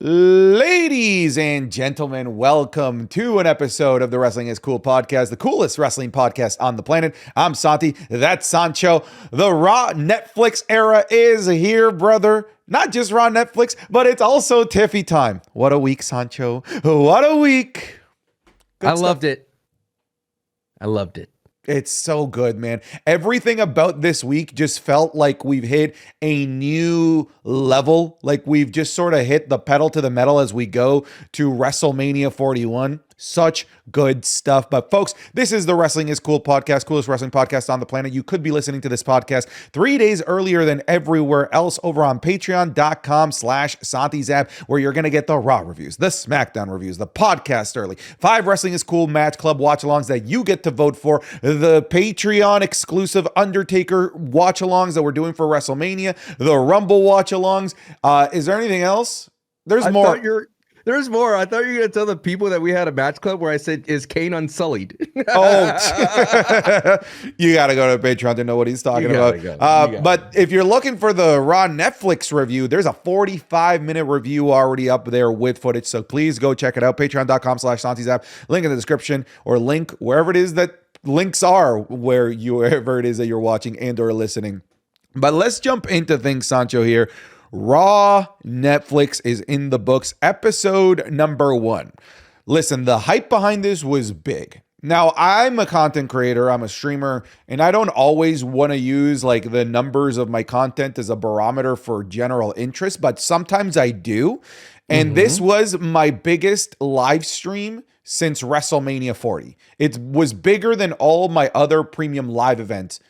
Ladies and gentlemen, welcome to an episode of the Wrestling is Cool podcast, the coolest wrestling podcast on the planet. I'm Santi, that's Sancho. The Raw Netflix era is here, brother. Not just Raw Netflix, but it's also Tiffy time. What a week, Sancho. What a week. Good stuff. Loved it. I loved it. It's so good, man. Everything about this week just felt like we've hit a new level. Like we've just sort of hit the pedal to the metal as we go to WrestleMania 41. Such good stuff. But folks, this is the Wrestling is Cool podcast, coolest wrestling podcast on the planet. You could be listening to this podcast 3 days earlier than everywhere else over on patreon.com/SantiZap, where you're going to get the Raw reviews, the Smackdown reviews, the podcast early, 5 Wrestling is Cool match club watch-alongs that you get to vote for, the Patreon exclusive Undertaker watch-alongs that we're doing for WrestleMania, the Rumble watch-alongs. Is there anything else? There's more. There's more. I thought you were going to tell the people that we had a match club where I said, is Kane unsullied? Oh, you got to go to Patreon to know what he's talking about. But if you're looking for the Raw Netflix review, there's a 45-minute review already up there with footage. So please go check it out. Patreon.com/SantiZap. Link in the description or link wherever it is that links are, wherever it is that you're watching and or listening. But let's jump into things, Sancho, here. Raw Netflix is in the books, episode number 1. Listen, the hype behind this was big. Now, I'm a content creator, I'm a streamer, and I don't always want to use like the numbers of my content as a barometer for general interest, but sometimes I do. And this was my biggest live stream since WrestleMania 40. It was bigger than all my other premium live events.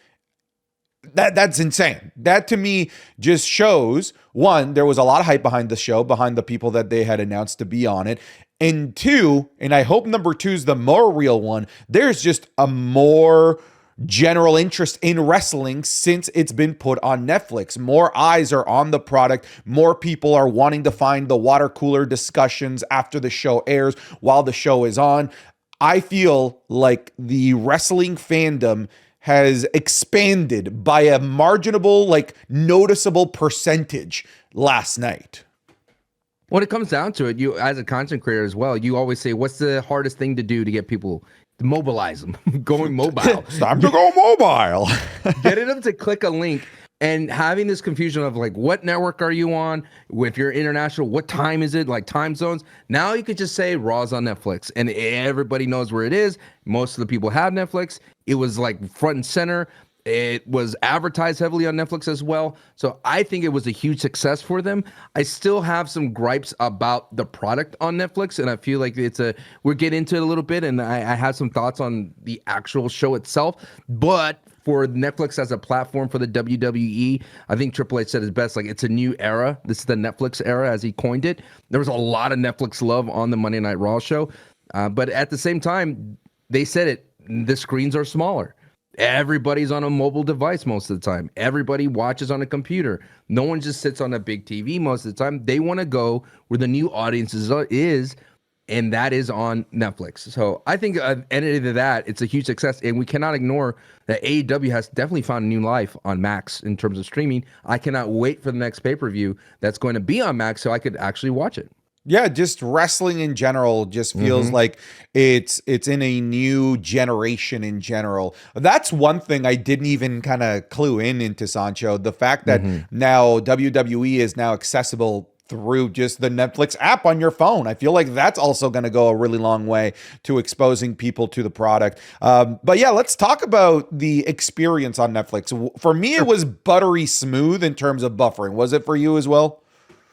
That's insane. That to me just shows, one, there was a lot of hype behind the show, behind the people that they had announced to be on it. And two, and I hope number 2 is the more real one, there's just a more general interest in wrestling since it's been put on Netflix. More eyes are on the product. More people are wanting to find the water cooler discussions after the show airs while the show is on. I feel like the wrestling fandom has expanded by a marginable, like noticeable percentage last night. When it comes down to it, you as a content creator as well, you always say, what's the hardest thing to do to get people to mobilize them? Going mobile. It's time to go mobile. Getting them to click a link and having this confusion of like, what network are you on? If you're international, what time is it? Like time zones. Now you could just say Raw's on Netflix and everybody knows where it is. Most of the people have Netflix. It was like front and center. It was advertised heavily on Netflix as well. So I think it was a huge success for them. I still have some gripes about the product on Netflix, and I feel like we'll get into it a little bit, and I have some thoughts on the actual show itself. But for Netflix as a platform for the WWE, I think Triple H said it best, like it's a new era. This is the Netflix era, as he coined it. There was a lot of Netflix love on the Monday Night Raw show. But at the same time, they said it, the screens are smaller. Everybody's on a mobile device most of the time. Everybody watches on a computer. No one just sits on a big TV most of the time. They want to go where the new audience is, and that is on Netflix. So I think at the end of that, it's a huge success, and we cannot ignore that AEW has definitely found a new life on Max in terms of streaming. I cannot wait for the next pay-per-view that's going to be on Max so I could actually watch it. Yeah, just wrestling in general just feels like it's in a new generation in general. That's one thing I didn't even kind of clue into, Sancho. The fact that now WWE is now accessible through just the Netflix app on your phone. I feel like that's also going to go a really long way to exposing people to the product. But yeah, let's talk about the experience on Netflix. For me, it was buttery smooth in terms of buffering. Was it for you as well?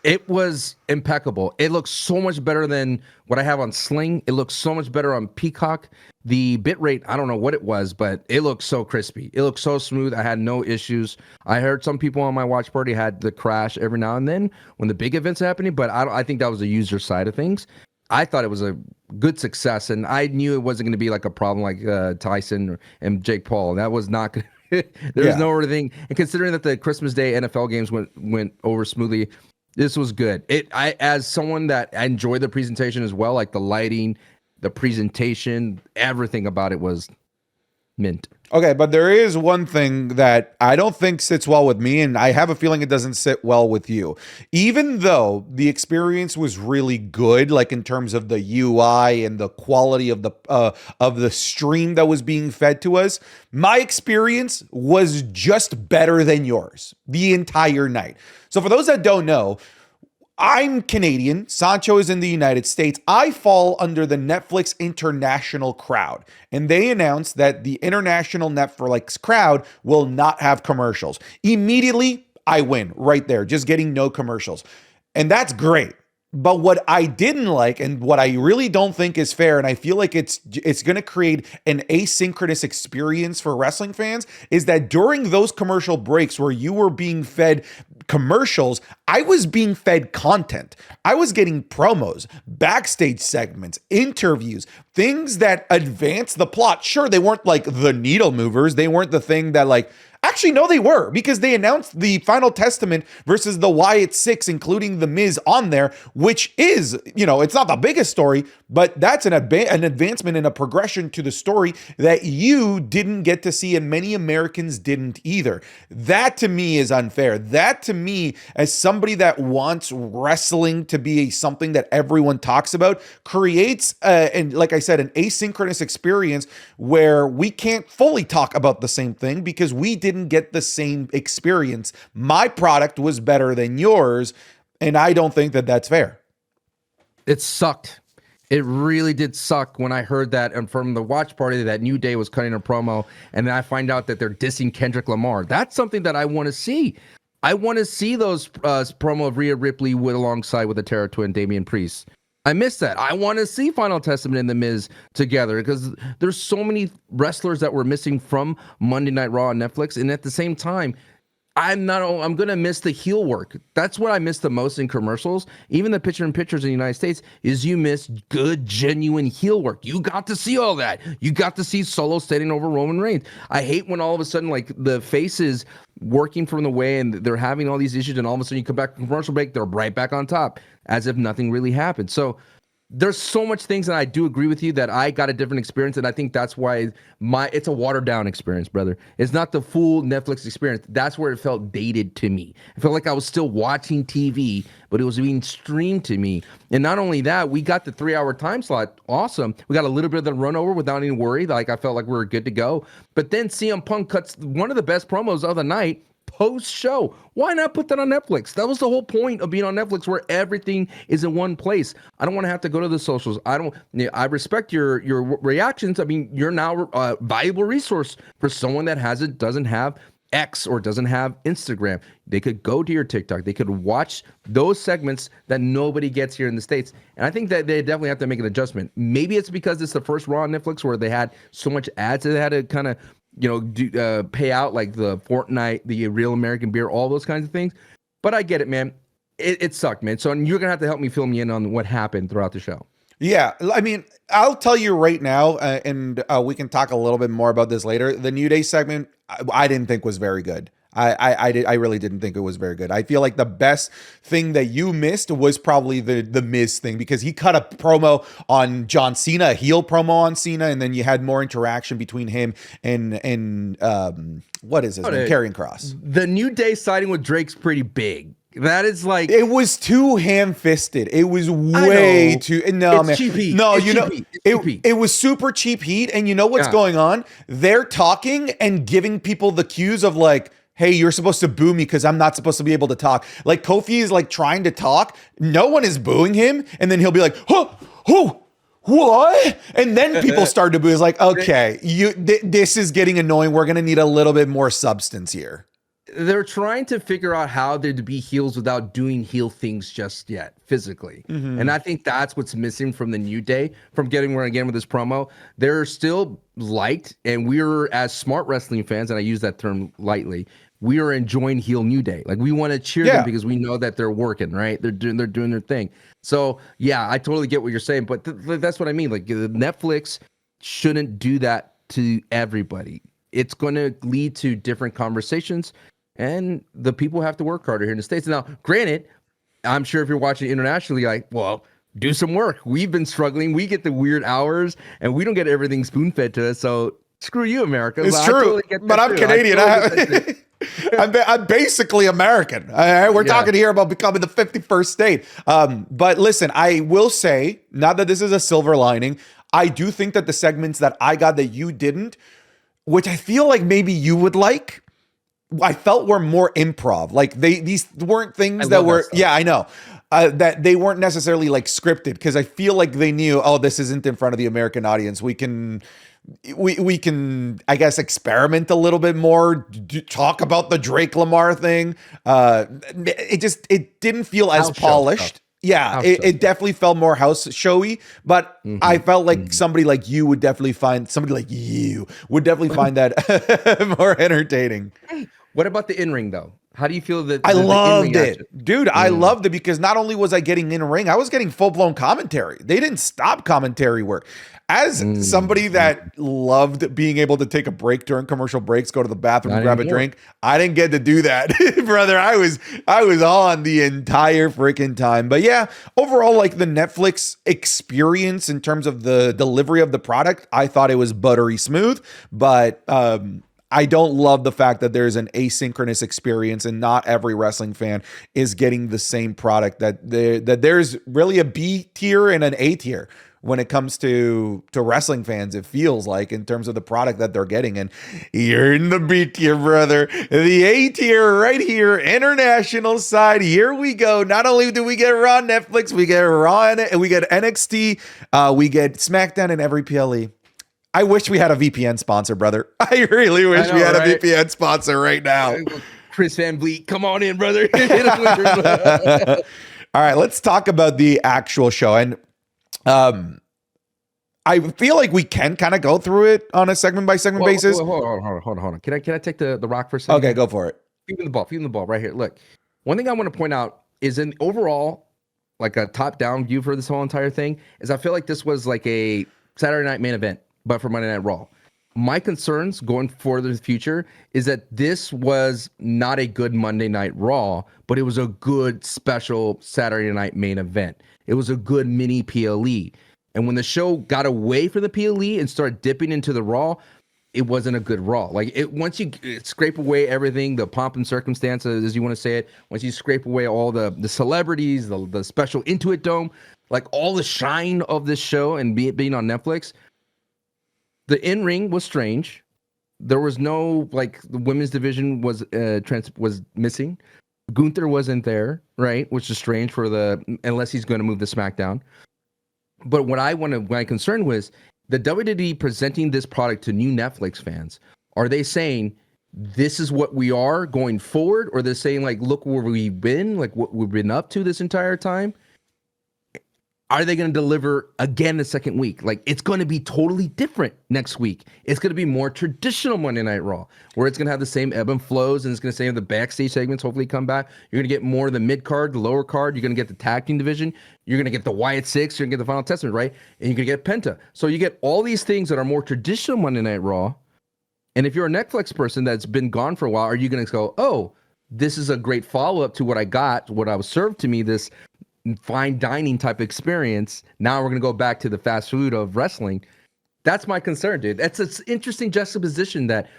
It was impeccable. It looks so much better than what I have on Sling. It looks so much better on Peacock. The bitrate, I don't know what it was, but it looks so crispy. It looks so smooth. I had no issues. I heard some people on my watch party had the crash every now and then when the big events happening, but I think that was the user side of things. I thought it was a good success, and I knew it wasn't going to be like a problem like Tyson and Jake Paul. That was not going to There's no other thing. And considering that the Christmas Day NFL games went over smoothly, this was good. I as someone that enjoyed the presentation as well, like the lighting, the presentation, everything about it was Mint. Okay, but there is one thing that I don't think sits well with me, and I have a feeling it doesn't sit well with you. Even though the experience was really good, like in terms of the UI and the quality of the stream that was being fed to us, my experience was just better than yours the entire night. So for those that don't know, I'm Canadian. Sancho is in the United States. I fall under the Netflix international crowd. And they announced that the international Netflix crowd will not have commercials. Immediately, I win right there, just getting no commercials. And that's great. But what I didn't like, and what I really don't think is fair, and I feel like it's going to create an asynchronous experience for wrestling fans, is that during those commercial breaks where you were being fed commercials, I was being fed content. I was getting promos, backstage segments, interviews, things that advance the plot. Sure, they weren't like the needle movers. They weren't the thing that like, actually, no, they were, because they announced the Final Testament versus the Wyatt Six, including The Miz on there, which is, it's not the biggest story, but that's an advancement and a progression to the story that you didn't get to see, and many Americans didn't either. That to me is unfair. That to me, as somebody that wants wrestling to be something that everyone talks about, creates, and like I said, an asynchronous experience where we can't fully talk about the same thing because we didn't get the same experience. My product was better than yours, and I don't think that that's fair. It sucked. It really did suck when I heard that, and from the watch party that New Day was cutting a promo, and then I find out that they're dissing Kendrick Lamar. That's something that I want to see. I want to see those promo of Rhea Ripley alongside with the Terra Twin, Damian Priest. I miss that. I want to see Final Testament and The Miz together because there's so many wrestlers that were missing from Monday Night Raw on Netflix. And at the same time, I'm going to miss the heel work. That's what I miss the most in commercials. Even the pictures in the United States is you miss good, genuine heel work. You got to see all that. You got to see Solo standing over Roman Reigns. I hate when all of a sudden, like, the faces working from the way and they're having all these issues, and all of a sudden you come back from commercial break, they're right back on top as if nothing really happened. So there's so much things that I do agree with you that I got a different experience, and I think that's why it's a watered down experience, brother. It's not the full Netflix experience. That's where it felt dated to me. I felt like I was still watching TV, but it was being streamed to me. And not only that, we got the 3-hour time slot. Awesome. We got a little bit of the run over without any worry. Like, I felt like we were good to go. But then CM Punk cuts one of the best promos of the night post-show. Why not put that on Netflix? That was the whole point of being on Netflix, where everything is in one place. I don't want to have to go to the socials. I respect your reactions. I mean, you're now a valuable resource for someone that doesn't have X or doesn't have Instagram. They could go to your TikTok. They could watch those segments that nobody gets here in the States. And I think that they definitely have to make an adjustment. Maybe it's because it's the first Raw on Netflix where they had so much ads that they had to kind of pay out, like the Fortnite, the Real American Beer, all those kinds of things. But I get it, man. It sucked, man. So you're going to have to help me fill me in on what happened throughout the show. Yeah, I mean, I'll tell you right now, and we can talk a little bit more about this later. The New Day segment, I didn't think was very good. I really didn't think it was very good. I feel like the best thing that you missed was probably the Miz thing, because he cut a promo on John Cena, a heel promo on Cena, and then you had more interaction between him and what is his name? Karrion Kross. The New Day siding with Drake's pretty big. That is like, it was too ham-fisted. It was way too. No, it's man. Cheap heat. No, it's it was super cheap heat. And you know what's going on? They're talking and giving people the cues of like, hey, you're supposed to boo me because I'm not supposed to be able to talk. Like, Kofi is like trying to talk. No one is booing him. And then he'll be like, what? And then people start to boo. It's like, okay, this is getting annoying. We're going to need a little bit more substance here. They're trying to figure out how they're to be heels without doing heel things just yet, physically. Mm-hmm. And I think that's what's missing from the New Day, from getting where again with this promo. They're still liked, and we're, as smart wrestling fans, and I use that term lightly, we are enjoying heel New Day. Like, we want to cheer them because we know that they're working, right? They're doing their thing. So yeah, I totally get what you're saying, but that's what I mean. Like, Netflix shouldn't do that to everybody. It's going to lead to different conversations, and the people have to work harder here in the States. Now, granted, I'm sure if you're watching internationally, like, well, do some work. We've been struggling. We get the weird hours, and we don't get everything spoon-fed to us. So Screw you, America. It's true, but I'm Canadian. I'm basically American. We're talking here about becoming the 51st state. But listen, I will say, not that this is a silver lining, I do think that the segments that I got that you didn't, which I feel like maybe you would like, I felt were more improv. Like these weren't things that were, I know. That they weren't necessarily like scripted, because I feel like they knew, oh, this isn't in front of the American audience. We can, I guess, experiment a little bit more, talk about the Drake Lamar thing. It didn't feel as polished. Yeah, it definitely felt more house showy, but I felt like somebody like you would definitely find that more entertaining. Hey, what about the in-ring though? How do you feel that? I loved it, dude. I loved it because not only was I getting in ring, I was getting full-blown commentary. They didn't stop commentary work. As somebody that loved being able to take a break during commercial breaks, go to the bathroom, grab a drink, I didn't get to do that, brother. I was on the entire freaking time. But yeah, overall, like the Netflix experience in terms of the delivery of the product, I thought it was buttery smooth, but I don't love the fact that there's an asynchronous experience and not every wrestling fan is getting the same product, that there's really a B tier and an A tier when it comes to wrestling fans, it feels like, in terms of the product that they're getting. And you're in the B tier, brother. The A tier right here, international side. Here we go. Not only do we get Raw on Netflix, we get Raw and we get NXT, we get Smackdown and every PLE. I wish we had a VPN sponsor, brother. I really wish we had a VPN sponsor right now. Chris Van Vliet, come on in, brother. All right, let's talk about the actual show. And I feel like we can kind of go through it on a segment by segment basis. Hold on. Can I take the rock for a second? Okay, go for it. Feeding the ball right here. Look, one thing I want to point out is, in overall, like a top-down view for this whole entire thing, is I feel like this was like a Saturday night main event, but for Monday Night Raw. My concerns going further in the future is that this was not a good Monday Night Raw, but it was a good special Saturday night main event. It was a good mini PLE. And when the show got away from the PLE and started dipping into the Raw, it wasn't a good Raw. Like, once you scrape away everything, the pomp and circumstances, as you want to say it, once you scrape away all the celebrities, the special Intuit Dome, like all the shine of this show and being on Netflix, the in-ring was strange. There was no, like, the women's division was missing. Gunther wasn't there, right? Which is strange unless he's going to move to SmackDown. But my concern was the WWE presenting this product to new Netflix fans. Are they saying this is what we are going forward? Or they're saying, like, look where we've been, like what we've been up to this entire time? Are they going to deliver again the second week? Like, it's going to be totally different next week. It's going to be more traditional Monday Night Raw, where it's going to have the same ebb and flows, and it's going to say the backstage segments hopefully come back. You're going to get more of the mid card, the lower card. You're going to get the tag team division. You're going to get the Wyatt Six. You're going to get the Final Testament, right? And you're going to get Penta. So you get all these things that are more traditional Monday Night Raw. And if you're a Netflix person that's been gone for a while, are you going to go, oh, this is a great follow-up to what I got, what I was served to me, this fine dining type experience. Now we're going to go back to the fast food of wrestling. That's my concern, dude. That's an interesting juxtaposition that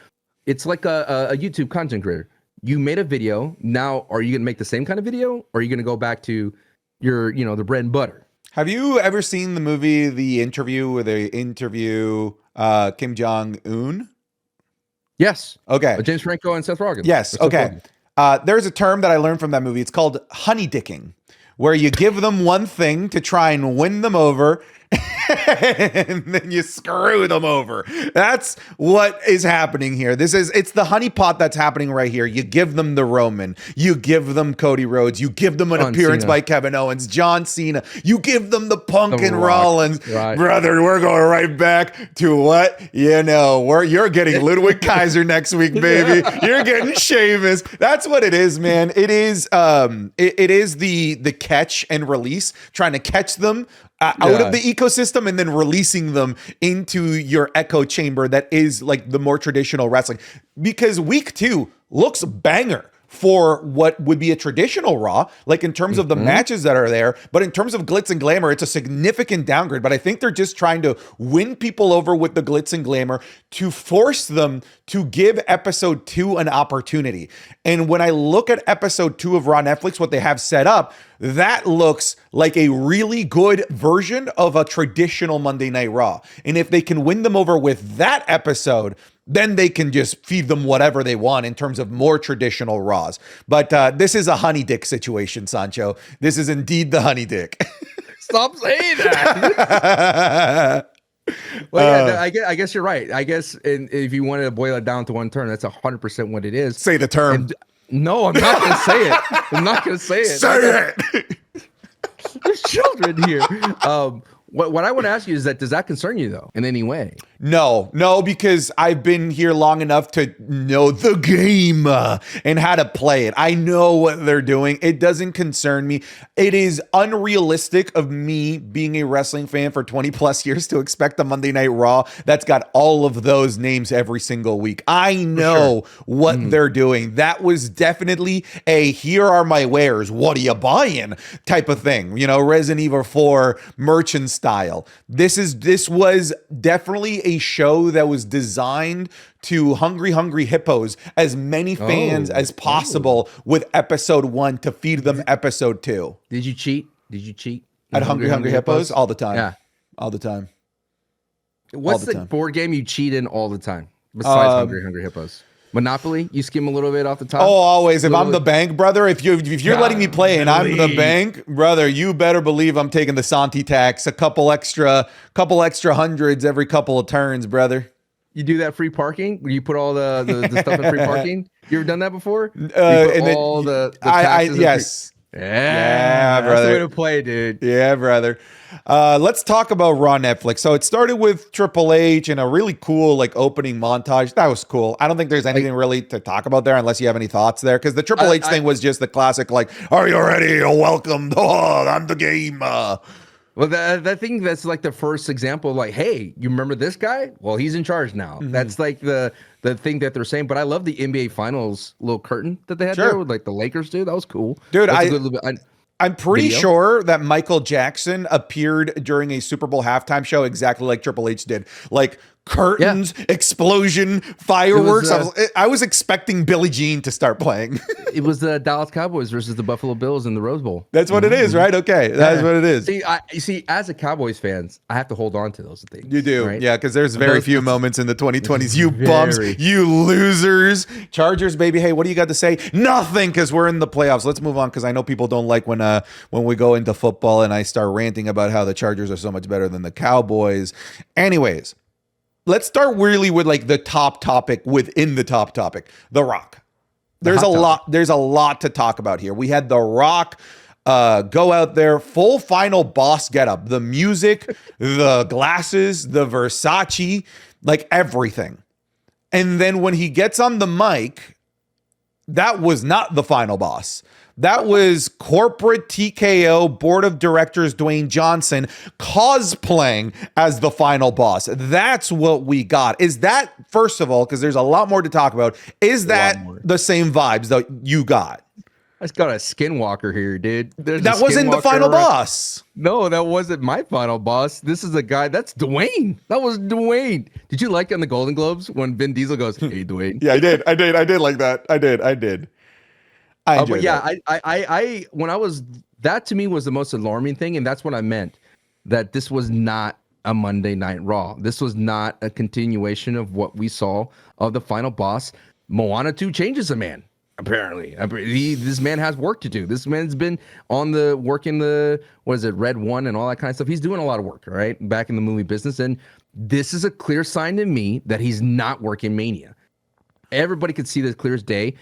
it's like a YouTube content creator. You made a video. Now, are you going to make the same kind of video? Or are you going to go back to your, the bread and butter? Have you ever seen the movie, The Interview, where they interview Kim Jong-un? Yes. Okay. James Franco and Seth Rogen. Yes. Okay. There's a term that I learned from that movie. It's called honey dicking, where you give them one thing to try and win them over, and then you screw them over. That's what is happening here. It's the honeypot that's happening right here. You give them the Roman, you give them Cody Rhodes, you give them an appearance by Kevin Owens, John Cena, you give them the Punk and Rollins. Right. Brother, we're going right back to what? You're getting Ludwig Kaiser next week, baby. You're getting Sheamus. That's what it is, man. It is it is the catch and release, trying to catch them out of the ecosystem and then releasing them into your echo chamber that is like the more traditional wrestling. Because week 2 looks banger. for what would be a traditional Raw, like in terms of the matches that are there. But in terms of glitz and glamour, it's a significant downgrade. But I think they're just trying to win people over with the glitz and glamour to force them to give episode 2 an opportunity. And when I look at episode 2 of Raw Netflix, what they have set up, that looks like a really good version of a traditional Monday Night Raw. And if they can win them over with that episode, then they can just feed them whatever they want in terms of more traditional Raws. But this is a honey dick situation, Sancho. This is indeed the honey dick. Stop saying that. Well, yeah, I guess you're right. I guess if you wanted to boil it down to one term, that's 100% what it is. Say the term. And, no, I'm not going to say it. I'm not going to say it. Say it. There's children here. What I want to ask you is that, does that concern you though in any way? No, because I've been here long enough to know the game and how to play it. I know what they're doing. It doesn't concern me. It is unrealistic of me being a wrestling fan for 20 plus years to expect a Monday Night Raw that's got all of those names every single week. I know what they're doing. That was definitely a here are my wares, what are you buying type of thing. You know, Resident Evil 4 merchant style. This was definitely a show that was designed to hungry hippos as many fans as possible with episode 1 to feed them episode 2. Did you cheat? At hungry hippos all the time. Yeah, all the time. What's the board game you cheat in all the time besides hungry hippos? Monopoly, you skim a little bit off the top. Oh, always. If I'm the bank, brother, if you're letting me play and I'm the bank, brother, you better believe I'm taking the Santi tax, a couple extra hundreds every couple of turns, brother. You do that free parking? You put all the stuff in free parking? You ever done that before? Yes. Yeah, brother. That's the way to play, dude. Yeah, brother. Let's talk about Raw Netflix. So it started with Triple H and a really cool like opening montage. That was cool. I don't think there's anything really to talk about there unless you have any thoughts there. Because the Triple H thing was just the classic like, are you ready? You're welcome. Oh, I'm the game. Well, that thing, that's like the first example of like, hey, you remember this guy? Well, he's in charge now. That's like the thing that they're saying. But I love the NBA Finals little curtain that they had there with like the Lakers, dude. That was cool. Dude, I'm pretty sure that Michael Jackson appeared during a Super Bowl halftime show exactly like Triple H did. Like curtains, explosion, fireworks. I was expecting Billie Jean to start playing. It was the Dallas Cowboys versus the Buffalo Bills in the Rose Bowl. That's what it is, right? Okay, that's what it is. You see, as a Cowboys fans, I have to hold on to those things. You do, right? Yeah, because there's very few moments in the 2020s. You bums, you losers. Chargers, baby. Hey, what do you got to say? Nothing, because we're in the playoffs. Let's move on, because I know people don't like when we go into football and I start ranting about how the Chargers are so much better than the Cowboys. Anyways. Let's start really with like the top topic within the top topic, The Rock. There's a lot to talk about here. We had The Rock go out there, full final boss getup, the music, the glasses, the Versace, like everything. And then when he gets on the mic, that was not the final boss. That was corporate TKO board of directors Dwayne Johnson cosplaying as the final boss. That's what we got. Is that, first of all, because there's a lot more to talk about, is that the same vibes that you got? I just got a skinwalker here, dude. That wasn't the final boss. No, that wasn't my final boss. This is a guy. That's Dwayne. That was Dwayne. Did you like on the Golden Globes when Vin Diesel goes, "Hey, Dwayne"? Yeah, I did like that. I did. But yeah, I when I was, that to me was the most alarming thing, and that's what I meant, that this was not a Monday Night Raw. This was not a continuation of what we saw of the final boss. Moana 2 changes a man. Apparently, this man has work to do. This man's been on the working the Red One and all that kind of stuff. He's doing a lot of work, right, back in the movie business, and this is a clear sign to me that he's not working Mania. Everybody could see this clear as day.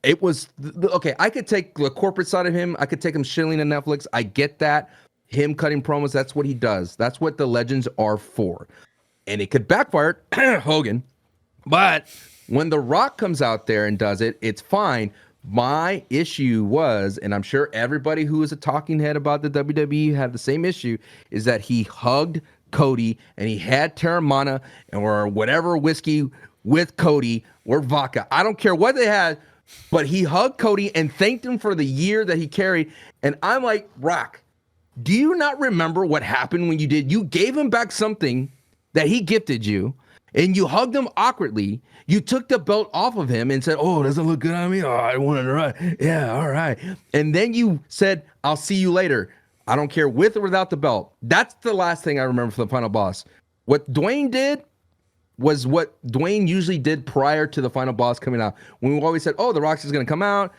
It was okay. I could take the corporate side of him. I could take him shilling on Netflix. I get that. Him cutting promos. That's what he does. That's what the legends are for. And it could backfire, Hogan. But when The Rock comes out there and does it, it's fine. My issue was, and I'm sure everybody who is a talking head about the WWE had the same issue, is that he hugged Cody and he had Terramana or whatever whiskey with Cody or vodka. I don't care what they had. But he hugged Cody and thanked him for the year that he carried. And I'm like, Rock, do you not remember what happened when you did? You gave him back something that he gifted you, and you hugged him awkwardly. You took the belt off of him and said, "Oh, does it look good on me? Oh, I wanted to run. Yeah, all right." And then you said, "I'll see you later. I don't care with or without the belt." That's the last thing I remember for the final boss. What Dwayne did was what Dwayne usually did prior to the final boss coming out. When we always said, "Oh, the Rock's is going to come out,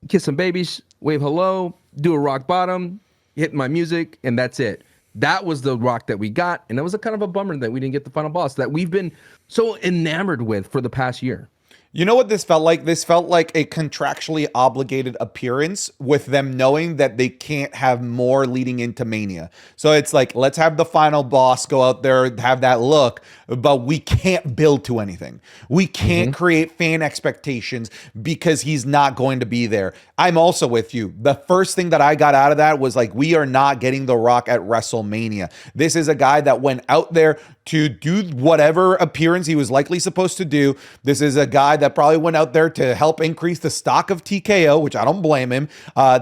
kiss some babies, wave hello, do a rock bottom, hit my music, and that's it." That was the Rock that we got, and that was a kind of a bummer that we didn't get the final boss that we've been so enamored with for the past year. You know what this felt like? This felt like a contractually obligated appearance with them knowing that they can't have more leading into Mania. So it's like, let's have the final boss go out there, have that look, but we can't build to anything. We can't create fan expectations because he's not going to be there. I'm also with you. The first thing that I got out of that was like, we are not getting The Rock at WrestleMania. This is a guy that went out there to do whatever appearance he was likely supposed to do. This is a guy that probably went out there to help increase the stock of TKO, which I don't blame him.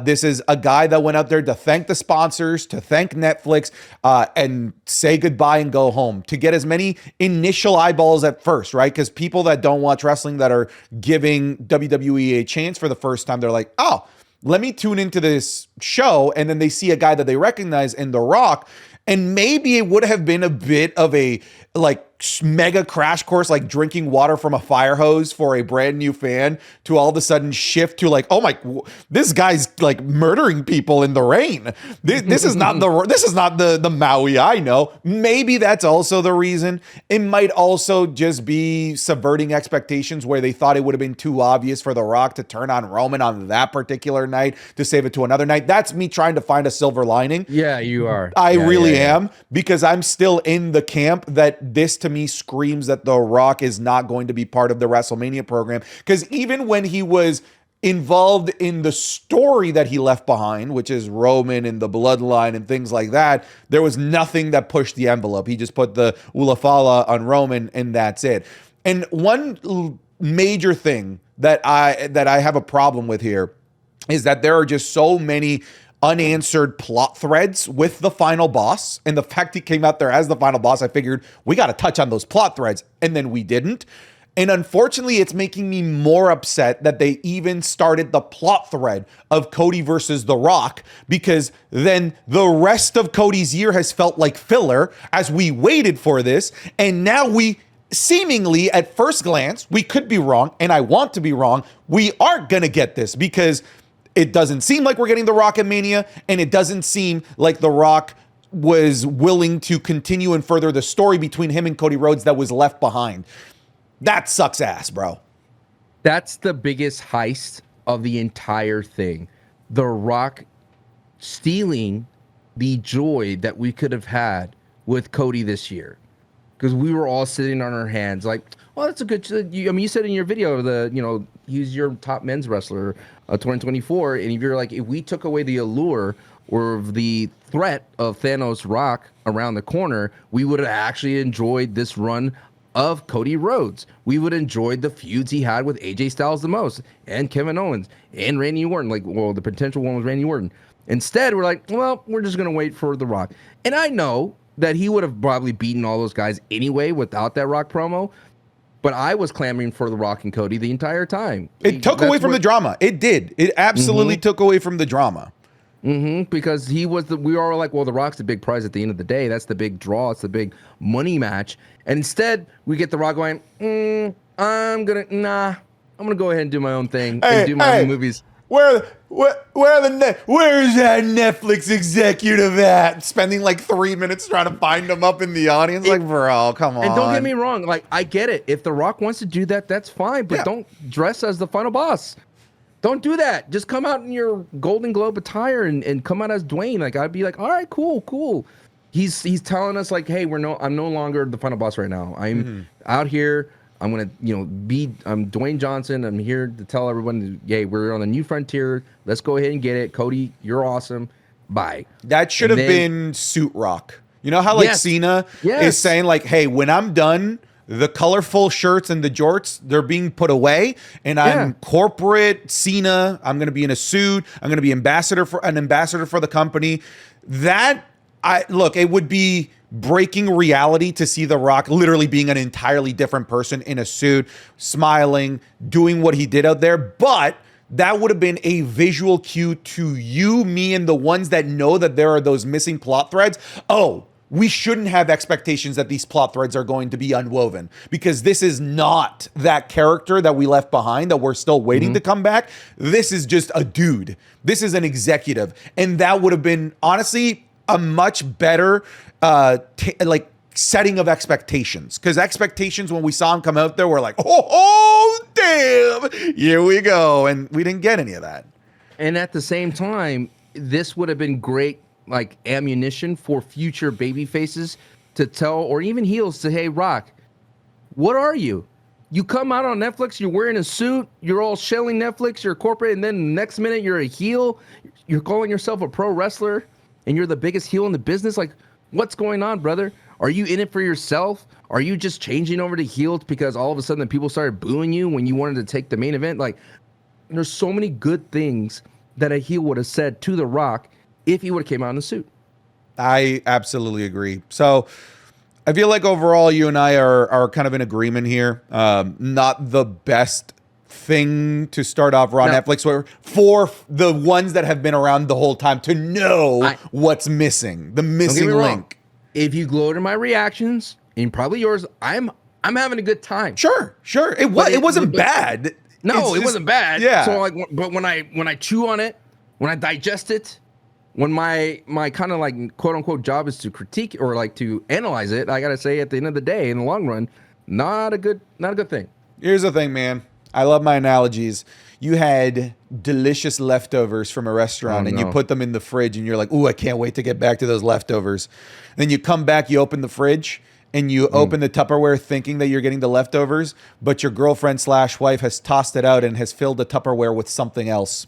This is a guy that went out there to thank the sponsors, to thank Netflix, and say goodbye and go home, to get as many initial eyeballs at first, right? Because people that don't watch wrestling that are giving WWE a chance for the first time, they're like, oh, let me tune into this show. And then they see a guy that they recognize in The Rock. And maybe it would have been a bit of a like mega crash course, like drinking water from a fire hose for a brand new fan, to all of a sudden shift to like, oh my, this guy's like murdering people in the rain. This is not the Maui I know. Maybe that's also the reason. It might also just be subverting expectations, where they thought it would have been too obvious for The Rock to turn on Roman on that particular night to save it to another night. That's me trying to find a silver lining. Yeah, you are. I really am, because I'm still in the camp that this to me screams that The Rock is not going to be part of the WrestleMania program. Because even when he was involved in the story that he left behind, which is Roman and the bloodline and things like that, there was nothing that pushed the envelope. He just put the Ulafala on Roman, and that's it. And one major thing that I have a problem with here is that there are just so many unanswered plot threads with the final boss. And the fact he came out there as the final boss, I figured we got to touch on those plot threads, and then we didn't. And unfortunately, it's making me more upset that they even started the plot thread of Cody versus The Rock, because then the rest of Cody's year has felt like filler as we waited for this. And now we seemingly, at first glance, we could be wrong, and I want to be wrong, we aren't going to get this, because it doesn't seem like we're getting The Rock at Mania, and it doesn't seem like The Rock was willing to continue and further the story between him and Cody Rhodes that was left behind. That sucks ass, bro. That's the biggest heist of the entire thing. The Rock stealing the joy that we could have had with Cody this year. Because we were all sitting on our hands like, well, that's a good, you said in your video, he's your top men's wrestler 2024. And if you're like, if we took away the allure or the threat of Thanos Rock around the corner, we would have actually enjoyed this run of Cody Rhodes. We would have enjoyed the feuds he had with AJ Styles the most, and Kevin Owens, and Randy Orton. Like, well, the potential one was Randy Orton. Instead, we're like, well, we're just going to wait for The Rock. And I know that he would have probably beaten all those guys anyway without that Rock promo. But I was clamoring for The Rock and Cody the entire time. It took away from the drama. It did. It absolutely took away from the drama. Because he was we were all like, well, The Rock's the big prize at the end of the day. That's the big draw. It's the big money match. And instead, we get The Rock going, I'm going to go ahead and do my own thing and do my own movies. Where's that Netflix executive at? Spending like 3 minutes trying to find him up in the audience. Like, bro, come on. And don't get me wrong. Like, I get it. If The Rock wants to do that, that's fine. But don't dress as the final boss. Don't do that. Just come out in your Golden Globe attire and come out as Dwayne. Like, I'd be like, all right, cool. He's telling us like, hey, I'm no longer the final boss right now. I'm out here. I'm gonna, I'm Dwayne Johnson. I'm here to tell everyone, hey, we're on a new frontier. Let's go ahead and get it. Cody, you're awesome. Bye. That should have been Suit Rock. You know how like Cena is saying like, hey, when I'm done, the colorful shirts and the jorts, they're being put away, and I'm corporate Cena. I'm going to be in a suit. I'm going to be an ambassador for the company. It would be breaking reality to see The Rock literally being an entirely different person in a suit, smiling, doing what he did out there. But that would have been a visual cue to you, me, and the ones that know that there are those missing plot threads. Oh, we shouldn't have expectations that these plot threads are going to be unwoven, because this is not that character that we left behind that we're still waiting to come back. This is just a dude. This is an executive. And that would have been, honestly, a much better setting of expectations, because expectations when we saw him come out there were like, oh damn, here we go, and we didn't get any of that. And at the same time, this would have been great like ammunition for future baby faces to tell, or even heels to, hey, Rock, what are you? You come out on Netflix, you're wearing a suit, you're all shelling Netflix, you're corporate, and then the next minute you're a heel, you're calling yourself a pro wrestler, and you're the biggest heel in the business. Like, what's going on, brother? Are you in it for yourself? Are you just changing over to heel because all of a sudden people started booing you when you wanted to take the main event? Like, there's so many good things that a heel would have said to The Rock if he would have came out in a suit. I absolutely agree. So I feel like overall you and I are kind of in agreement here. Not the best thing to start off Raw Netflix for the ones that have been around the whole time to know what's missing, the missing link. If you gloat at my reactions, and probably yours, I'm having a good time. Sure. It wasn't bad. No, it wasn't bad. Yeah. So like, but when I chew on it, when I digest it, when my kind of like quote unquote job is to critique or like to analyze it, I gotta say at the end of the day, in the long run, not a good thing. Here's the thing, man. I love my analogies. You had delicious leftovers from a restaurant and you put them in the fridge and you're like, ooh, I can't wait to get back to those leftovers. And then you come back, you open the fridge and you open the Tupperware thinking that you're getting the leftovers, but your girlfriend / wife has tossed it out and has filled the Tupperware with something else.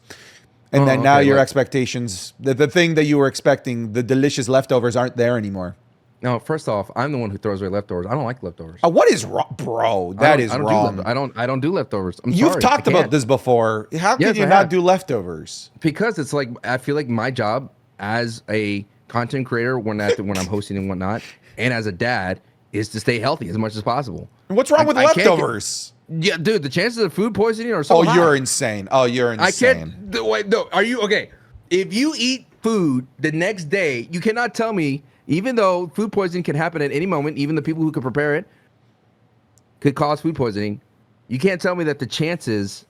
And then now your expectations, the thing that you were expecting, the delicious leftovers aren't there anymore. No, first off, I'm the one who throws away leftovers. I don't like leftovers. What is wrong, bro? That is wrong. I don't do leftovers. You've talked about this before. How can you not do leftovers? Because it's like, I feel like my job as a content creator when I'm hosting and whatnot, and as a dad, is to stay healthy as much as possible. What's wrong with leftovers? Yeah, dude, the chances of food poisoning are so high. You're insane. I can't. Wait, no, are you okay? If you eat food the next day, you cannot tell me, even though food poisoning can happen at any moment, even the people who could prepare it could cause food poisoning, you can't tell me that the chances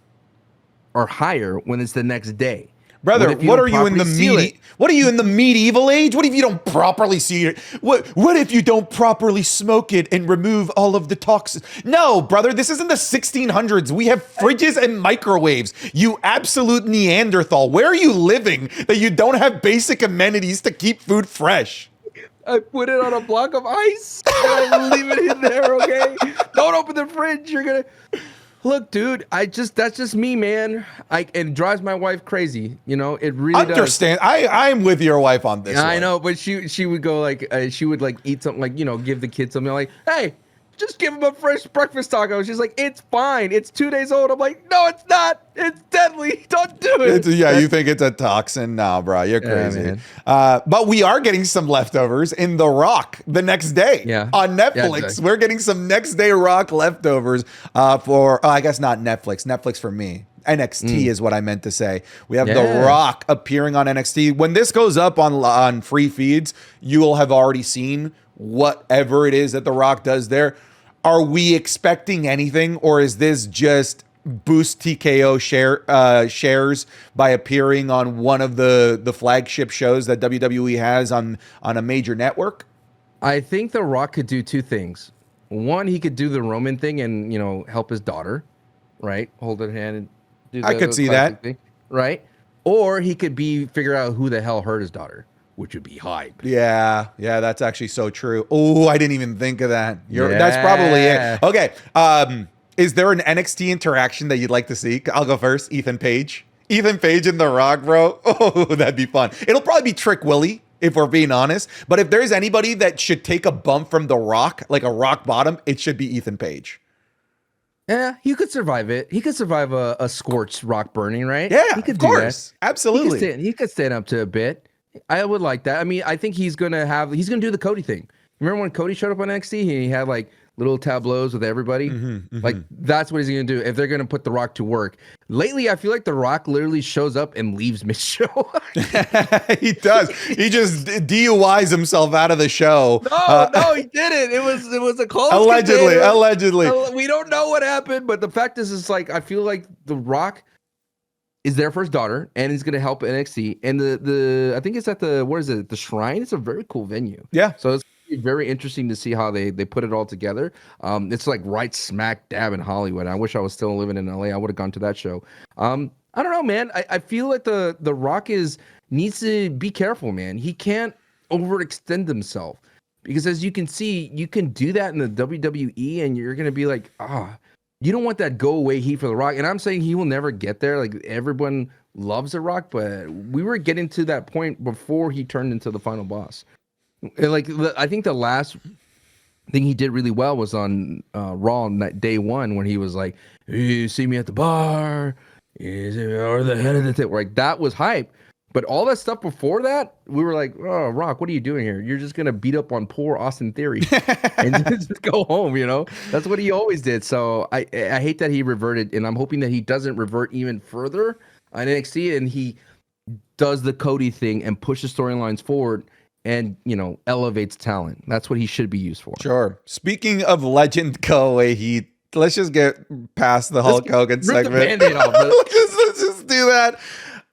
are higher when it's the next day. Brother, what are you in the medieval age? What if you don't properly see it? What if you don't properly smoke it and remove all of the toxins? No, brother, this isn't the 1600s. We have fridges and microwaves. You absolute Neanderthal. Where are you living that you don't have basic amenities to keep food fresh? I put it on a block of ice and I leave it in there, okay? Don't open the fridge. You're going to... Look, dude, that's just me, man. It drives my wife crazy. You know, it really understand. I'm with your wife on this. I know, but she would go like she would like eat something, like, you know, give the kids something, like, hey, just give them a fresh breakfast taco. She's like, it's fine. It's 2 days old. I'm like, no, it's not. It's deadly. Don't do it. You think it's a toxin? No, bro, you're crazy. But we are getting some leftovers in The Rock the next day on Netflix. Yeah, exactly. We're getting some next day Rock leftovers for, I guess not Netflix. Netflix for me. NXT is what I meant to say. We have The Rock appearing on NXT. When this goes up on free feeds, you will have already seen whatever it is that The Rock does there. Are we expecting anything, or is this just boost TKO shares by appearing on one of the flagship shows that WWE has on a major network? I think The Rock could do two things. One, he could do the Roman thing and, you know, help his daughter, right? Hold her hand and do the, I could see that thing, right? Or he could figure out who the hell hurt his daughter, which would be hype. Yeah, that's actually so true. Oh, I didn't even think of that. That's probably it. Okay. Is there an NXT interaction that you'd like to see? I'll go first. Ethan Page and The Rock, bro. Oh, that'd be fun. It'll probably be Trick Willie. if we're being honest. But if there's anybody that should take a bump from The Rock, like a rock bottom, it should be Ethan Page. Yeah, he could survive it. He could survive a scorched rock burning, right? Yeah, he could of course. Absolutely. He could stand up to a bit. I would like that. I mean, I think he's gonna do the Cody thing. Remember when Cody showed up on NXT and he had like little tableaus with everybody? Like that's what he's gonna do if they're gonna put The Rock to work. Lately, I feel like The Rock literally shows up and leaves mid-show. He does. He just DUIs himself out of the show. No, he didn't. It was a close allegedly. container. Allegedly. We don't know what happened, but the fact is, it's like I feel like The Rock is there for his daughter, and he's gonna help NXT. And the I think it's at the Shrine. It's a very cool venue. Yeah. So it's very interesting to see how they put it all together. It's like right smack dab in Hollywood. I wish I was still living in LA. I would have gone to that show. I don't know, man. I feel like the Rock needs to be careful, man. He can't overextend himself because as you can see, you can do that in the WWE, and you're gonna be like, you don't want that go away heat for The Rock. And I'm saying he will never get there. Like everyone loves The Rock, but we were getting to that point before he turned into the final boss. Like I think the last thing he did really well was on Raw on that day one when he was like, "You see me at the bar, or the head of the table." Like that was hype. But all that stuff before that, we were like, "Oh, Rock, what are you doing here? You're just gonna beat up on poor Austin Theory and just go home." You know, that's what he always did. So I hate that he reverted, and I'm hoping that he doesn't revert even further on NXT, and he does the Cody thing and pushes storylines forward. And, elevates talent. That's what he should be used for. Sure. Speaking of legend go away heat, let's just get past the Hulk Hogan segment. The Band-Aid off, let's just do that.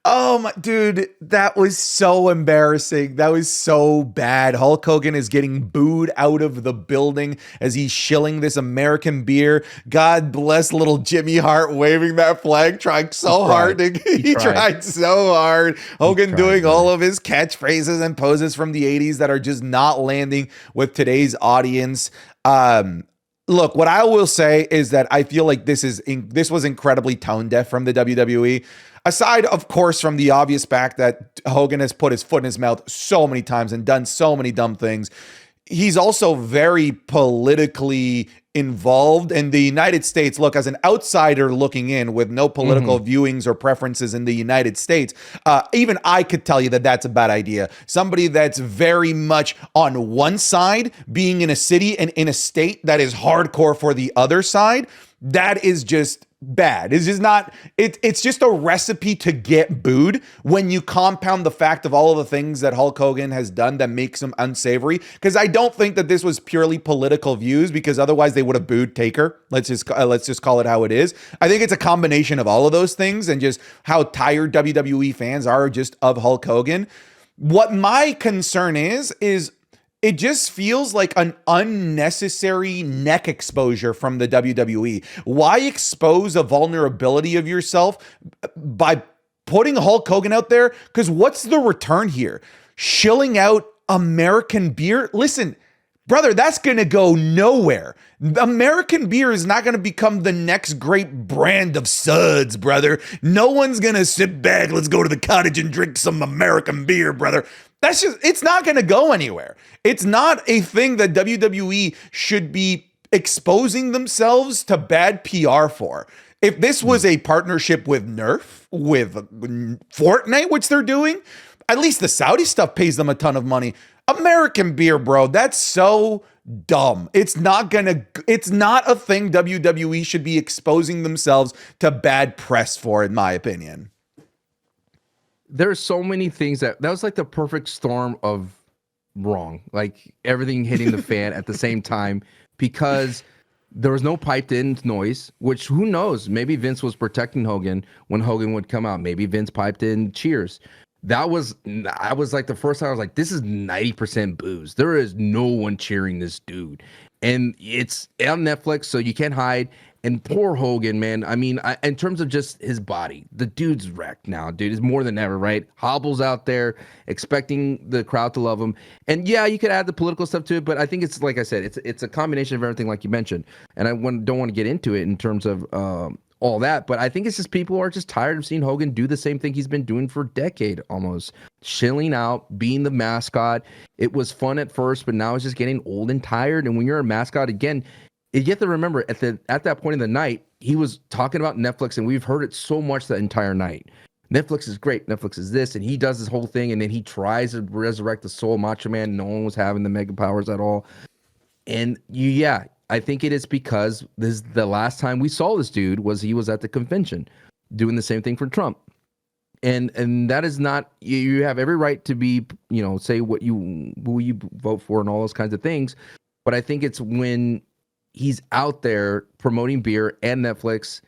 Oh my dude, that was so embarrassing. That was so bad. Hulk Hogan is getting booed out of the building as he's shilling this American beer. God bless little Jimmy Hart waving that flag, trying so hard. He tried so hard. Hogan doing all of his catchphrases and poses from the 80s that are just not landing with today's audience. Look, what I will say is that I feel like this was incredibly tone deaf from the WWE. Aside, of course, from the obvious fact that Hogan has put his foot in his mouth so many times and done so many dumb things, he's also very politically involved in the United States. Look, as an outsider looking in with no political viewings or preferences in the United States, even I could tell you that that's a bad idea. Somebody that's very much on one side, being in a city and in a state that is hardcore for the other side, that is just bad. It's just not, it's just a recipe to get booed when you compound the fact of all of the things that Hulk Hogan has done that makes him unsavory. Because I don't think that this was purely political views, because otherwise they would have booed Taker. Let's just call it how it is. I think it's a combination of all of those things and just how tired WWE fans are just of Hulk Hogan. What my concern is it just feels like an unnecessary neck exposure from the WWE. Why expose a vulnerability of yourself by putting Hulk Hogan out there? Because what's the return here? Shilling out American beer? Listen, brother, that's going to go nowhere. American beer is not going to become the next great brand of suds, brother. No one's going to sit back. Let's go to the cottage and drink some American beer, brother. It's not going to go anywhere. It's not a thing that WWE should be exposing themselves to bad PR for. If this was a partnership with Nerf, with Fortnite, which they're doing, at least the Saudi stuff pays them a ton of money. American beer, bro, that's so dumb. It's not a thing WWE should be exposing themselves to bad press for, in my opinion. There's so many things that was like the perfect storm of wrong, like everything hitting the fan at the same time, because there was no piped in noise, which who knows, maybe Vince was protecting Hogan when Hogan would come out. Maybe Vince piped in cheers. I was like, the first time I was like, this is 90% booze. There is no one cheering this dude. And it's on Netflix, so you can't hide. And poor Hogan, man. I mean, in terms of just his body, the dude's wrecked now, dude. Is more than ever, right? Hobbles out there, expecting the crowd to love him. And yeah, you could add the political stuff to it, but I think it's, like I said, it's a combination of everything, like you mentioned. And I don't want to get into it in terms of all that. But I think it's just people are just tired of seeing Hogan do the same thing he's been doing for a decade almost. Chilling out, being the mascot. It was fun at first, but now it's just getting old and tired. And when you're a mascot, again, you have to remember at that point in the night, he was talking about Netflix, and we've heard it so much that entire night. Netflix is great. Netflix is this, and he does this whole thing, and then he tries to resurrect the soul Macho Man. No one was having the mega powers at all. And I think it is because this is the last time we saw this dude he was at the convention doing the same thing for Trump. And that is not, you have every right to be, say who you vote for and all those kinds of things. But I think it's when he's out there promoting beer and Netflix,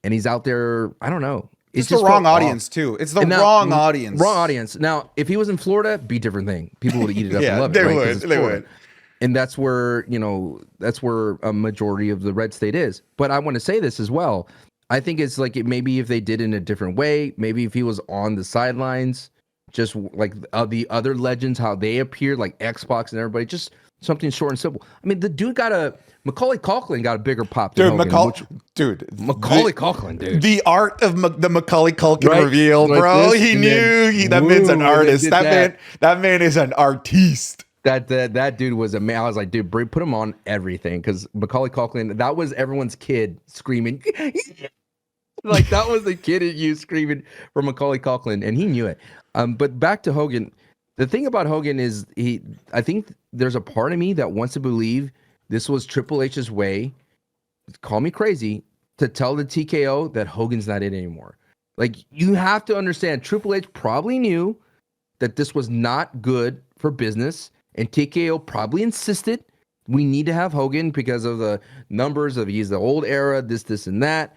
and he's out there, I don't know. It's the wrong audience too. It's the wrong audience. Wrong audience. Now, if he was in Florida, be a different thing. People would eat it up and love it. They would. And that's where, that's where a majority of the red state is. But I want to say this as well. I think it's like maybe if they did it in a different way, maybe if he was on the sidelines, just like the other legends, how they appeared, like Xbox and everybody, just something short and simple. I mean, the dude Macaulay Culkin got a bigger pop than Hogan. Macaulay Culkin, dude. The art of the Macaulay Culkin reveal, bro. He knew that man's an artist. That man is an artiste. That dude was a man. I was like, dude, put him on everything, because Macaulay Culkin, that was everyone's kid screaming. Like, that was the kid in you screaming for Macaulay Culkin, and he knew it. But back to Hogan. The thing about Hogan is I think there's a part of me that wants to believe this was Triple H's way, call me crazy, to tell the TKO that Hogan's not it anymore. Like, you have to understand, Triple H probably knew that this was not good for business, and TKO probably insisted we need to have Hogan because of the numbers of he's the old era, this, and that.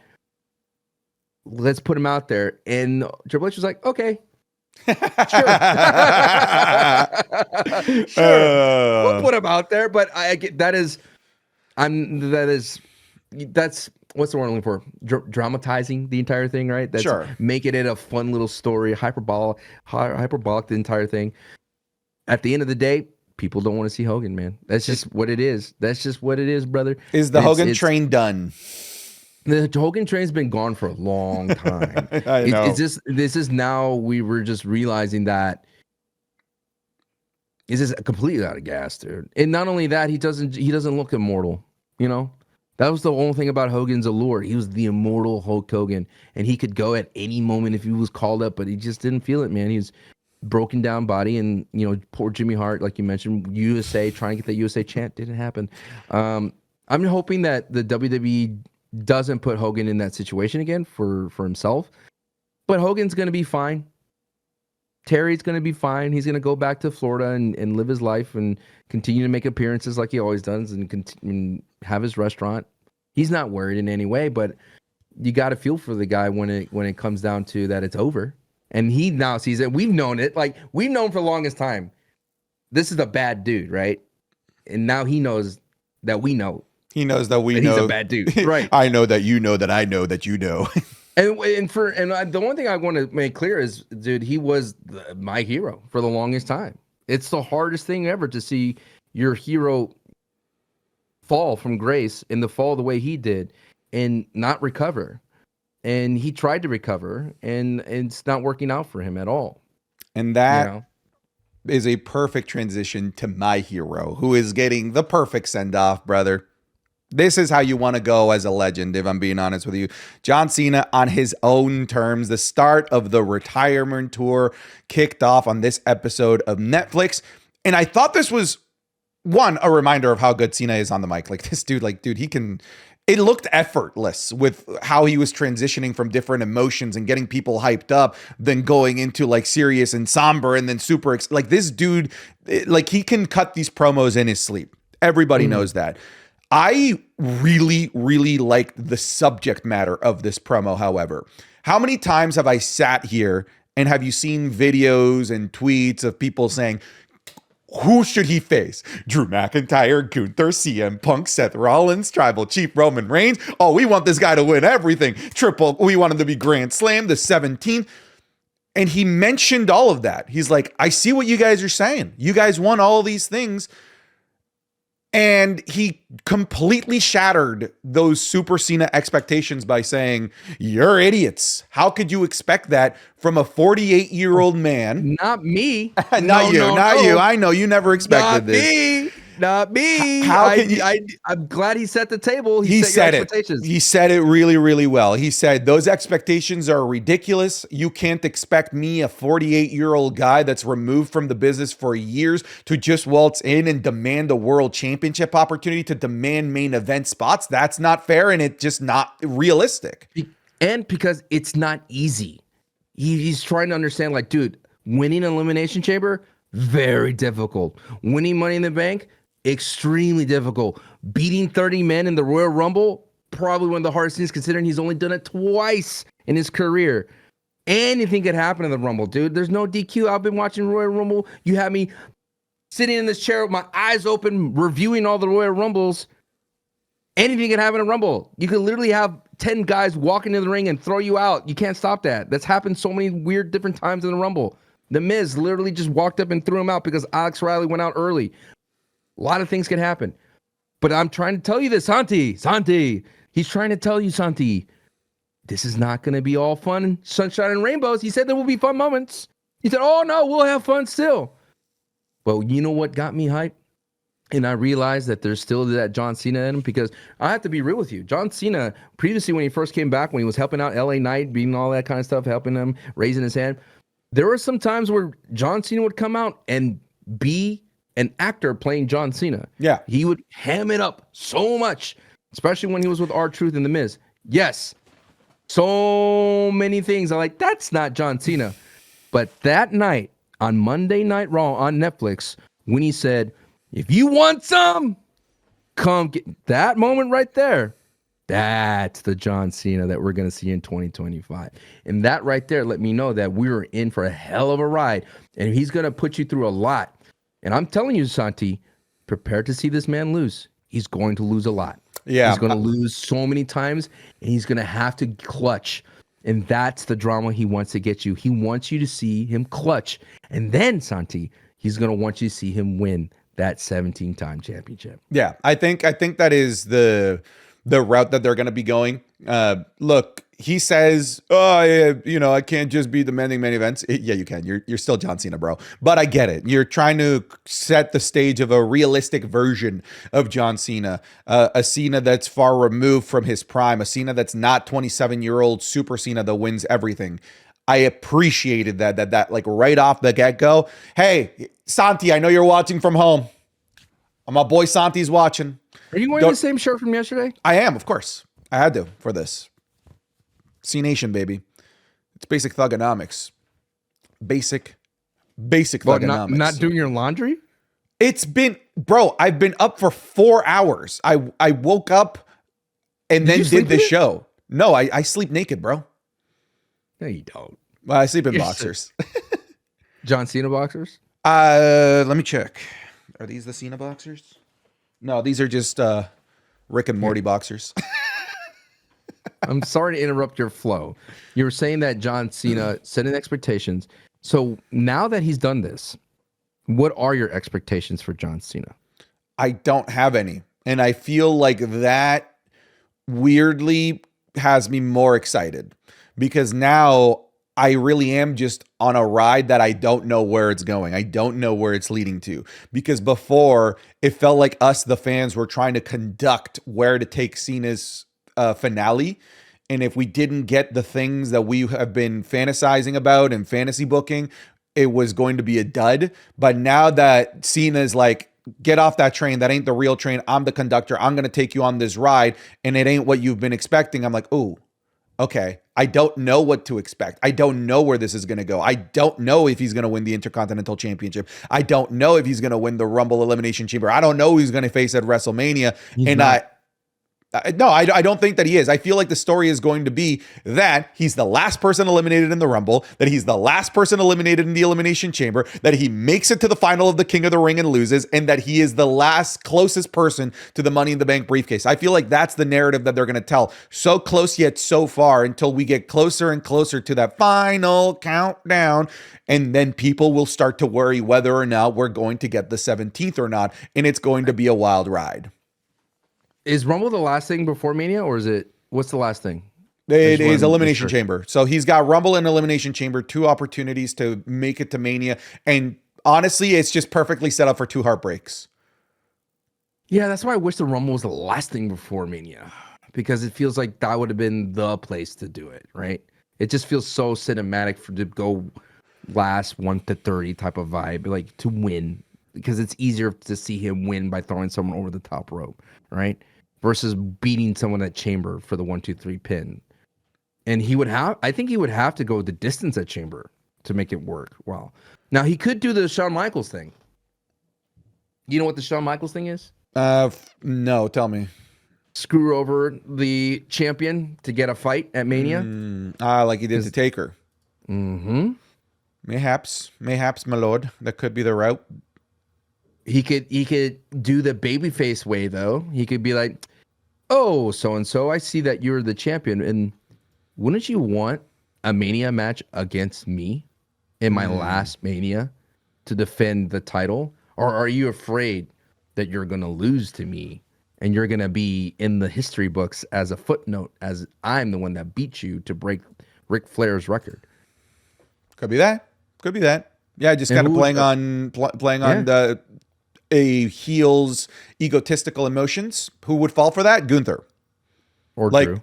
Let's put him out there. And Triple H was like, okay. Sure. We'll put him out there, but that's what's the word I'm looking for? Dramatizing the entire thing, right? That's making it a fun little story, hyperbolic the entire thing. At the end of the day, people don't want to see Hogan, man. That's just what it is. That's just what it is, brother. Is the Hogan train done? The Hogan train's been gone for a long time. I know. This is now we were just realizing that he's just completely out of gas, dude. And not only that, he doesn't look immortal. That was the only thing about Hogan's allure. He was the immortal Hulk Hogan, and he could go at any moment if he was called up, but he just didn't feel it, man. He's broken down body, and poor Jimmy Hart, like you mentioned, USA, trying to get that USA chant, didn't happen. I'm hoping that the WWE doesn't put Hogan in that situation again for himself, but Hogan's going to be fine. Terry's going to be fine. He's going to go back to Florida and live his life and continue to make appearances like he always does and have his restaurant. He's not worried in any way, but you got to feel for the guy when it comes down to that it's over. And he now sees it. We've known it. Like, we've known for the longest time. This is a bad dude, right? And now he knows that we know. He knows that we know he's a bad dude, right? I know that you know that I know that you know. and the one thing I want to make clear is, dude, he was my hero for the longest time. It's the hardest thing ever to see your hero fall from grace and fall the way he did and not recover. And he tried to recover, and it's not working out for him at all. And that is a perfect transition to my hero, who is getting the perfect send-off, brother. This is how you want to go as a legend, if I'm being honest with you. John Cena, on his own terms, the start of the retirement tour kicked off on this episode of Netflix. And I thought this was, a reminder of how good Cena is on the mic. Like, this dude, he can... It looked effortless with how he was transitioning from different emotions and getting people hyped up, then going into like serious and somber and then super. Like, this dude, like, he can cut these promos in his sleep. Everybody knows that. I really, really liked the subject matter of this promo, however. How many times have I sat here and have you seen videos and tweets of people saying, who should he face? Drew McIntyre, Gunther, CM Punk, Seth Rollins, Tribal Chief Roman Reigns. Oh, we want this guy to win everything. We want him to be Grand Slam, the 17th. And he mentioned all of that. He's like, I see what you guys are saying. You guys want all of these things. And he completely shattered those Super Cena expectations by saying, "You're idiots. How could you expect that from a 48-year-old man?" Not me. Not you. I know you never expected this. Not me. How can you? I'm glad he set the table. He set your said it. He said it really, really well. He said, those expectations are ridiculous. You can't expect me, a 48-year-old guy that's removed from the business for years, to just waltz in and demand a world championship opportunity, to demand main event spots. That's not fair, and it's just not realistic. And because it's not easy. He's trying to understand, like, dude, winning Elimination Chamber, very difficult. Winning Money in the Bank, extremely difficult. Beating 30 men in the Royal Rumble, probably one of the hardest things, considering he's only done it twice in his career. Anything could happen in the Rumble, dude. There's no DQ. I've been watching Royal Rumble. You have me sitting in this chair with my eyes open, reviewing all the Royal Rumbles. Anything can happen in Rumble. You could literally have 10 guys walk into the ring and throw you out. You can't stop that. That's happened so many weird different times in the Rumble. The Miz literally just walked up and threw him out because Alex Riley went out early. A lot of things can happen. But I'm trying to tell you this, Santi. He's trying to tell you, Santi, this is not going to be all fun, sunshine and rainbows. He said there will be fun moments. He said, oh, no, we'll have fun still. But you know what got me hyped? And I realized that there's still that John Cena in him, because I have to be real with you. John Cena, previously when he first came back, when he was helping out LA Knight, beating all that kind of stuff, helping him, raising his hand, there were some times where John Cena would come out and be an actor playing John Cena. Yeah. He would ham it up so much, especially when he was with R-Truth and The Miz. Yes, so many things. I'm like, that's not John Cena. But that night on Monday Night Raw on Netflix, when he said, if you want some, come get that moment right there. That's the John Cena that we're going to see in 2025. And that right there let me know that we were in for a hell of a ride. And he's going to put you through a lot. And I'm telling you, Santi, prepare to see this man lose. He's going to lose a lot. Yeah. He's going to lose so many times, and he's going to have to clutch. And that's the drama he wants to get you. He wants you to see him clutch. And then, Santi, he's going to want you to see him win that 17-time championship. Yeah, I think that is the route that they're going to be going. Look, he says, "Oh, yeah, I can't just be demanding main events." Yeah, you can. You're still John Cena, bro. But I get it. You're trying to set the stage of a realistic version of John Cena, a Cena that's far removed from his prime, a Cena that's not 27-year-old Super Cena that wins everything. I appreciated that like right off the get-go. Hey, Santi, I know you're watching from home. My boy Santi's watching. Are you wearing the same shirt from yesterday? I am, of course. I had to for this. C-Nation, baby. It's basic thugonomics. Basic thugonomics. Not doing your laundry? It's been, bro, I've been up for 4 hours. I woke up and then did the show. No, I sleep naked, bro. No, you don't. Well, I sleep in boxers. John Cena boxers? Let me check. Are these the Cena boxers? No, these are just Rick and Morty boxers. I'm sorry to interrupt your flow. You were saying that John Cena setting expectations. So now that he's done this, what are your expectations for John Cena? I don't have any. And I feel like that weirdly has me more excited, because now I really am just on a ride that I don't know where it's going. I don't know where it's leading to, because before it felt like us, the fans, were trying to conduct where to take Cena's finale. And if we didn't get the things that we have been fantasizing about and fantasy booking, it was going to be a dud. But now that Cena's like, get off that train, that ain't the real train, I'm the conductor, I'm going to take you on this ride, and it ain't what you've been expecting, I'm like, oh, okay. I don't know what to expect. I don't know where this is going to go. I don't know if he's going to win the Intercontinental Championship. I don't know if he's going to win the Rumble Elimination Chamber. I don't know who he's going to face at WrestleMania. No, I don't think that he is. I feel like the story is going to be that he's the last person eliminated in the Rumble, that he's the last person eliminated in the Elimination Chamber, that he makes it to the final of the King of the Ring and loses, and that he is the last closest person to the Money in the Bank briefcase. I feel like that's the narrative that they're going to tell. So close yet so far until we get closer and closer to that final countdown. And then people will start to worry whether or not we're going to get the 17th or not. And it's going to be a wild ride. Is Rumble the last thing before Mania, or is it, what's the last thing? It is Elimination Chamber. So he's got Rumble and Elimination Chamber, 2 opportunities to make it to Mania. And honestly, it's just perfectly set up for 2 heartbreaks. Yeah, that's why I wish the Rumble was the last thing before Mania, because it feels like that would have been the place to do it, right? It just feels so cinematic for to go last 1 to 30 type of vibe, like to win, because it's easier to see him win by throwing someone over the top rope, right? Versus beating someone at Chamber for the 1, 2, 3 pin. And I think he would have to go the distance at Chamber to make it work well. Now he could do the Shawn Michaels thing. You know what the Shawn Michaels thing is? No, tell me. Screw over the champion to get a fight at Mania. Like he did to Taker. Mm-hmm. Mayhaps, my lord. That could be the route. He could do the babyface way though. He could be like, "Oh, so and so, I see that you're the champion, and wouldn't you want a Mania match against me in my last Mania to defend the title, or are you afraid that you're gonna lose to me and you're gonna be in the history books as a footnote, as I'm the one that beat you to break Ric Flair's record?" Could be that. Could be that. Yeah, just kind of playing on a heel's egotistical emotions. Who would fall for that? Gunther. Or Drew.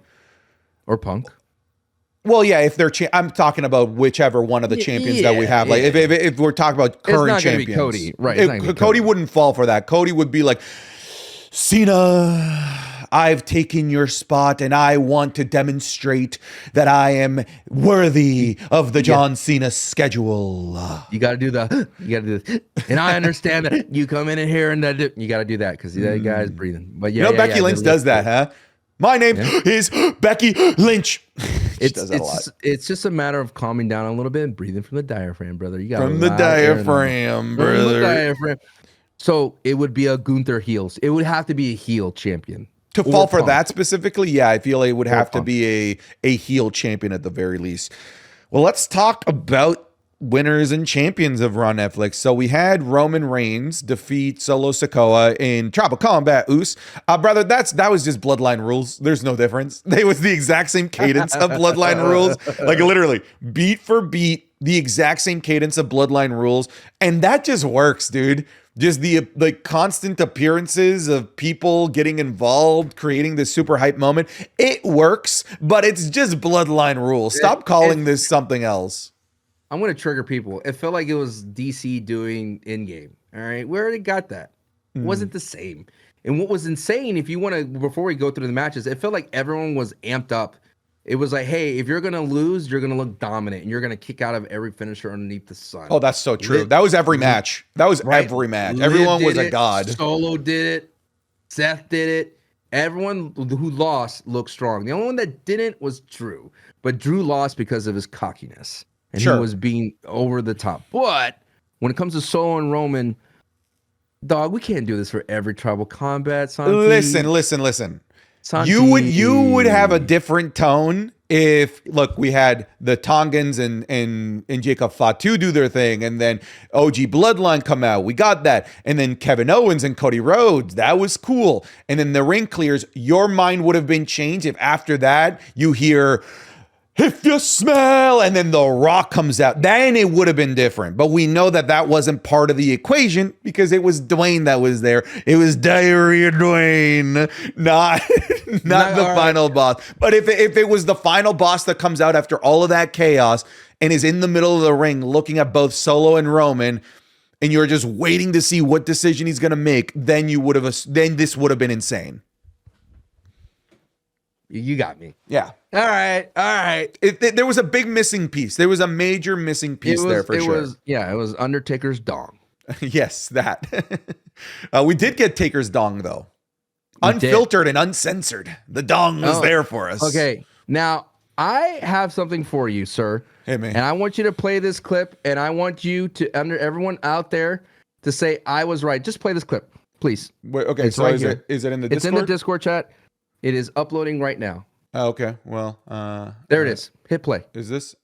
Or Punk. Well, yeah, if they're I'm talking about whichever one of the champions that we have. Like if we're talking about current champions. Cody, right? Cody wouldn't fall for that. Cody would be like, Cena, I've taken your spot and I want to demonstrate that I am worthy of the John Cena schedule. You got to do this. And I understand that you come in here and that you got to do that because that guy's breathing. But Becky Lynch does that, huh? My name is Becky Lynch. It's just a matter of calming down a little bit and breathing from the diaphragm, brother. You got from the diaphragm, brother. From the diaphragm. So it would be a Gunther heels. It would have to be a heel champion. To fall for that specifically, yeah, I feel it would have to be a heel champion at the very least. Well, let's talk about winners and champions of Raw Netflix. So we had Roman Reigns defeat Solo Sikoa in Tribal Combat Us. Brother, that was just Bloodline rules. There's no difference. It was the exact same cadence of Bloodline rules. Like literally, beat for beat, the exact same cadence of Bloodline rules. And that just works, dude. Just the constant appearances of people getting involved, creating this super hype moment. It works, but it's just Bloodline rules. Stop calling this something else. I'm going to trigger people. It felt like it was DC doing in-game. All right. We already got that. It wasn't the same. And what was insane, if you want to, before we go through the matches, it felt like everyone was amped up. It was like, hey, if you're going to lose, you're going to look dominant and you're going to kick out of every finisher underneath the sun. Oh, that's so true. That was every match. That was every match. Everyone was a god. Solo did it. Seth did it. Everyone who lost looked strong. The only one that didn't was Drew. But Drew lost because of his cockiness. And he was being over the top. But when it comes to Solo and Roman, dog, we can't do this for every tribal combat. Santi. Listen. Santi. You would have a different tone if, look, we had the Tongans and Jacob Fatu do their thing, and then OG Bloodline come out. We got that. And then Kevin Owens and Cody Rhodes. That was cool. And then the ring clears. Your mind would have been changed if after that you hear, if you smell, and then The Rock comes out, then it would have been different. But we know that wasn't part of the equation because it was Dwayne that was there. It was Diarrhea Dwayne, not the final boss. But if it was the final boss that comes out after all of that chaos and is in the middle of the ring looking at both Solo and Roman, and you're just waiting to see what decision he's going to make, then this would have been insane. You got me. Yeah. All right. There was a big missing piece. There was a major missing piece there for sure. It was Undertaker's dong. Yes, that. We did get Taker's dong though. unfiltered and uncensored. The dong was there for us. Okay, now I have something for you, sir. Hey, man. And I want you to play this clip, and I want you to, under everyone out there, to say I was right. Just play this clip, please. Wait, okay, it's so right is it in the Discord? It's in the Discord chat. It is uploading right now. Oh, okay, well. There it is. Hit play. Is this?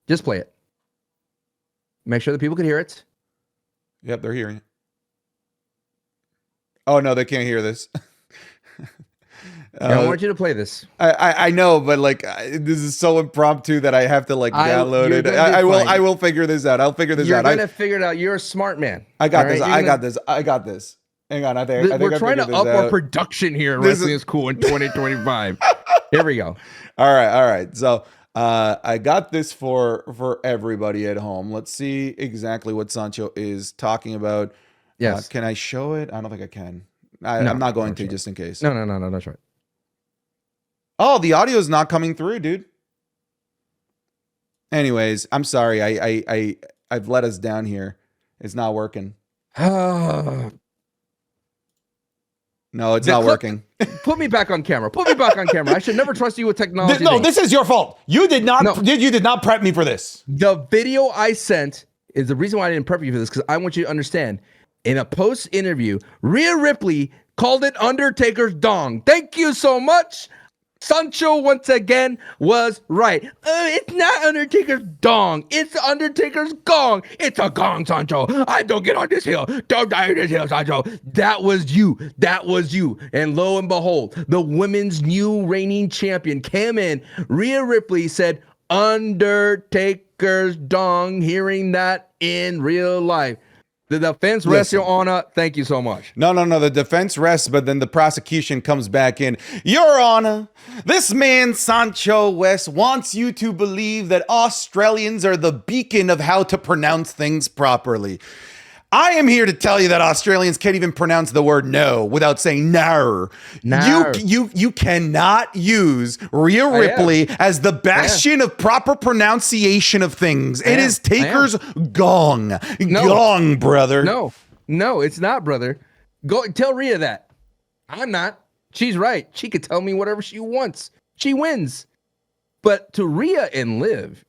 Just play it. Make sure that people can hear it. Yep, they're hearing it. Oh, no, they can't hear this. I want you to play this. I know, but like this is so impromptu that I have to like download it. I will figure this out. I'll figure this out. You're gonna figure it out. You're a smart man. I got this. I got this. Hang on. I think we're trying to up our production here. Wrestling is cool in 2025. Here we go. All right. So I got this for everybody at home. Let's see exactly what Sancho is talking about. Yes. Can I show it? I don't think I can. I'm not going to, just in case. No. That's right. Oh, the audio is not coming through, dude. Anyways, I'm sorry. I've let us down here. It's not working. No, it's not working. Put me back on camera. I should never trust you with technology. No, this is your fault. You did not prep me for this. The video I sent is the reason why I didn't prep you for this, because I want you to understand. In a post interview, Rhea Ripley called it Undertaker's dong. Thank you so much. Sancho once again was right. It's not Undertaker's dong. It's Undertaker's gong. It's a gong, Sancho. I don't get on this hill. Don't die on this hill, Sancho. That was you. And lo and behold, the women's new reigning champion came in. Rhea Ripley said, Undertaker's dong. Hearing that in real life. The defense rests, Your Honor. Thank you so much. No. The defense rests, but then the prosecution comes back in. Your Honor, this man, Sancho West, wants you to believe that Australians are the beacon of how to pronounce things properly. I am here to tell you that Australians can't even pronounce the word no without saying nar. You cannot use Rhea Ripley as the bastion of proper pronunciation of things. It is Taker's gong. Gong, brother. No, it's not, brother. Go tell Rhea that. I'm not. She's right. She could tell me whatever she wants. She wins. But to Rhea and Liv,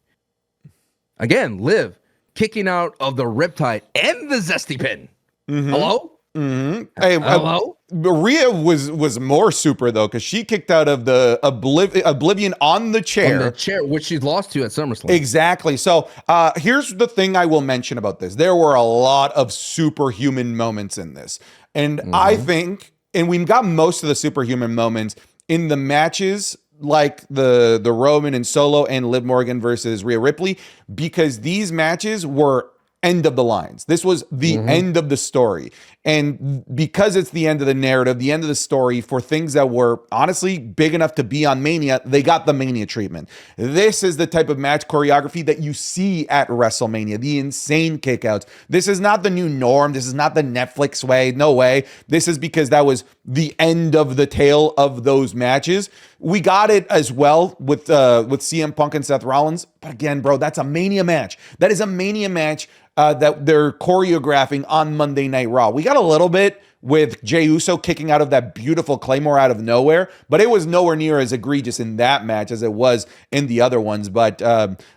kicking out of the Riptide and the Zesty Pin. Mm-hmm. Hello? Mm-hmm. Hey, hello? Rhea was more super, though, because she kicked out of the Oblivion on the chair. On the chair, which she's lost to at SummerSlam. Exactly. So here's the thing I will mention about this. There were a lot of superhuman moments in this. And I think, and we've got most of the superhuman moments in the matches like the Roman and Solo and Liv Morgan versus Rhea Ripley, because these matches were end of the lines. This was the end of the story. And because it's the end of the narrative, the end of the story for things that were honestly big enough to be on Mania, they got the Mania treatment. This is the type of match choreography that you see at WrestleMania, the insane kickouts. This is not the new norm. This is not the Netflix way. No way. This is because that was the end of the tail of those matches. We got it as well with CM Punk and Seth Rollins. But again, bro, that's a Mania match. That is a Mania match that they're choreographing on Monday Night Raw. We got a little bit with Jey Uso kicking out of that beautiful Claymore out of nowhere, but it was nowhere near as egregious in that match as it was in the other ones. But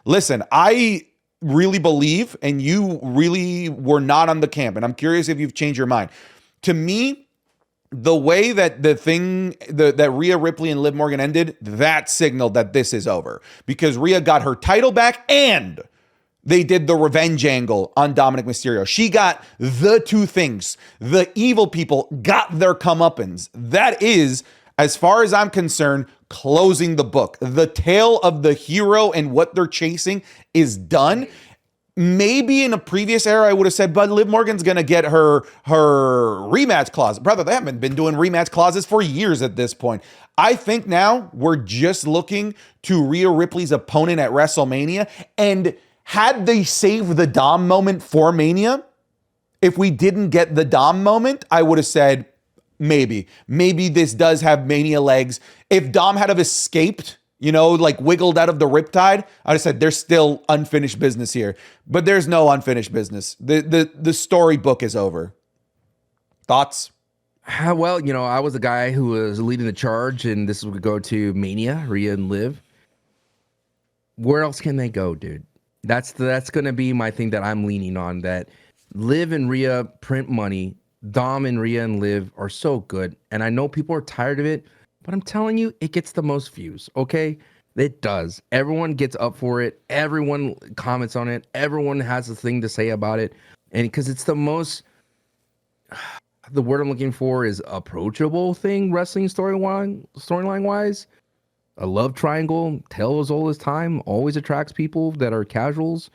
listen, I really believe, and you really were not on the camp, and I'm curious if you've changed your mind. To me, the way that that Rhea Ripley and Liv Morgan ended, that signaled that this is over, because Rhea got her title back and they did the revenge angle on Dominic Mysterio. She got the two things. The evil people got their comeuppance. That is, as far as I'm concerned, closing the book. The tale of the hero and what they're chasing is done. Maybe in a previous era, I would have said, but Liv Morgan's going to get her rematch clause. Brother, they haven't been doing rematch clauses for years at this point. I think now we're just looking to Rhea Ripley's opponent at WrestleMania. And had they saved the Dom moment for Mania, if we didn't get the Dom moment, I would have said, maybe this does have Mania legs. If Dom had have escaped, like wiggled out of the Riptide, I'd have said there's still unfinished business here. But there's no unfinished business. The storybook is over. Thoughts? Well, I was the guy who was leading the charge, and this would go to Mania, Rhea and Liv. Where else can they go, dude? That's going to be my thing that I'm leaning on, that Liv and Rhea print money. Dom and Rhea and Liv are so good, and I know people are tired of it, but I'm telling you, it gets the most views, okay? It does. Everyone gets up for it. Everyone comments on it. Everyone has a thing to say about it, and because it's the most, the word I'm looking for is approachable thing, wrestling storyline wise. A love triangle, tale as old as time, always attracts people that are casuals.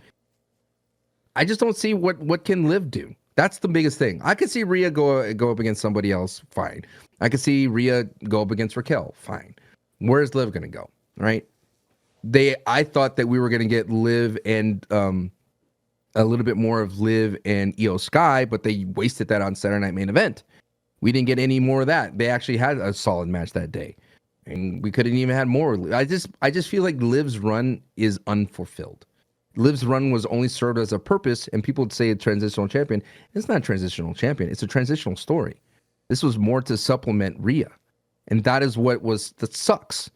I just don't see what can Liv do. That's the biggest thing. I could see Rhea go up against somebody else, fine. I could see Rhea go up against Raquel, fine. Where's Liv gonna go? Right? I thought that we were gonna get Liv and a little bit more of Liv and Io Sky, but they wasted that on Saturday Night Main Event. We didn't get any more of that. They actually had a solid match that day, and we couldn't even had more. I just feel like Liv's run is unfulfilled. Liv's run was only served as a purpose, and people would say a transitional champion. It's not a transitional champion. It's a transitional story. This was more to supplement Rhea, and that sucks.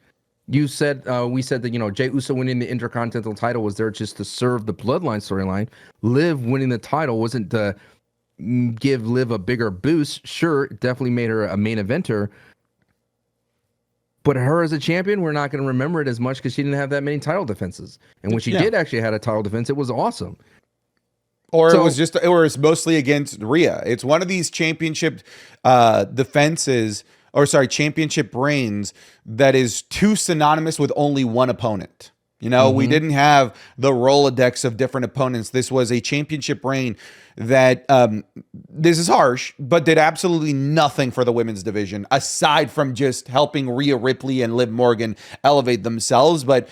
You said, we said that, Jey Uso winning the Intercontinental title was there just to serve the Bloodline storyline. Liv winning the title wasn't to give Liv a bigger boost. Sure, it definitely made her a main eventer. But her as a champion, we're not going to remember it as much because she didn't have that many title defenses. And when she did actually had a title defense, it was awesome. Or it was mostly against Rhea. It's one of these championship championship reigns that is too synonymous with only one opponent. We didn't have the Rolodex of different opponents. This was a championship reign that, this is harsh, but did absolutely nothing for the women's division aside from just helping Rhea Ripley and Liv Morgan elevate themselves. But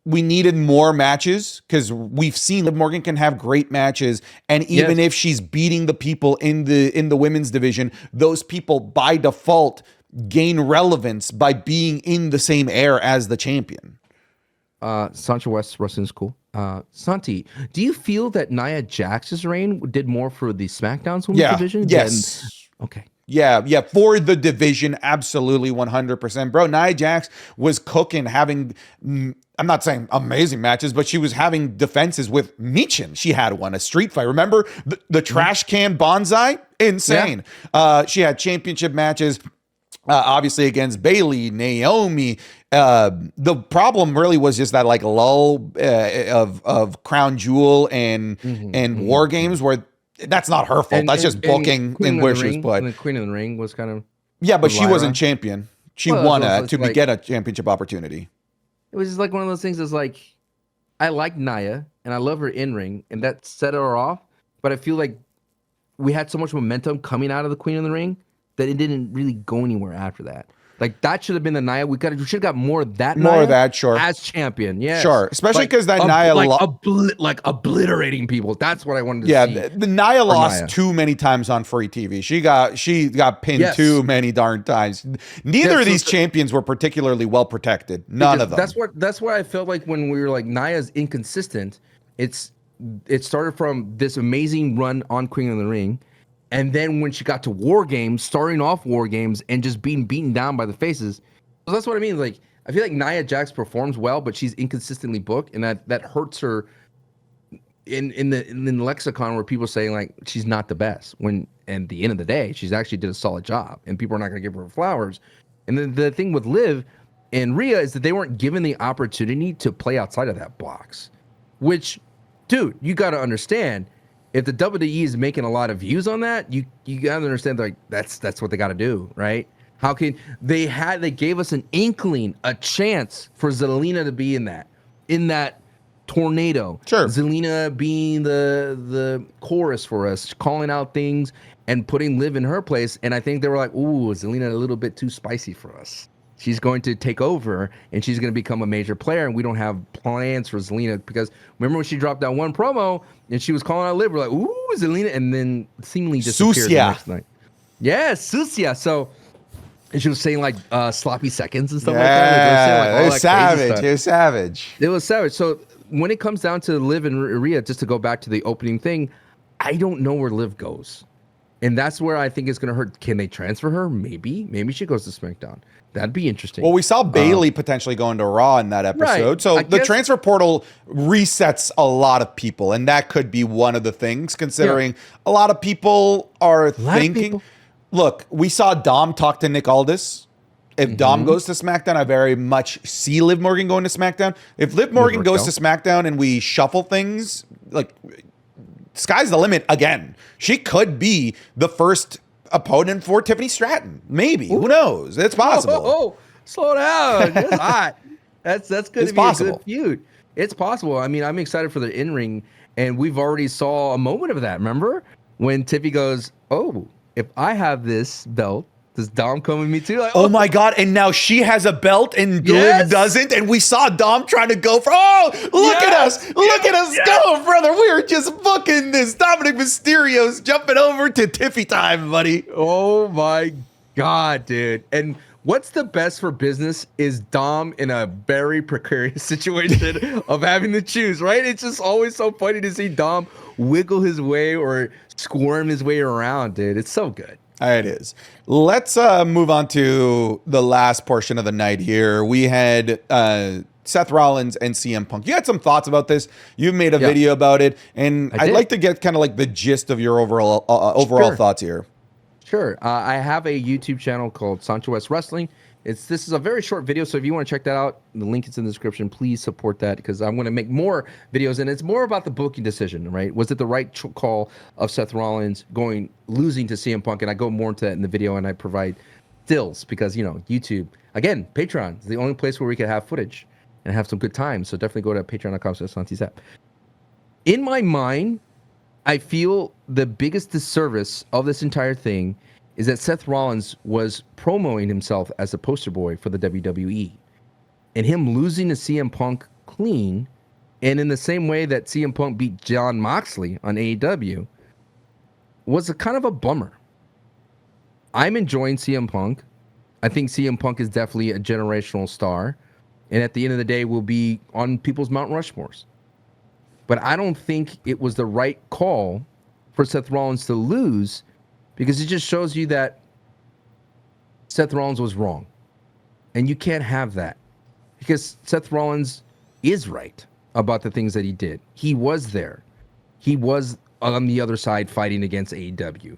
we needed more matches because we've seen Liv Morgan can have great matches. And even if she's beating the people in the women's division, those people by default gain relevance by being in the same air as the champion. Sancho West Wrestling School. Santi, do you feel that Nia Jax's reign did more for the SmackDown's women's division? Yes. Okay. Yeah, for the division, absolutely 100%. Bro, Nia Jax was cooking, having, I'm not saying amazing matches, but she was having defenses with Michin. She had one, a street fight. Remember the trash can bonsai? Insane. Yeah. She had championship matches. Obviously against Bayley, Naomi. The problem really was just that lull of Crown Jewel and War Games, where that's not her fault. That's just booking and where she was put. And the Queen of the Ring was kind of but she wasn't champion. She won to get a championship opportunity. It was just like one of those things. Is like, I like Nia and I love her in ring, and that set her off. But I feel like we had so much momentum coming out of the Queen of the Ring that it didn't really go anywhere after that. Like, that should have been the Nia. We should have got more of that. More Nia of that, sure. As champion, yeah, sure. Especially because that Nia obliterating people. That's what I wanted to see. Yeah, the Nia lost too many times on free TV. She got pinned too many darn times. Neither of these champions were particularly well protected. None of them. That's what I felt like when we were like, Nia's inconsistent. It started from this amazing run on Queen of the Ring. And then when she got to War Games, starting off War Games and just being beaten down by the faces. So that's what I mean. Like, I feel like Nia Jax performs well, but she's inconsistently booked, and that hurts her in the lexicon where people saying like she's not the best. When at the end of the day, she's actually did a solid job, and people are not going to give her flowers. And then the thing with Liv and Rhea is that they weren't given the opportunity to play outside of that box. Which, dude, you got to understand. If the WWE is making a lot of views on that, you gotta understand, like, that's what they gotta do, right? How can they gave us an inkling, a chance for Zelina to be in that tornado. Sure. Zelina being the chorus for us, calling out things and putting Liv in her place. And I think they were like, ooh, Zelina a little bit too spicy for us. She's going to take over, and she's going to become a major player, and we don't have plans for Zelina. Because remember when she dropped that one promo, and she was calling out Liv, we're like, ooh, Zelina, and then seemingly disappeared the next night. Yeah, Susia. So, and she was saying, like, sloppy seconds and stuff like that. Like, it was savage. It was savage. It was savage. So, when it comes down to Liv and Rhea, just to go back to the opening thing, I don't know where Liv goes. And that's where I think it's going to hurt. Can they transfer her? Maybe she goes to SmackDown. That'd be interesting. Well, we saw Bailey potentially going to Raw in that episode. Right. So the transfer portal resets a lot of people. And that could be one of the things, considering a lot of people are thinking. Look, we saw Dom talk to Nick Aldis. If Dom goes to SmackDown, I very much see Liv Morgan going to SmackDown. If Liv Morgan goes to SmackDown and we shuffle things, like, sky's the limit again. She could be the first opponent for Tiffany Stratton. Maybe. Ooh. Who knows? It's possible. Oh, slow down. That's hot. That's going to be a good feud. It's possible. I mean, I'm excited for the in-ring, and we've already saw a moment of that. Remember? When Tiffy goes, oh, if I have this belt, does Dom come with me too? Like, oh my God. And now she has a belt and Liv doesn't. And we saw Dom trying to go for, look at us. Look at us go, brother. We were just booking this. Dominic Mysterio's jumping over to Tiffy time, buddy. Oh my God, dude. And what's the best for business is Dom in a very precarious situation of having to choose, right? It's just always so funny to see Dom wiggle his way or squirm his way around, dude. It's so good. It is. Let's move on to the last portion of the night here. We had Seth Rollins and CM Punk. You had some thoughts about this. You made a video about it, and I'd like to get kind of like the gist of your overall thoughts here. Sure. I have a YouTube channel called Sancho West Wrestling. This is a very short video, so if you want to check that out, the link is in the description. Please support that because I'm going to make more videos, and it's more about the booking decision, right? Was it the right call of Seth Rollins losing to CM Punk? And I go more into that in the video, and I provide stills because, YouTube, again, Patreon is the only place where we can have footage and have some good time. So definitely go to patreon.com/SantiZap. In my mind, I feel the biggest disservice of this entire thing is that Seth Rollins was promoting himself as a poster boy for the WWE. And him losing to CM Punk clean, and in the same way that CM Punk beat Jon Moxley on AEW, was a kind of a bummer. I'm enjoying CM Punk. I think CM Punk is definitely a generational star. And at the end of the day, will be on people's Mount Rushmores. But I don't think it was the right call for Seth Rollins to lose, because it just shows you that Seth Rollins was wrong. And you can't have that. Because Seth Rollins is right about the things that he did. He was there. He was on the other side fighting against AEW.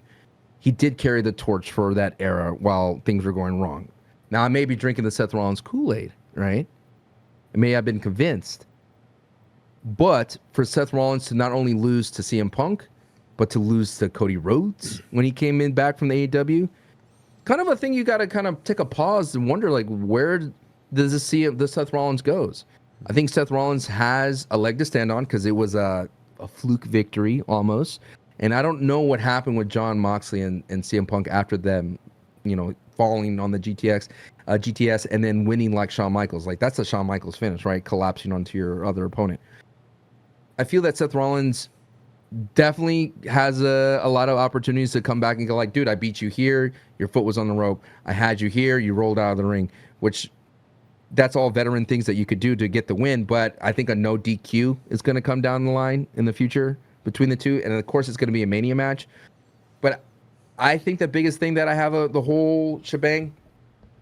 He did carry the torch for that era while things were going wrong. Now, I may be drinking the Seth Rollins Kool-Aid, right? I may have been convinced. But for Seth Rollins to not only lose to CM Punk, but to lose to Cody Rhodes when he came in back from the AEW, kind of a thing you got to kind of take a pause and wonder, like, where does the Seth Rollins goes? I think Seth Rollins has a leg to stand on because it was a fluke victory almost. And I don't know what happened with Jon Moxley and CM Punk after them, falling on the GTS and then winning like Shawn Michaels. Like, that's a Shawn Michaels finish, right? Collapsing onto your other opponent. I feel that Seth Rollins definitely has a lot of opportunities to come back and go like, dude, I beat you here. Your foot was on the rope. I had you here. You rolled out of the ring, which that's all veteran things that you could do to get the win. But I think a no DQ is going to come down the line in the future between the two. And of course, it's going to be a Mania match. But I think the biggest thing that I have the whole shebang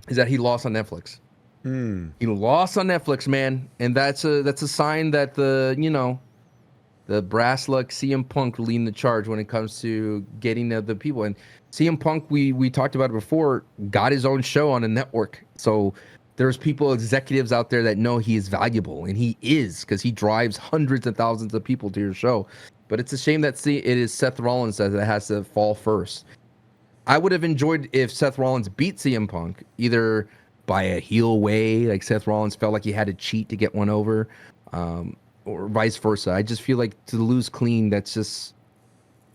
is that he lost on Netflix. He lost on Netflix, man. And that's a sign that the brass luck CM Punk leading the charge when it comes to getting the people. And CM Punk, we talked about it before, got his own show on a network. So there's executives out there that know he is valuable, and he is, because he drives hundreds of thousands of people to your show. But it's a shame that it is Seth Rollins that has to fall first. I would have enjoyed if Seth Rollins beat CM Punk, either by a heel way, like Seth Rollins felt like he had to cheat to get one over, or vice versa. I just feel like to lose clean, that's just,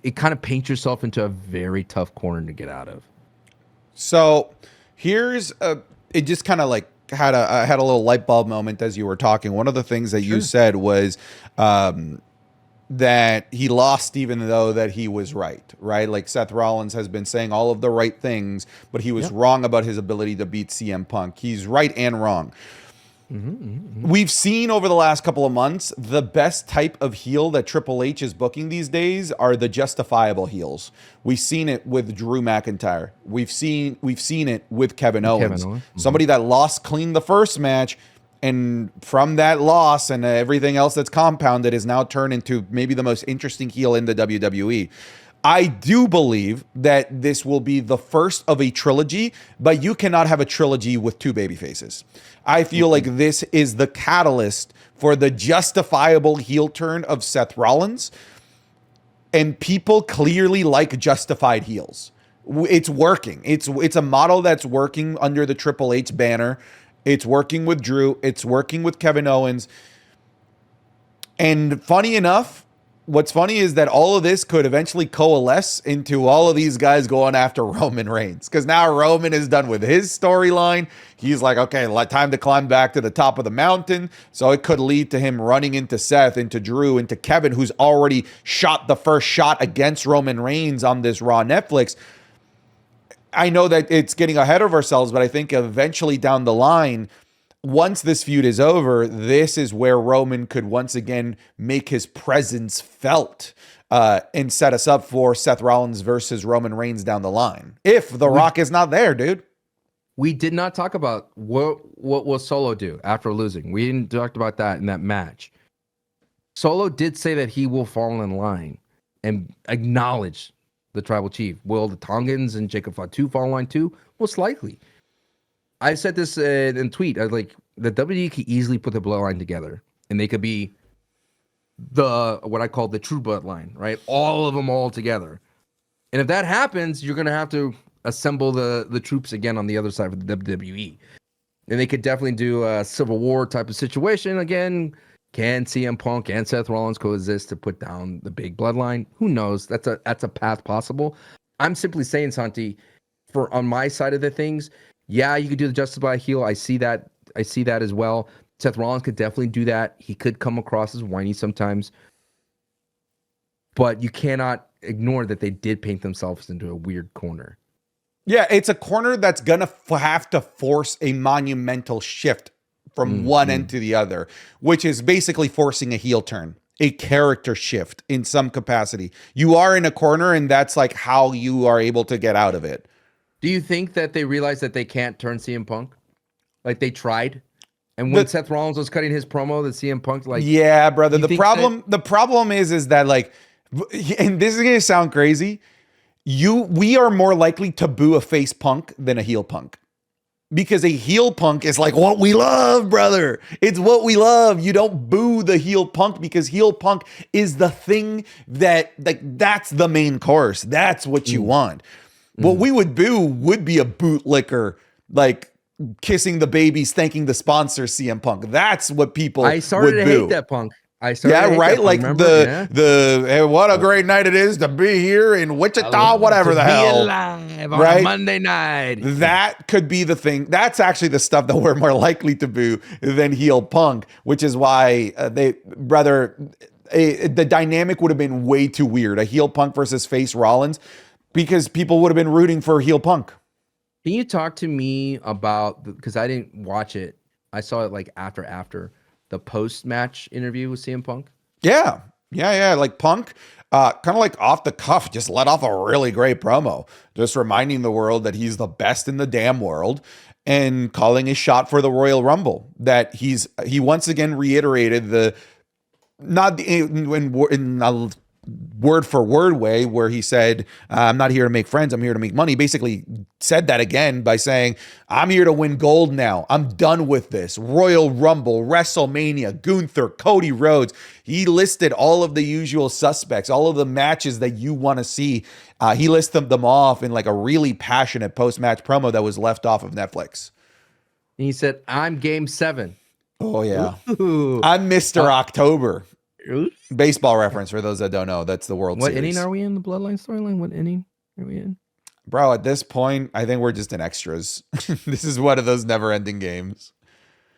it kind of paints yourself into a very tough corner to get out of. So here's it just kind of like had a little light bulb moment as you were talking. One of the things that you said was that he lost even though that he was right? Like Seth Rollins has been saying all of the right things, but he was wrong about his ability to beat CM Punk. He's right and wrong. We've seen over the last couple of months, the best type of heel that Triple H is booking these days are the justifiable heels. We've seen it with Drew McIntyre. We've seen it with Kevin Owens. Somebody that lost clean the first match, and from that loss and everything else that's compounded is now turned into maybe the most interesting heel in the WWE. I do believe that this will be the first of a trilogy, but you cannot have a trilogy with two baby faces. I feel like this is the catalyst for the justifiable heel turn of Seth Rollins, and people clearly like justified heels. It's working. It's a model that's working under the Triple H banner. It's working with Drew. It's working with Kevin Owens. And funny enough, what's funny is that all of this could eventually coalesce into all of these guys going after Roman Reigns. Because now Roman is done with his storyline. He's like, okay, time to climb back to the top of the mountain. So it could lead to him running into Seth, into Drew, into Kevin, who's already shot the first shot against Roman Reigns on this Raw Netflix. I know that it's getting ahead of ourselves, but I think eventually down the line, once this feud is over, this is where Roman could once again make his presence felt and set us up for Seth Rollins versus Roman Reigns down the line. If The Rock is not there, dude. We did not talk about what will Solo do after losing. We didn't talk about that in that match. Solo did say that he will fall in line and acknowledge the tribal chief. Will the Tongans and Jacob Fatu fall in line too? Most likely. I said this in tweet. I was like, the WWE could easily put the bloodline together, and they could be what I call the true bloodline, right? All of them all together. And if that happens, you're gonna have to assemble the troops again on the other side of the WWE. And they could definitely do a Civil War type of situation again. Can CM Punk and Seth Rollins coexist to put down the big bloodline? Who knows? That's a path possible. I'm simply saying, Santi, for on my side of the things, yeah, you could do the justified heel. I see that as well. Seth Rollins could definitely do that. He could come across as whiny sometimes. But you cannot ignore that they did paint themselves into a weird corner. Yeah, it's a corner that's going to have to force a monumental shift from one end to the other, which is basically forcing a heel turn, a character shift in some capacity. You are in a corner, and that's like how you are able to get out of it. Do you think that they realized that they can't turn CM Punk? Like they tried? And when Seth Rollins was cutting his promo, the CM Punk, like... Yeah, brother. The problem is that, like, and this is going to sound crazy, we are more likely to boo a face Punk than a heel Punk. Because a heel Punk is like what we love, brother. It's what we love. You don't boo the heel Punk because heel Punk is the thing that, like, that's the main course. That's what you want. What we would boo would be a bootlicker, like kissing the babies, thanking the sponsor, CM Punk. That's what people would boo. I started to hate that Punk. Like hey, what a great night it is to be here in Wichita, whatever the hell. Alive on a Monday night. That could be the thing. That's actually the stuff that we're more likely to boo than heel Punk, which is why the dynamic would have been way too weird. A heel Punk versus face Rollins, because people would have been rooting for heel Punk. Can you talk to me about, because I didn't watch it, I saw it like after the post-match interview with CM Punk? Yeah. Like Punk, kind of like off the cuff, just let off a really great promo, just reminding the world that he's the best in the damn world and calling his shot for the Royal Rumble. That he once again reiterated in a word for word way where he said, I'm not here to make friends, I'm here to make money. Basically said that again by saying, I'm here to win gold now. I'm done with this. Royal Rumble, WrestleMania, Gunther, Cody Rhodes. He listed all of the usual suspects, all of the matches that you want to see. He listed them off in like a really passionate post-match promo that was left off of Netflix. And he said, I'm game 7. Oh yeah. Ooh. I'm Mr. October. Baseball reference for those that don't know. That's the World Series. What inning are we in the Bloodline storyline? What inning are we in? Bro, at this point, I think we're just in extras. This is one of those never-ending games.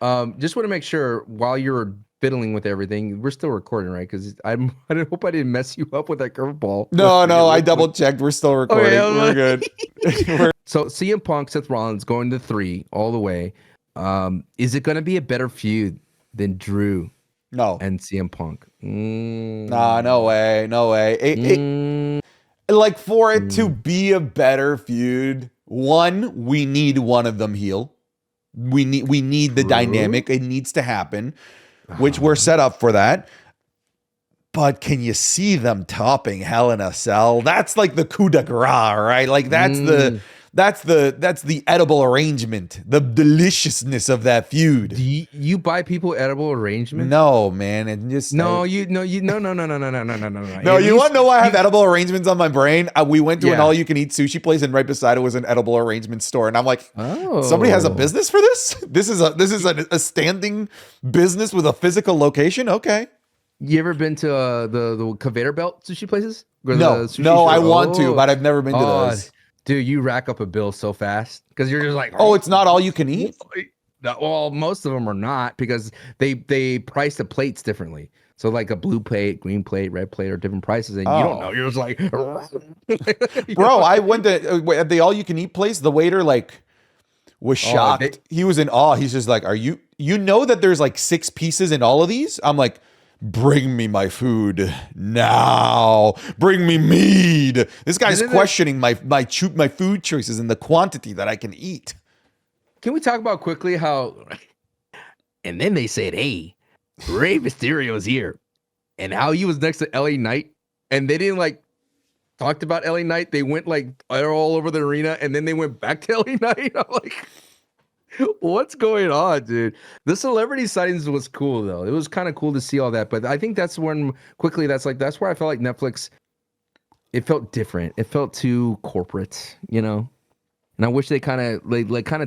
Just want to make sure while you're fiddling with everything, we're still recording, right? Because I hope I didn't mess you up with that curveball. No, I double-checked. We're still recording. Okay, we're good. So CM Punk, Seth Rollins going to 3 all the way. Is it going to be a better feud than Drew No. and CM Punk? Nah, no way. No way. Like, for it to be a better feud, one, we need one of them heel. We need the dynamic. It needs to happen, which we're set up for that. But can you see them topping Hell in a Cell? That's like the coup de grace, right? Like that's the edible arrangement, the deliciousness of that feud. Do you buy people edible arrangements? No, man. And just no. You want to know why I have edible arrangements on my brain? We went to an all-you-can-eat sushi place, and right beside it was an edible arrangement store, and I'm like, somebody has a business for this? This is a standing business with a physical location? Okay. You ever been to the conveyor belt sushi places? No, I want to, but I've never been to those. Dude, you rack up a bill so fast because you're just like, it's not all you can eat? Well, most of them are not because they price the plates differently. So like a blue plate, green plate, red plate are different prices, and you don't know. You're just like, bro. I went to at the all you can eat place. The waiter was shocked. He was in awe. He's just like, "Are you? You know that there's like 6 pieces in all of these?" I'm like, bring me my food now. Bring me mead. This guy's questioning my food choices and the quantity that I can eat. Can we talk about quickly how? And then they said, "Hey, Rey Mysterio's here," and how he was next to LA Knight, and they didn't talked about LA Knight. They went all over the arena, and then they went back to LA Knight. I'm like, what's going on, dude? The celebrity sightings was cool though. It was kind of cool to see all that, but I think that's when quickly that's where I felt like Netflix. It felt different. It felt too corporate, And I wish they kind of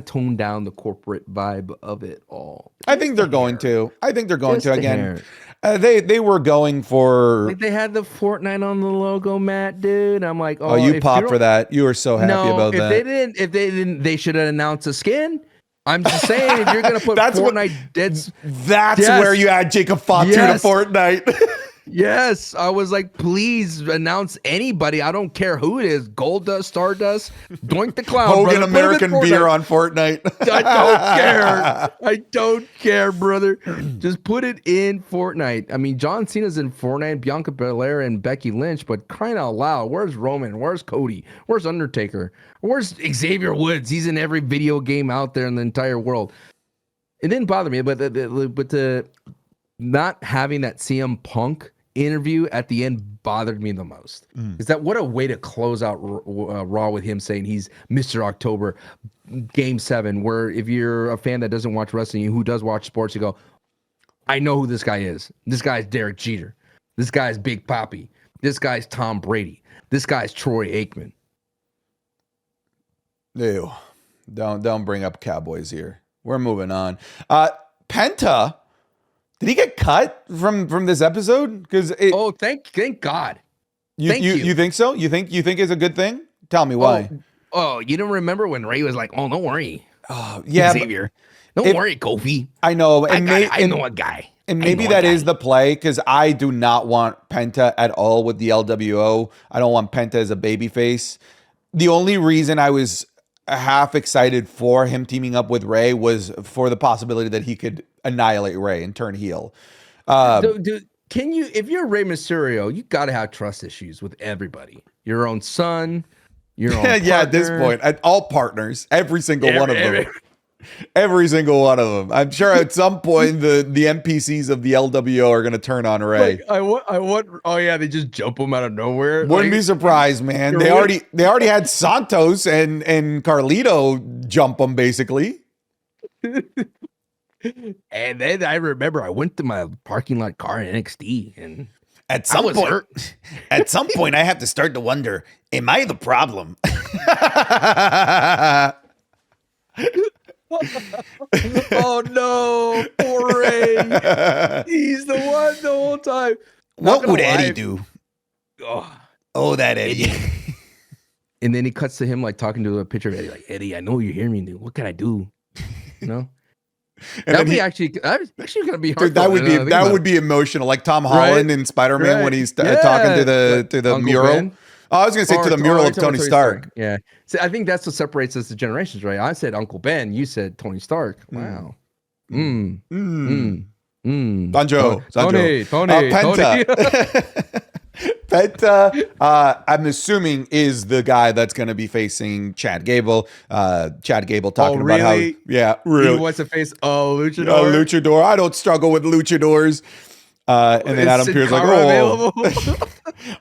toned down the corporate vibe of it all. I think they're going to. Again. They were going for. They had the Fortnite on the logo, Matt, dude. I'm like, you popped for that. You were so happy about that. If they didn't, they should have announced a skin. I'm just saying, if you're gonna put Fortnite, that's where you add Jacob Fatu to Fortnite. Yes, I was like, please announce anybody. I don't care who it is. Goldust, Stardust, Doink the Clown, Hogan brother. American Beer on Fortnite. I don't care, brother. Just put it in Fortnite. I mean, John Cena's in Fortnite, Bianca Belair and Becky Lynch, but crying out loud, where's Roman? Where's Cody? Where's Undertaker? Where's Xavier Woods? He's in every video game out there in the entire world. It didn't bother me, but the not having that CM Punk interview at the end bothered me the most. Is that what a way to close out Raw with him saying he's Mr. October, Game 7, where if you're a fan that doesn't watch wrestling, who does watch sports, you go, I know who this guy is. This guy's Derek Jeter. This guy's Big Papi. This guy's Tom Brady. This guy's Troy Aikman. Ew. Don't bring up Cowboys here. We're moving on. Penta. Did he get cut from this episode? Because thank God. You think so? You think it's a good thing? Tell me why. You don't remember when Ray was like, "Oh, don't worry, Xavier, don't worry, Kofi." I know, I know a guy, and maybe that is the play because I do not want Penta at all with the LWO. I don't want Penta as a babyface. The only reason I was half excited for him teaming up with Ray was for the possibility that he could annihilate Ray and turn heel. Dude, can you, if you're Rey Mysterio, you got to have trust issues with everybody. Your own son, your own partner. Yeah, at this point, all partners, every single one of them. Every single one of them. I'm sure at some point the NPCs of the LWO are going to turn on Ray. I want. Oh yeah, they just jump him out of nowhere. Wouldn't be surprised, man. They already had Santos and Carlito jump him basically. And then I remember I went to my parking lot car in NXT, and at some point I have to start to wonder, am I the problem? Oh no, poor Ray. He's the one the whole time. What would Eddie do? Oh, that Eddie. And then he cuts to him talking to a picture of Eddie, like, Eddie, I know you hear me, dude. What can I do? You know? And that'd be actually gonna be hard. Dude, that would be emotional, like Tom Holland in Spider-Man when he's talking to the mural. Oh, I was going to say to the mural of Tony Stark. Yeah. See, I think that's what separates us the generations, right? I said Uncle Ben. You said Tony Stark. Wow. Sancho. Tony. Penta. Penta, I'm assuming, is the guy that's going to be facing Chad Gable. Chad Gable talking about how, really? He wants to face a luchador. A luchador. I don't struggle with luchadors. And then Adam Pearce like,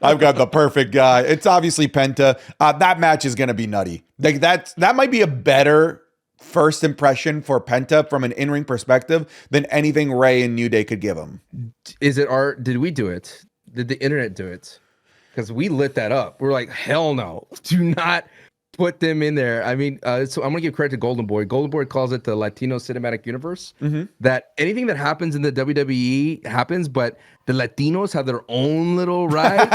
I've got the perfect guy. It's obviously Penta. That match is going to be nutty. Like that might be a better first impression for Penta from an in-ring perspective than anything Ray and New Day could give him. Is it did we do it? Did the internet do it? Because we lit that up. We're like, hell no. Do not put them in there. I mean, so I'm going to give credit to Golden Boy. Golden Boy calls it the Latino cinematic universe. That anything that happens in the WWE happens, but the Latinos have their own little ride.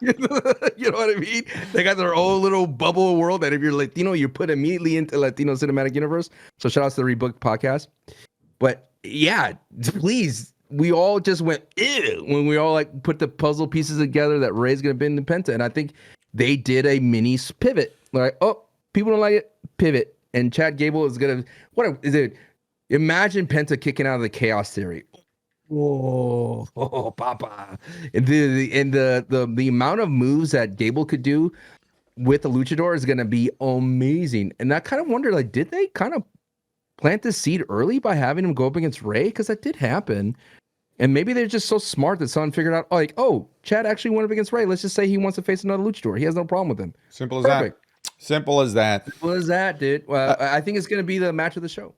You know what I mean? They got their own little bubble world that if you're Latino, you're put immediately into Latino cinematic universe. So shout out to the Rebooked podcast. But yeah, please. We all just went ew when we all like put the puzzle pieces together that Ray's gonna be in the Penta, and I think they did a mini pivot. Like, oh, people don't like it, pivot, and Chad Gable is gonna is it? Imagine Penta kicking out of the Chaos Theory. Whoa, papa! And the amount of moves that Gable could do with the luchador is gonna be amazing. And I kind of wonder, like, did they kind of plant the seed early by having him go up against Ray? Because that did happen. And maybe they're just so smart that someone figured out, like, oh, Chad actually went up against Ray. Let's just say he wants to face another luchador. He has no problem with him. Simple as that. Simple as that. Simple as that, dude. Well, I think it's going to be the match of the show.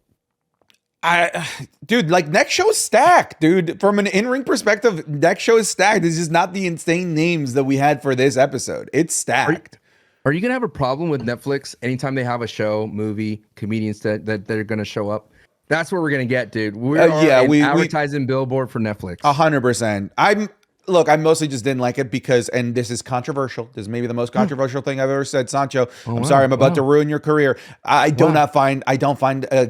Dude, like, next show is stacked, dude. From an in-ring perspective, next show is stacked. It's just not the insane names that we had for this episode. It's stacked. Are you going to have a problem with Netflix anytime they have a show, movie, comedians that they're going to show up? That's what we're going to get, dude. We're advertising billboard for Netflix. 100%. I mostly just didn't like it because, and this is controversial. This is maybe the most controversial thing I've ever said. Sancho, I'm sorry, I'm about to ruin your career. I don't find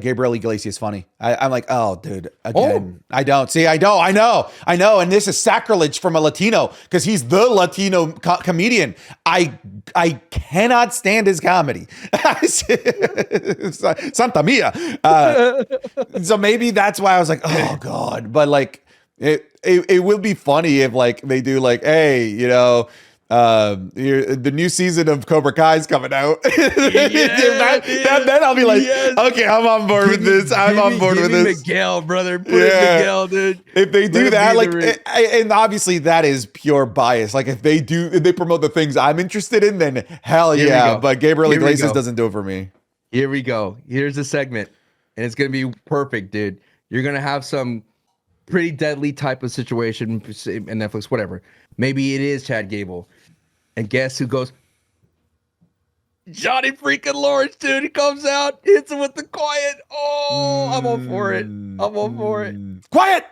Gabriel Iglesias funny. I'm like, oh, dude, again. I don't. See, I know. And this is sacrilege from a Latino because he's the Latino comedian. I cannot stand his comedy. Santa Mia. So maybe that's why I was like, oh, God. But like, it will be funny if like they do like, hey, you know, the new season of Cobra Kai is coming out. Then I'll be like, okay, I'm on board with this. I'm on board with this. Miguel, brother, put it Miguel, dude. If they do that, like, and obviously that is pure bias. Like if they promote the things I'm interested in, then hell yeah. But Gabriel Iglesias doesn't do it for me. Here we go. Here's the segment, and it's gonna be perfect, dude. You're gonna have some pretty deadly type of situation in Netflix, whatever. Maybe it is Chad Gable. And guess who goes? Johnny freaking Lawrence, dude. He comes out, hits him with the quiet. Oh, I'm all for it. Quiet.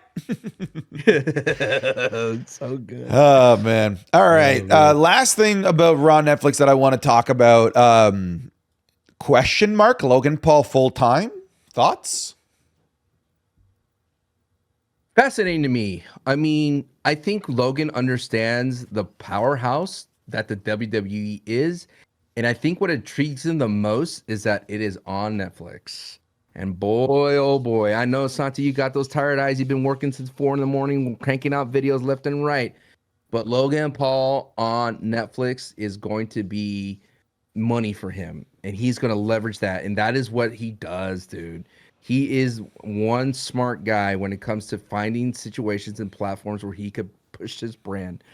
So good. Oh, man. All right. Last thing about Raw Netflix that I want to talk about. Question mark, Logan Paul full-time. Thoughts? Fascinating to me. I mean, I think Logan understands the powerhouse that the WWE is. And I think what intrigues him the most is that it is on Netflix. And boy, oh boy, I know, Santi, you got those tired eyes. You've been working since 4 a.m, cranking out videos left and right. But Logan Paul on Netflix is going to be money for him. And he's going to leverage that. And that is what he does, dude. He is one smart guy when it comes to finding situations and platforms where he could push his brand.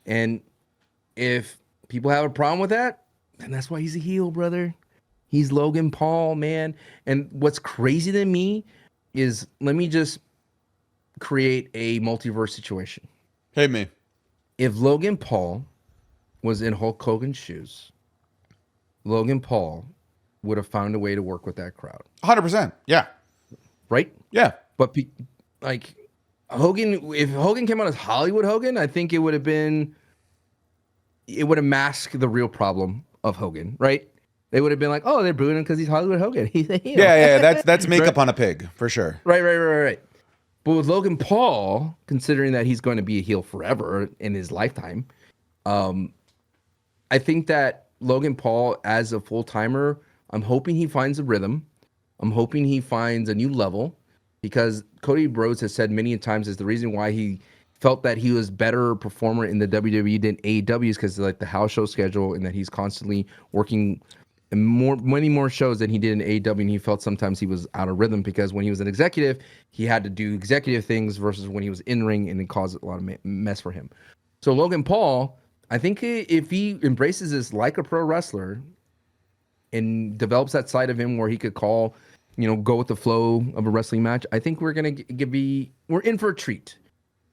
And if people have a problem with that, then that's why he's a heel, brother. He's Logan Paul, man. And what's crazy to me is, let me just create a multiverse situation. Hey, me. If Logan Paul was in Hulk Hogan's shoes, Logan Paul would have found a way to work with that crowd. 100%. Yeah. Right? Yeah. But like Hogan, if Hogan came out as Hollywood Hogan, I think it would have masked the real problem of Hogan, right? They would have been like, oh, they're booing him because he's Hollywood Hogan. He's a heel. Yeah. That's makeup on a pig for sure. Right. But with Logan Paul, considering that he's going to be a heel forever in his lifetime, I I think that Logan Paul as a full-timer, I'm hoping he finds a rhythm. I'm hoping he finds a new level, because Cody Rhodes has said many times is the reason why he felt that he was better performer in the WWE than AEW is because like the house show schedule, and that he's constantly working many more shows than he did in AEW, and he felt sometimes he was out of rhythm because when he was an executive, he had to do executive things versus when he was in ring, and it caused a lot of mess for him. So Logan Paul, I think if he embraces this like a pro wrestler and develops that side of him where he could call, go with the flow of a wrestling match, I think we're in for a treat,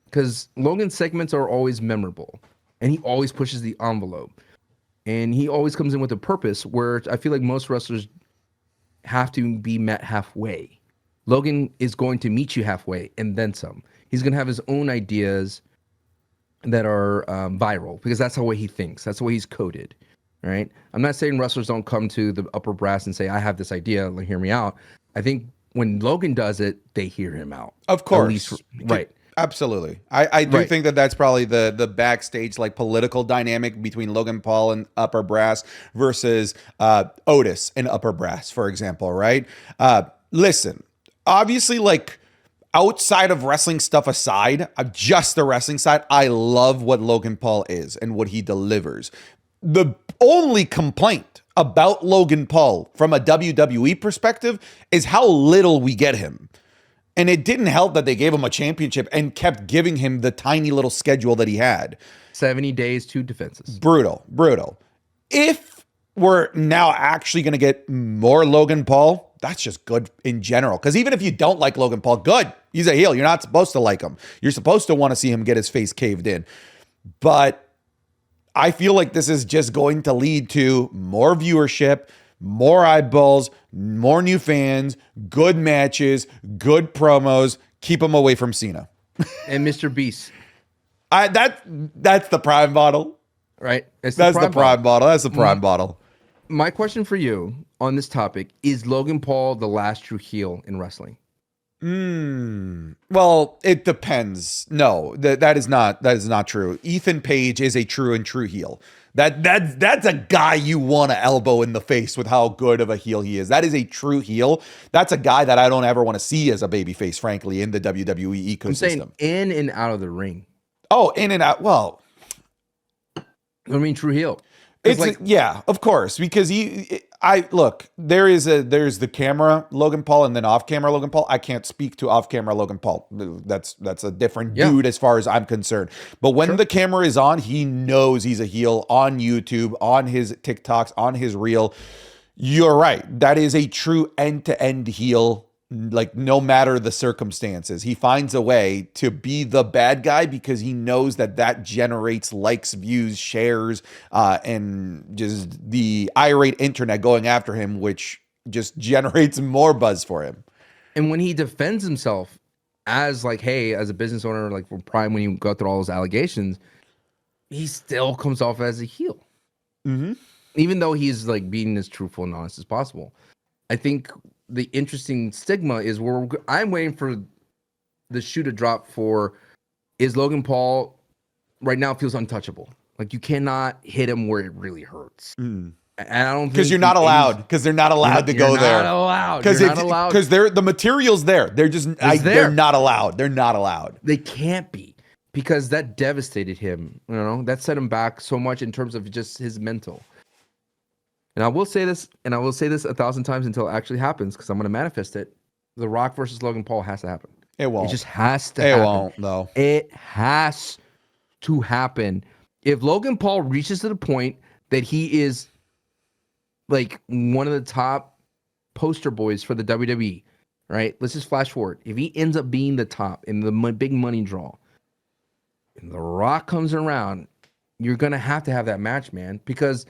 because Logan's segments are always memorable and he always pushes the envelope. And he always comes in with a purpose, where I feel like most wrestlers have to be met halfway. Logan is going to meet you halfway and then some. He's going to have his own ideas that are viral, because that's the way he thinks. That's the way he's coded, right? I'm not saying wrestlers don't come to the upper brass and say, I have this idea, like, hear me out. I think when Logan does it, they hear him out. Of course. At least, right. Absolutely. I do think that that's probably the backstage like political dynamic between Logan Paul and upper brass versus Otis and upper brass, for example, right? Listen, obviously, like, outside of wrestling stuff aside, just the wrestling side, I love what Logan Paul is and what he delivers. The only complaint about Logan Paul from a WWE perspective is how little we get him. And it didn't help that they gave him a championship and kept giving him the tiny little schedule that he had. 70 days, 2 defenses. Brutal. If we're now actually going to get more Logan Paul, that's just good in general. Because even if you don't like Logan Paul, good. He's a heel. You're not supposed to like him. You're supposed to want to see him get his face caved in. But I feel like this is just going to lead to more viewership, more eyeballs, more new fans, good matches, good promos. Keep them away from Cena. And Mr. Beast. That's the prime bottle. Right? That's the prime bottle. That's the prime bottle. My question for you on this topic is: Logan Paul the last true heel in wrestling? Well, it depends. No, that is not true. Ethan Page is a true heel. That's a guy you want to elbow in the face with how good of a heel he is. That is a true heel. That's a guy that I don't ever want to see as a babyface, frankly, in the WWE ecosystem. I'm saying in and out of the ring. Oh, in and out. Well, I mean, true heel. It's like, yeah, of course, because there's the camera Logan Paul and then off camera Logan Paul. I can't speak to off camera Logan Paul. That's a different dude as far as I'm concerned. But when the camera is on, he knows he's a heel on YouTube, on his TikToks, on his reel. You're right. That is a true end-to-end heel. Like, no matter the circumstances, he finds a way to be the bad guy because he knows that generates likes, views, shares, and just the irate internet going after him, which just generates more buzz for him. And when he defends himself as like, hey, as a business owner, like for Prime, when you go through all those allegations, he still comes off as a heel. Mm-hmm. Even though he's like being as truthful and honest as possible. I think the interesting stigma is where I'm waiting for the shoe to drop for, is Logan Paul right now feels untouchable. Like, you cannot hit him where it really hurts. And I don't think because you're not allowed, because they're not allowed to go there. Because the material's there. They're just they're not allowed. They're not allowed. They can't be, because that devastated him. That set him back so much in terms of just his mental. And I will say this, and I will say this 1,000 times until it actually happens, because I'm going to manifest it. The Rock versus Logan Paul has to happen. It won't. It just has to happen. It won't, though. It has to happen. If Logan Paul reaches to the point that he is like one of the top poster boys for the WWE, right? Let's just flash forward. If he ends up being the top in the big money draw, and The Rock comes around, you're going to have that match, man, because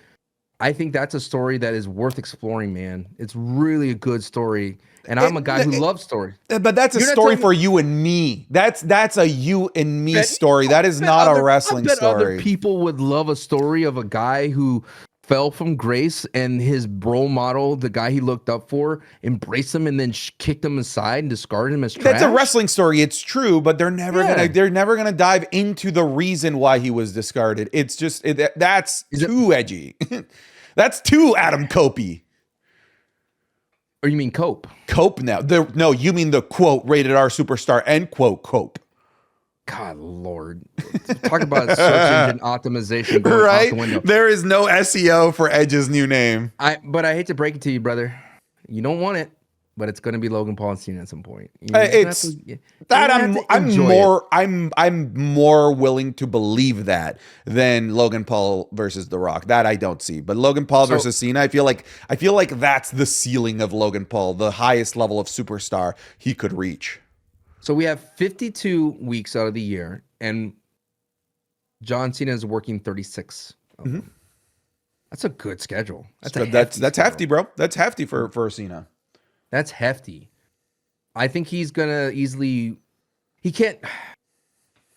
I think that's a story that is worth exploring, man. It's really a good story. And I'm a guy who loves stories. But that's a story for you and me. That's a you and me story. That is not a wrestling story. Other people would love a story of a guy who fell from grace and his role model, the guy he looked up for, embraced him and then kicked him aside and discarded him as trash? That's a wrestling story. It's true, but they're never gonna dive into the reason why he was discarded. It's just that's too edgy. That's too Adam Copey. Or you mean Cope? Cope now. No, you mean the quote rated R superstar end quote Cope. God Lord. Talk about search engine optimization going out the window. There is no SEO for Edge's new name. But I hate to break it to you, brother. You don't want it, but it's going to be Logan Paul and Cena at some point. I'm more willing to believe that than Logan Paul versus The Rock. That I don't see. But Logan Paul versus Cena, I feel like that's the ceiling of Logan Paul, the highest level of superstar he could reach. So we have 52 weeks out of the year, and John Cena is working 36. Mm-hmm. That's a good schedule. That's hefty, bro. That's hefty for Cena. That's hefty. I think he's gonna easily. He can't.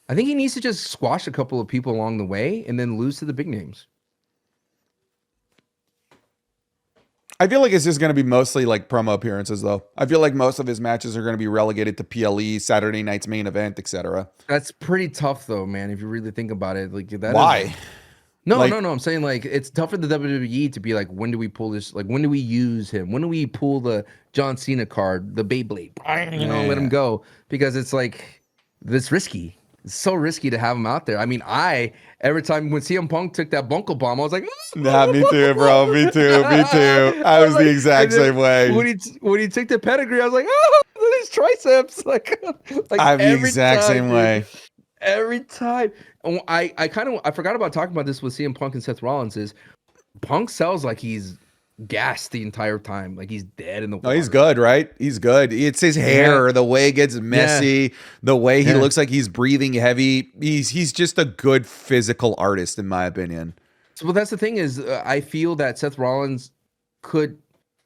I think he needs to just squash a couple of people along the way and then lose to the big names. I feel like it's just going to be mostly like promo appearances, though. I feel like most of his matches are going to be relegated to PLE, Saturday night's main event, etc. That's pretty tough, though, man. If you really think about it, like that. Why? No. I'm saying like it's tough for the WWE to be like, when do we pull this? Like, when do we use him? When do we pull the John Cena card, the Beyblade? Let him go, because it's like this risky. It's so risky to have him out there. I mean, every time when CM Punk took that bunkle bomb, I was like, nah, me too, bro. Me too. I was the exact same way. When he took the pedigree, I was like, oh, his triceps. like I'm the exact same way. Every time. I forgot about talking about this with CM Punk and Seth Rollins. Is Punk sells like he's gassed the entire time, like he's dead in the water. No, he's good, right? He's good. It's his hair, the way it gets messy, the way he looks like he's breathing heavy. He's just a good physical artist, in my opinion. So, well, that's the thing is, I feel that Seth Rollins could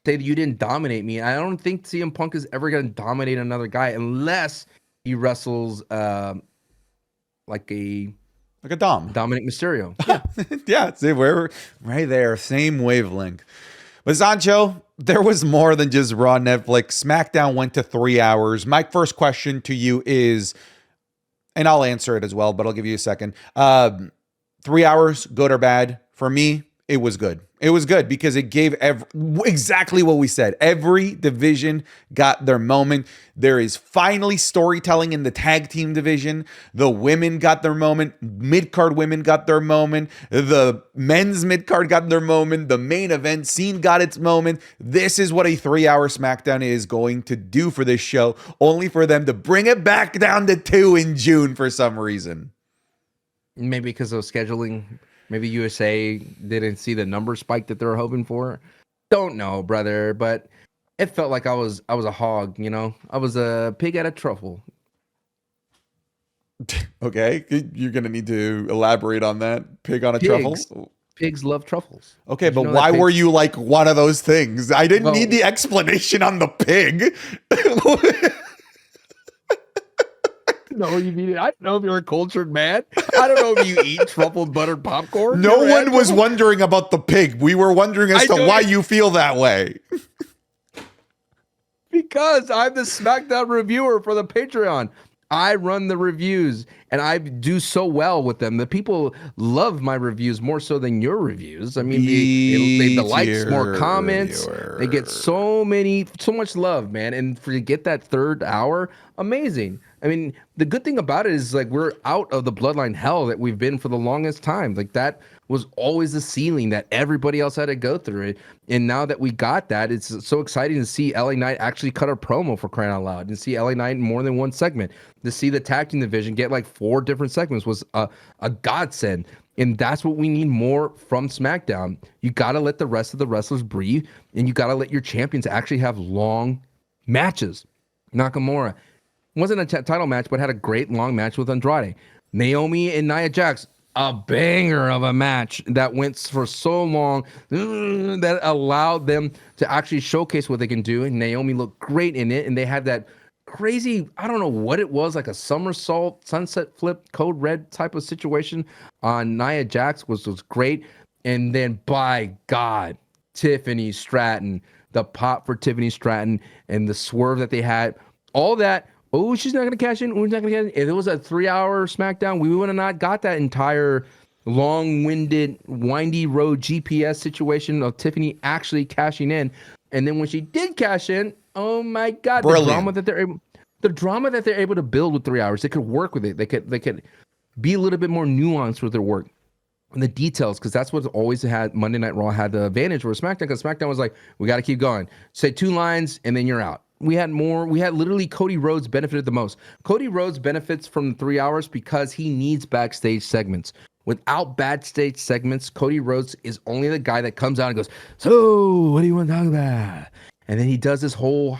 say that you didn't dominate me. I don't think CM Punk is ever going to dominate another guy unless he wrestles like a Dom. Dominic Mysterio. Yeah, see, we're right there, same wavelength. But Sancho, there was more than just Raw Netflix. SmackDown went to 3 hours. My first question to you is, and I'll answer it as well, but I'll give you a second. 3 hours, good or bad? For me, it was good. It was good because it gave exactly what we said. Every division got their moment. There is finally storytelling in the tag team division. The women got their moment. Mid-card women got their moment. The men's mid-card got their moment. The main event scene got its moment. This is what a 3-hour SmackDown is going to do for this show, only for them to bring it back down to 2 in June for some reason. Maybe because of scheduling. Maybe USA didn't see the number spike that they were hoping for. Don't know, brother, but it felt like I was a hog, you know? I was a pig at a truffle. Okay, you're going to need to elaborate on that. Pig on a truffle? Pigs love truffles. Okay, but why were you like one of those things? I didn't need the explanation on the pig. No, you mean it. I don't know if you're a cultured man. I don't know if you eat truffle buttered popcorn. No one was wondering about the pig. We were wondering as to why you feel that way. Because I'm the SmackDown reviewer for the Patreon. I run the reviews and I do so well with them. The people love my reviews more so than your reviews. I mean, the likes, more comments. Reviewer. They get so much love, man. And to get that third hour, amazing. I mean, the good thing about it is like we're out of the bloodline hell that we've been for the longest time. Like that was always the ceiling that everybody else had to go through. And now that we got that, it's so exciting to see LA Knight actually cut a promo, for crying out loud, and see LA Knight in more than one segment. To see the tag team division get like 4 different segments was a godsend. And that's what we need more from SmackDown. You got to let the rest of the wrestlers breathe, and you got to let your champions actually have long matches. Nakamura wasn't a title match, but had a great long match with Andrade. Naomi and Nia Jax, a banger of a match that went for so long that allowed them to actually showcase what they can do. And Naomi looked great in it, and they had that crazy, I don't know what it was, like a somersault, sunset flip, code red type of situation on Nia Jax was great. And then by God, Tiffany Stratton, the pop for Tiffany Stratton and the swerve that they had, all that. Oh, she's not going to cash in. Oh, she's not going to cash in. If it was a 3-hour SmackDown, we would have not got that entire long-winded, windy road GPS situation of Tiffany actually cashing in. And then when she did cash in, oh my God, brilliant. the drama that they're able to build with 3 hours, they could work with it. They could be a little bit more nuanced with their work. And the details, because that's what always had Monday Night Raw had the advantage over SmackDown, because SmackDown was like, we got to keep going. Say 2 lines and then you're out. We had literally Cody Rhodes benefited the most. Cody Rhodes benefits from 3 hours because he needs backstage segments. Without backstage segments, Cody Rhodes is only the guy that comes out and goes, so what do you want to talk about? And then he does this whole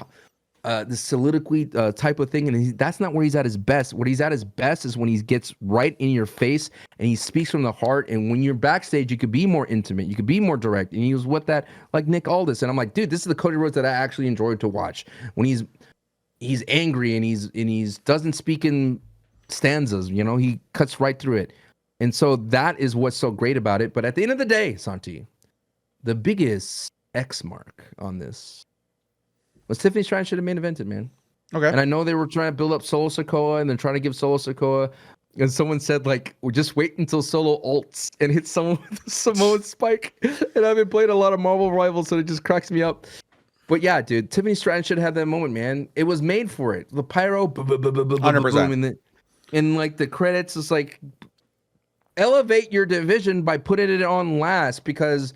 this soliloquy type of thing, and that's not where he's at his best. What he's at his best is when he gets right in your face and he speaks from the heart. And when you're backstage, you could be more intimate, you could be more direct. And he was with that, like Nick Aldis. And I'm like, dude, this is the Cody Rhodes that I actually enjoyed to watch. When he's angry and he's doesn't speak in stanzas, you know, he cuts right through it. And so that is what's so great about it. But at the end of the day, Santi, the biggest X mark on this was Tiffany Stratton should have main evented, man. Okay. And I know they were trying to build up Solo Sikoa, and they're trying to give Solo Sikoa. And someone said, like, well, just wait until Solo ults and hits someone with a Samoan spike. And I've been playing a lot of Marvel Rivals, so it just cracks me up. But yeah, dude, Tiffany Stratton should have had that moment, man. It was made for it. The pyro, 100%. And like the credits is like, elevate your division by putting it on last, because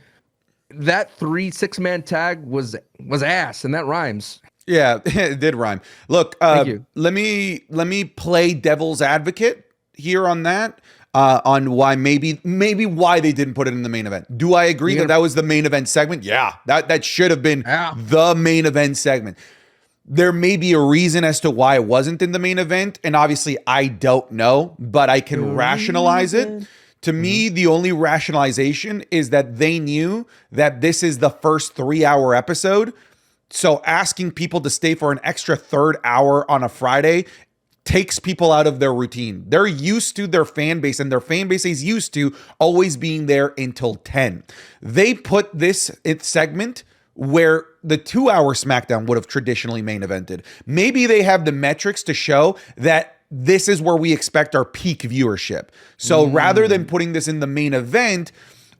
that 6-man tag was ass, and that rhymes. Yeah, it did rhyme. Look, let me play devil's advocate here on that, on why maybe why they didn't put it in the main event. Do I agree that was the main event segment? Yeah, that should have been the main event segment. There may be a reason as to why it wasn't in the main event, and obviously I don't know, but I can rationalize it. To me, the only rationalization is that they knew that this is the first 3-hour episode. So asking people to stay for an extra 3rd hour on a Friday takes people out of their routine. They're used to their fan base, and their fan base is used to always being there until 10. They put this segment where the 2-hour SmackDown would have traditionally main evented. Maybe they have the metrics to show that this is where we expect our peak viewership. So rather than putting this in the main event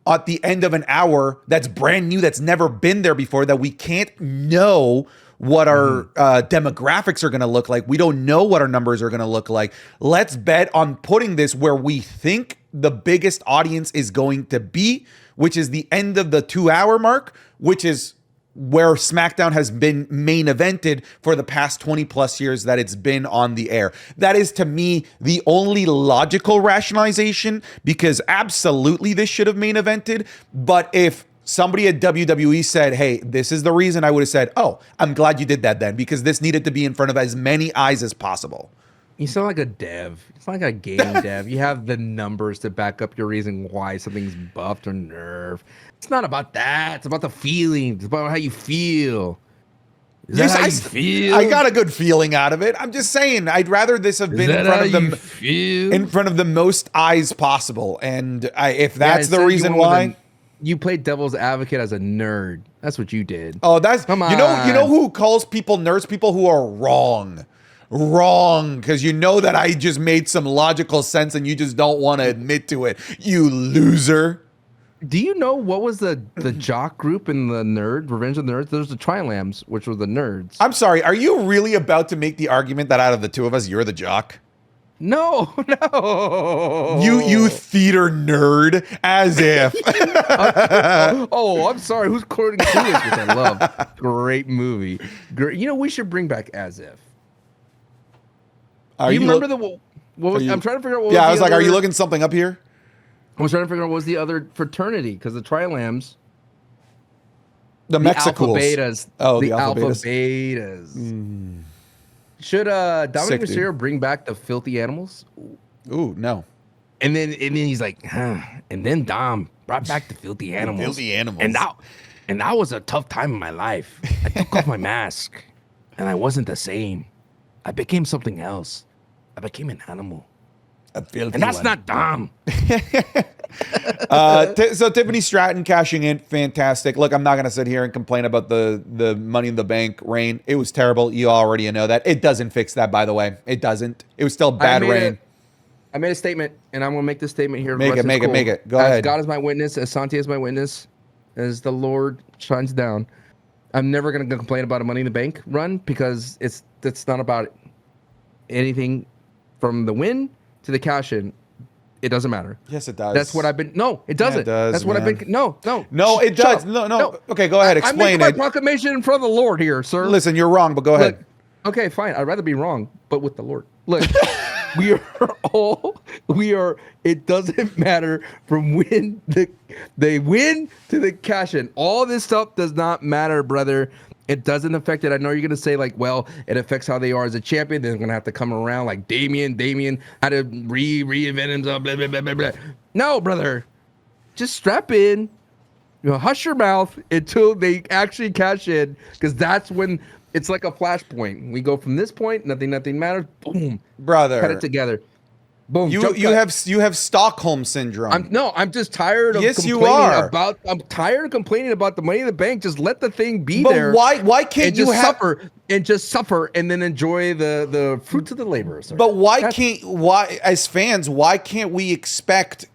at the end of an hour that's brand new, that's never been there before, that we can't know what our demographics are going to look like. We don't know what our numbers are going to look like. Let's bet on putting this where we think the biggest audience is going to be, which is the end of the 2-hour mark, which is where SmackDown has been main evented for the past 20 plus years that it's been on the air. That is, to me, the only logical rationalization, because absolutely this should have main evented. But if somebody at WWE said, hey, this is the reason, I would have said, oh, I'm glad you did that then, because this needed to be in front of as many eyes as possible. You sound like a dev. It's like a game dev. You have the numbers to back up your reason why something's buffed or nerfed. It's not about that. It's about the feeling. It's about how you feel. Is that how you feel? I got a good feeling out of it. I'm just saying, I'd rather this have been in front of the most eyes possible. And if that's the reason why. You played devil's advocate as a nerd. That's what you did. Oh, come on. You know who calls people nerds? People who are wrong. Wrong, because you know that I just made some logical sense and you just don't want to admit to it, you loser. Do you know what was the jock group in the nerd Revenge of the Nerds? There's the Tri-Lambs, which were the nerds. I'm sorry, are you really about to make the argument that out of the two of us, you're the jock? No. You theater nerd, as if. I'm sorry. Who's quoting Clueless, which I love. Great movie. Great. You know, we should bring back As If. Do you remember I'm trying to figure out what was I was like, are you looking something up here? I was trying to figure out what was the other fraternity, because the Tri-Lambs. The Mexicools. Betas. Oh, the Alpha Betas. Should Dominic Mysterio bring back the Filthy Animals? Ooh, no. And then he's like, and then Dom brought back the Filthy Animals. Filthy Animals. And that was a tough time in my life. I took off my mask, and I wasn't the same. I became something else. I became an animal. A filthy and that's one. not Dom. So Tiffany Stratton cashing in, fantastic. Look, I'm not going to sit here and complain about the Money in the Bank reign. It was terrible. You already know that. It doesn't fix that, by the way. It doesn't. It was still bad reign. I made a statement, and I'm going to make this statement here. Make it. Go ahead. As God is my witness, as Santi is my witness, as the Lord shines down, I'm never going to complain about a Money in the Bank run because it's not about anything from the win to the cash in. It doesn't matter. Yes, it does. That's what I've been. No, it doesn't. Yeah, it does, That's what I've been. No, it does. No. Okay, go ahead. Explain it. I'm making my proclamation in front of the Lord here, sir. Listen, you're wrong, but go ahead. Okay, fine. I'd rather be wrong, but with the Lord. Look, it doesn't matter from when they win to the cash in. All this stuff does not matter, brother. It doesn't affect it. I know you're going to say, like, well, it affects how they are as a champion. They're going to have to come around like Damien had to reinvent himself, blah, blah, blah, blah, blah. No, brother. Just strap in. Hush your mouth until they actually cash in, because that's when it's like a flashpoint. We go from this point, nothing matters. Boom. Brother. Cut it together. Boom. You have Stockholm syndrome. I'm just tired of I'm tired of complaining about the Money in the Bank. Just let the thing be there. Why can't you suffer and then enjoy the fruits of the labor? Sir. But as fans, why can't we expect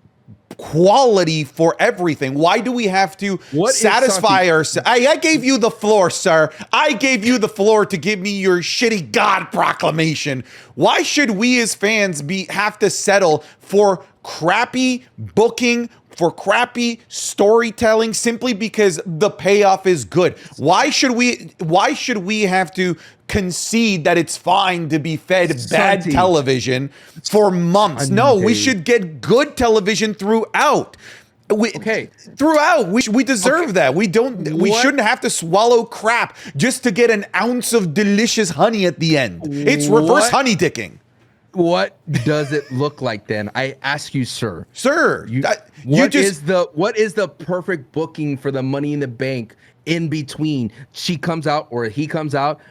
quality for everything? Why do we have to satisfy ourselves? I gave you the floor, sir. I gave you the floor to give me your shitty God proclamation. Why should we as fans have to settle for crappy booking, for crappy storytelling, simply because the payoff is good? Why should we have to concede that it's fine to be fed bad television for months? No, we should get good television throughout. Throughout, we deserve that. We shouldn't have to swallow crap just to get an ounce of delicious honey at the end. It's reverse honey dicking. What does it look like then? I ask you, sir. What is the perfect booking for the Money in the Bank in between she comes out or he comes out?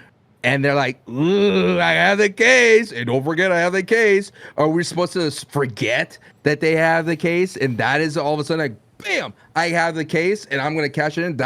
And they're like, I have the case. And don't forget, I have the case. Are we supposed to forget that they have the case? And that is all of a sudden like, bam, I have the case and I'm going to cash it in.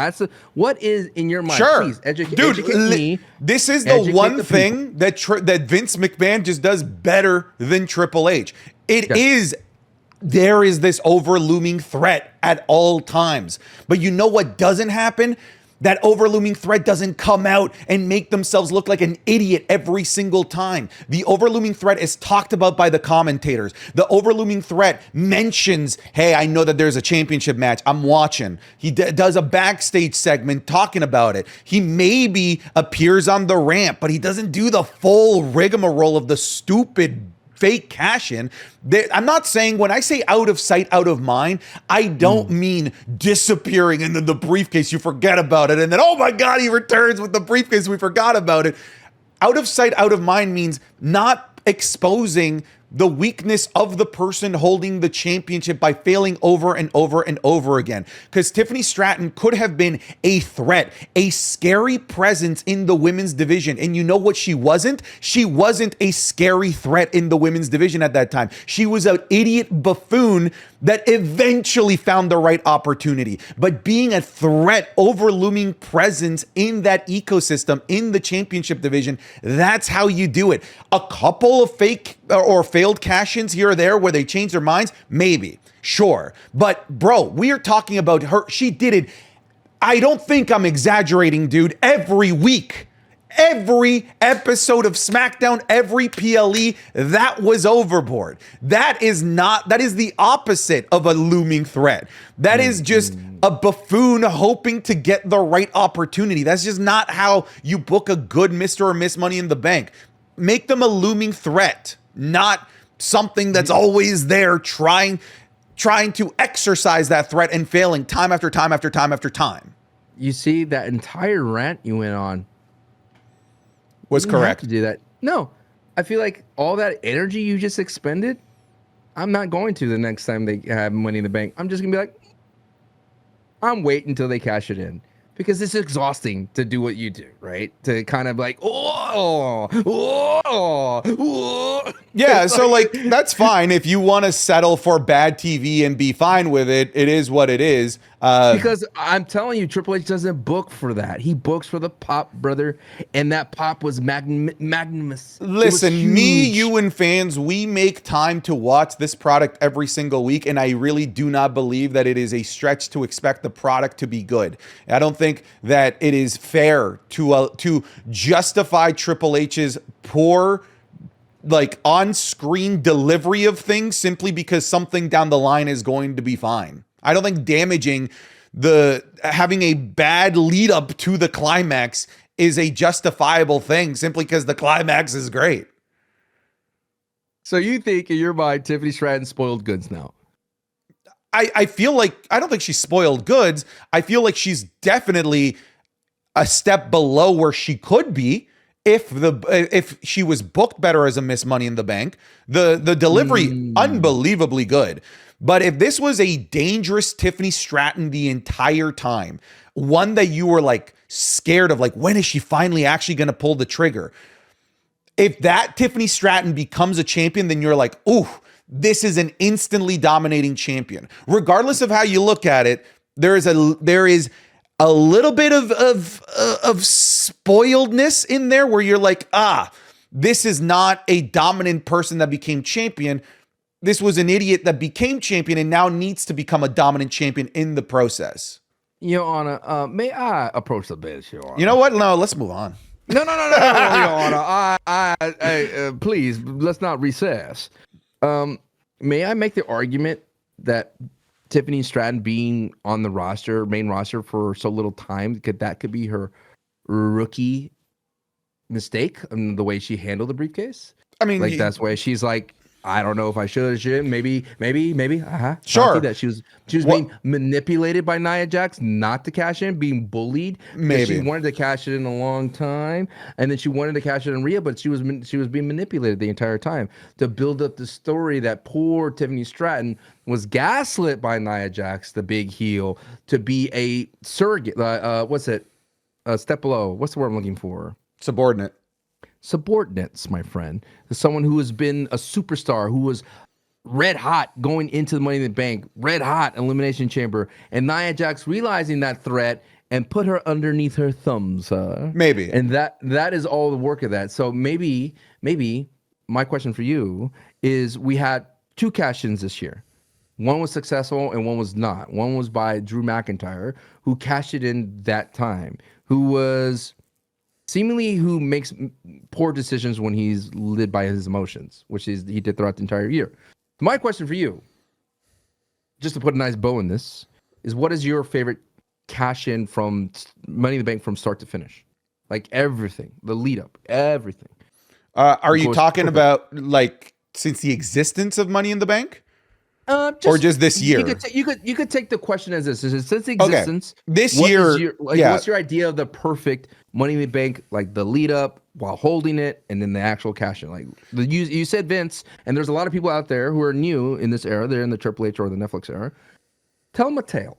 What is in your mind? Sure. Please educate me. This is the one thing that Vince McMahon just does better than Triple H. There is this overlooming threat at all times. But you know what doesn't happen? That overlooming threat doesn't come out and make themselves look like an idiot every single time. The overlooming threat is talked about by the commentators. The overlooming threat mentions, hey, I know that there's a championship match. I'm watching. He does a backstage segment talking about it. He maybe appears on the ramp, but he doesn't do the full rigmarole of the stupid fake cash in. I'm not saying, when I say out of sight, out of mind, I don't mean disappearing and then the briefcase, you forget about it. And then, oh my God, he returns with the briefcase, we forgot about it. Out of sight, out of mind means not exposing the weakness of the person holding the championship by failing over and over and over again. Because Tiffany Stratton could have been a threat, a scary presence in the women's division. And you know what she wasn't? She wasn't a scary threat in the women's division at that time. She was an idiot buffoon that eventually found the right opportunity. But being a threat, overlooming presence in that ecosystem, in the championship division, that's how you do it. A couple of fake or failed cash-ins here or there where they change their minds, maybe, sure. But bro, we are talking about her. She did it. I don't think I'm exaggerating, dude. Every week. Every episode of Smackdown, every PLE, that was overboard. That is the opposite of a looming threat. That is just a buffoon hoping to get the right opportunity. That's just not how you book a good Mr. or Miss Money in the Bank. Make them a looming threat, not something that's always there trying to exercise that threat and failing time after time after time after time. You see, that entire rant you went on was correct. To do that. No, I feel like all that energy you just expended, I'm not going to the next time they have Money in the Bank. I'm just gonna be like, I'm waiting until they cash it in, because it's exhausting to do what you do, right? To kind of like, Yeah, so like that's fine if you want to settle for bad TV and be fine with it. It is what it is. Because I'm telling you, Triple H doesn't book for that. He books for the pop, brother, and that pop was magnanimous. Listen, me, you, and fans, we make time to watch this product every single week, and I really do not believe that it is a stretch to expect the product to be good. I don't think that it is fair to justify Triple H's poor, like, on-screen delivery of things simply because something down the line is going to be fine. I don't think having a bad lead up to the climax is a justifiable thing simply because the climax is great. So you think in your mind Tiffany Stratton spoiled goods now? I feel like, I don't think she's spoiled goods. I feel like she's definitely a step below where she could be if she was booked better as a Miss Money in the Bank. The delivery unbelievably good. But if this was a dangerous Tiffany Stratton the entire time, one that you were like scared of, like, when is she finally actually going to pull the trigger? If that Tiffany Stratton becomes a champion, then you're like, ooh, this is an instantly dominating champion. Regardless of how you look at it, there is a little bit of spoiledness in there where you're like, this is not a dominant person that became champion. This was an idiot that became champion and now needs to become a dominant champion in the process. Your Honor, may I approach the bench, Your Honor? You know what? No, let's move on. No, Your Honor. Please, let's not recess. May I make the argument that Tiffany Stratton being on the main roster for so little time, that could be her rookie mistake in the way she handled the briefcase? I mean, like that's why she's like, I don't know if I should. Maybe. Sure. That she was being manipulated by Nia Jax not to cash in, being bullied. Maybe she wanted to cash it in a long time, and then she wanted to cash it in Rhea, but she was being manipulated the entire time to build up the story that poor Tiffany Stratton was gaslit by Nia Jax, the big heel, to be a surrogate. What's it? Step below. What's the word I'm looking for? Subordinates, my friend. Someone who has been a superstar, who was red hot going into the Money in the Bank, red hot Elimination Chamber, and Nia Jax realizing that threat and put her underneath her thumbs. Maybe. And that is all the work of that. So maybe my question for you is, we had 2 cash-ins this year. One was successful and one was not. One was by Drew McIntyre, who cashed it in that time, who makes poor decisions when he's led by his emotions, which he did throughout the entire year. My question for you, just to put a nice bow in this, is what is your favorite cash in from Money in the Bank from start to finish? Like everything, the lead up, everything. Are you talking about like since the existence of Money in the Bank? Or just this year? You could take the question as this: since the existence, this year, what's your idea of the perfect Money in the Bank, like the lead up while holding it, and then the actual cash in? Like you said, Vince, and there's a lot of people out there who are new in this era. They're in the Triple H or the Netflix era. Tell them a tale.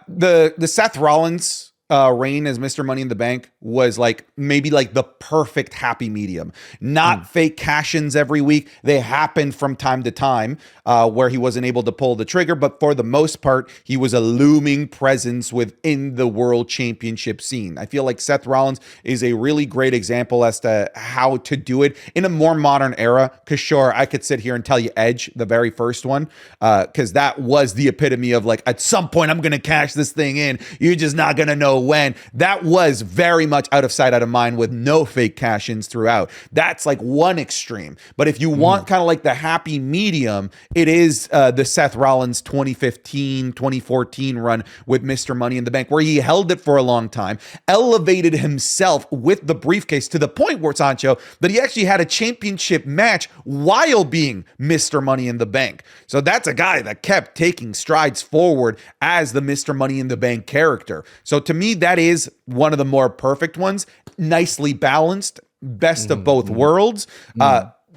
The Seth Rollins reign as Mr. Money in the Bank was like maybe like the perfect happy medium. Not fake cash-ins every week. They happened from time to time where he wasn't able to pull the trigger, but for the most part, he was a looming presence within the world championship scene. I feel like Seth Rollins is a really great example as to how to do it in a more modern era. Because sure, I could sit here and tell you Edge, the very first one, because that was the epitome of like, at some point, I'm going to cash this thing in. You're just not going to know when. That was very much out of sight, out of mind, with no fake cash-ins throughout. That's like one extreme. But if you want kind of like the happy medium, it is the Seth Rollins 2015, 2014 run with Mr. Money in the Bank, where he held it for a long time, elevated himself with the briefcase to the point where, Sancho, that he actually had a championship match while being Mr. Money in the Bank. So that's a guy that kept taking strides forward as the Mr. Money in the Bank character. So to me, that is one of the more perfect ones, nicely balanced, best of both worlds.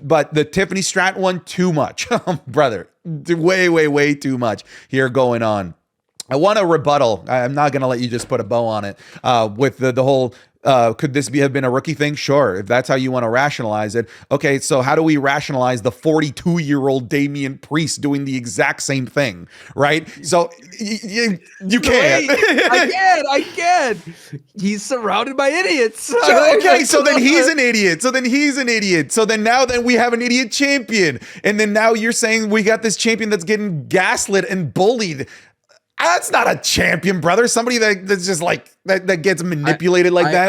But the Tiffany Stratton one, too much, brother, way too much here going on. I want to rebuttal. I'm not going to let you just put a bow on it with the whole Could this have been a rookie thing? Sure. If that's how you want to rationalize it. Okay, so how do we rationalize the 42-year-old Damian Priest doing the exact same thing, right? So you can't. I can't. He's surrounded by idiots. Okay, so then he's an idiot. So then now we have an idiot champion. And then now you're saying we got this champion that's getting gaslit and bullied. That's not a champion, brother. Somebody that's just like that gets manipulated that.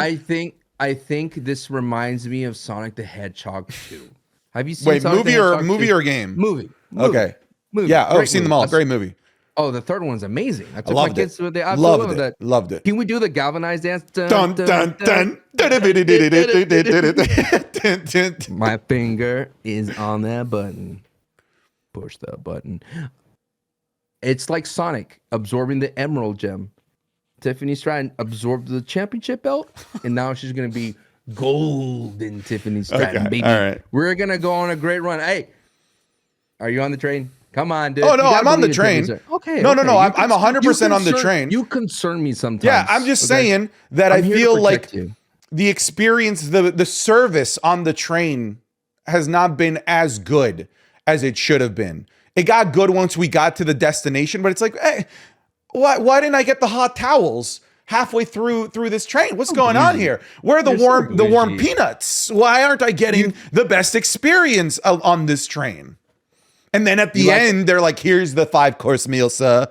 I think this reminds me of Sonic the Hedgehog 2. Have you seen? Wait, movie or game? Movie. Okay. Movie. Yeah. I've seen them all. Great movie. Oh, the third one's amazing. I took loved my kids to it. They Loved it. Can we do the galvanized dance? Dun, dun, dun. My finger is on that button. Push the button. It's like Sonic absorbing the emerald gem. Tiffany Stratton absorbed the championship belt, and now she's gonna be golden Tiffany Stratton, baby. All right. We're gonna go on a great run. Hey, are you on the train? Come on, dude. Oh no, I'm on the train. Okay. No. I'm 100% on the train. You concern me sometimes. Yeah, I'm just saying that I feel like the experience, the service on the train has not been as good as it should have been. It got good once we got to the destination, but it's like, hey, why didn't I get the hot towels halfway through this train? What's going on here? Where are the warm peanuts? Why aren't I getting the best experience on this train? And then at the end, they're like, here's the 5-course meal, sir.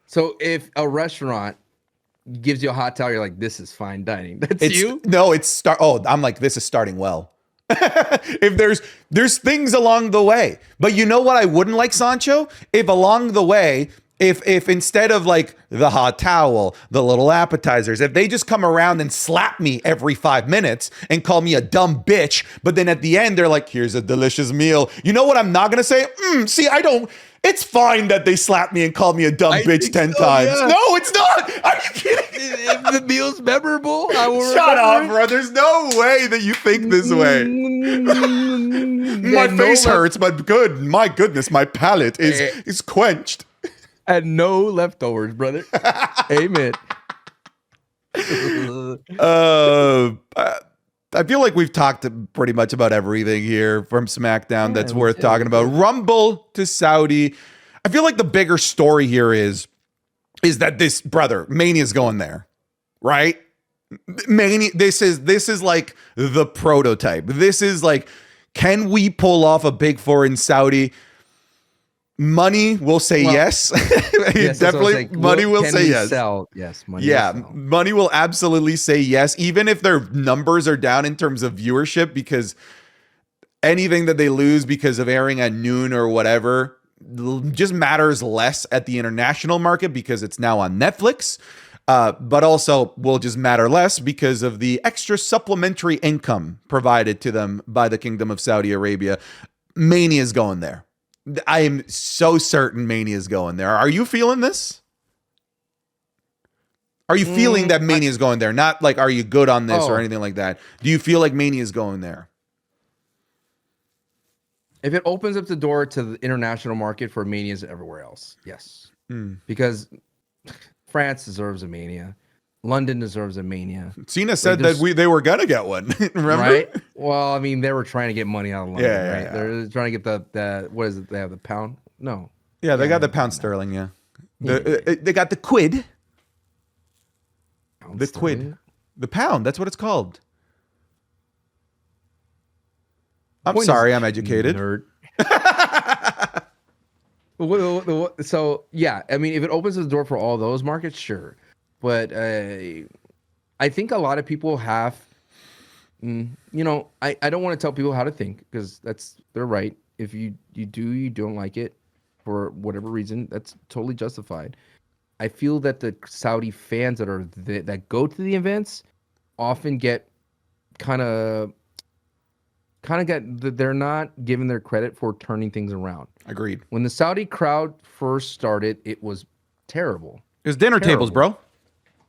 So if a restaurant gives you a hot towel, you're like, this is fine dining. That's you? No, I'm like, this is starting well. If there's things along the way. But you know what I wouldn't like, Sancho? If along the way, if instead of like the hot towel, the little appetizers, if they just come around and slap me every 5 minutes and call me a dumb bitch, but then at the end they're like, here's a delicious meal. You know what I'm not gonna say? It's fine that they slap me and call me a dumb bitch 10 times. Yeah. No, it's not. Are you kidding? If the meal's memorable, I will. Shut up, bro. There's no way that you think this way. My face hurts, but my goodness, my palate is quenched. And no leftovers, brother. Amen. I feel like we've talked pretty much about everything here from SmackDown that's worth talking about. Rumble to Saudi. I feel like the bigger story here is that this Mania's going there, right? Mania. This is like the prototype. This is like, can we pull off a Big Four in Saudi? Money will say yes. Yes. Definitely, money will say yes. Yes, money. Yeah, money will absolutely say yes, even if their numbers are down in terms of viewership, because anything that they lose because of airing at noon or whatever just matters less at the international market because it's now on Netflix. But also will just matter less because of the extra supplementary income provided to them by the Kingdom of Saudi Arabia. Mania is going there. I am so certain Mania is going there. Are you feeling this? Are you feeling that Mania is going there? Not like, are you good on this or anything like that? Do you feel like Mania is going there? If it opens up the door to the international market for Manias everywhere else, yes. Because France deserves a Mania. London deserves a Mania. Cena said that they were gonna get one. Remember? Right? Well, I mean, they were trying to get money out of London, right? Yeah. They're trying to get the what is it? They have the pound? No. Yeah, they got the pound sterling. Yeah, they got the quid. Pound the sterling? Quid, the pound. That's what it's called. I'm sorry, I'm educated. Nerd. So yeah, I mean, if it opens the door for all those markets, sure. But I think a lot of people have, I don't want to tell people how to think because they're right. If you don't like it for whatever reason, that's totally justified. I feel that the Saudi fans that go to the events often get they're not given their credit for turning things around. Agreed. When the Saudi crowd first started, it was terrible. It was dinner tables, bro.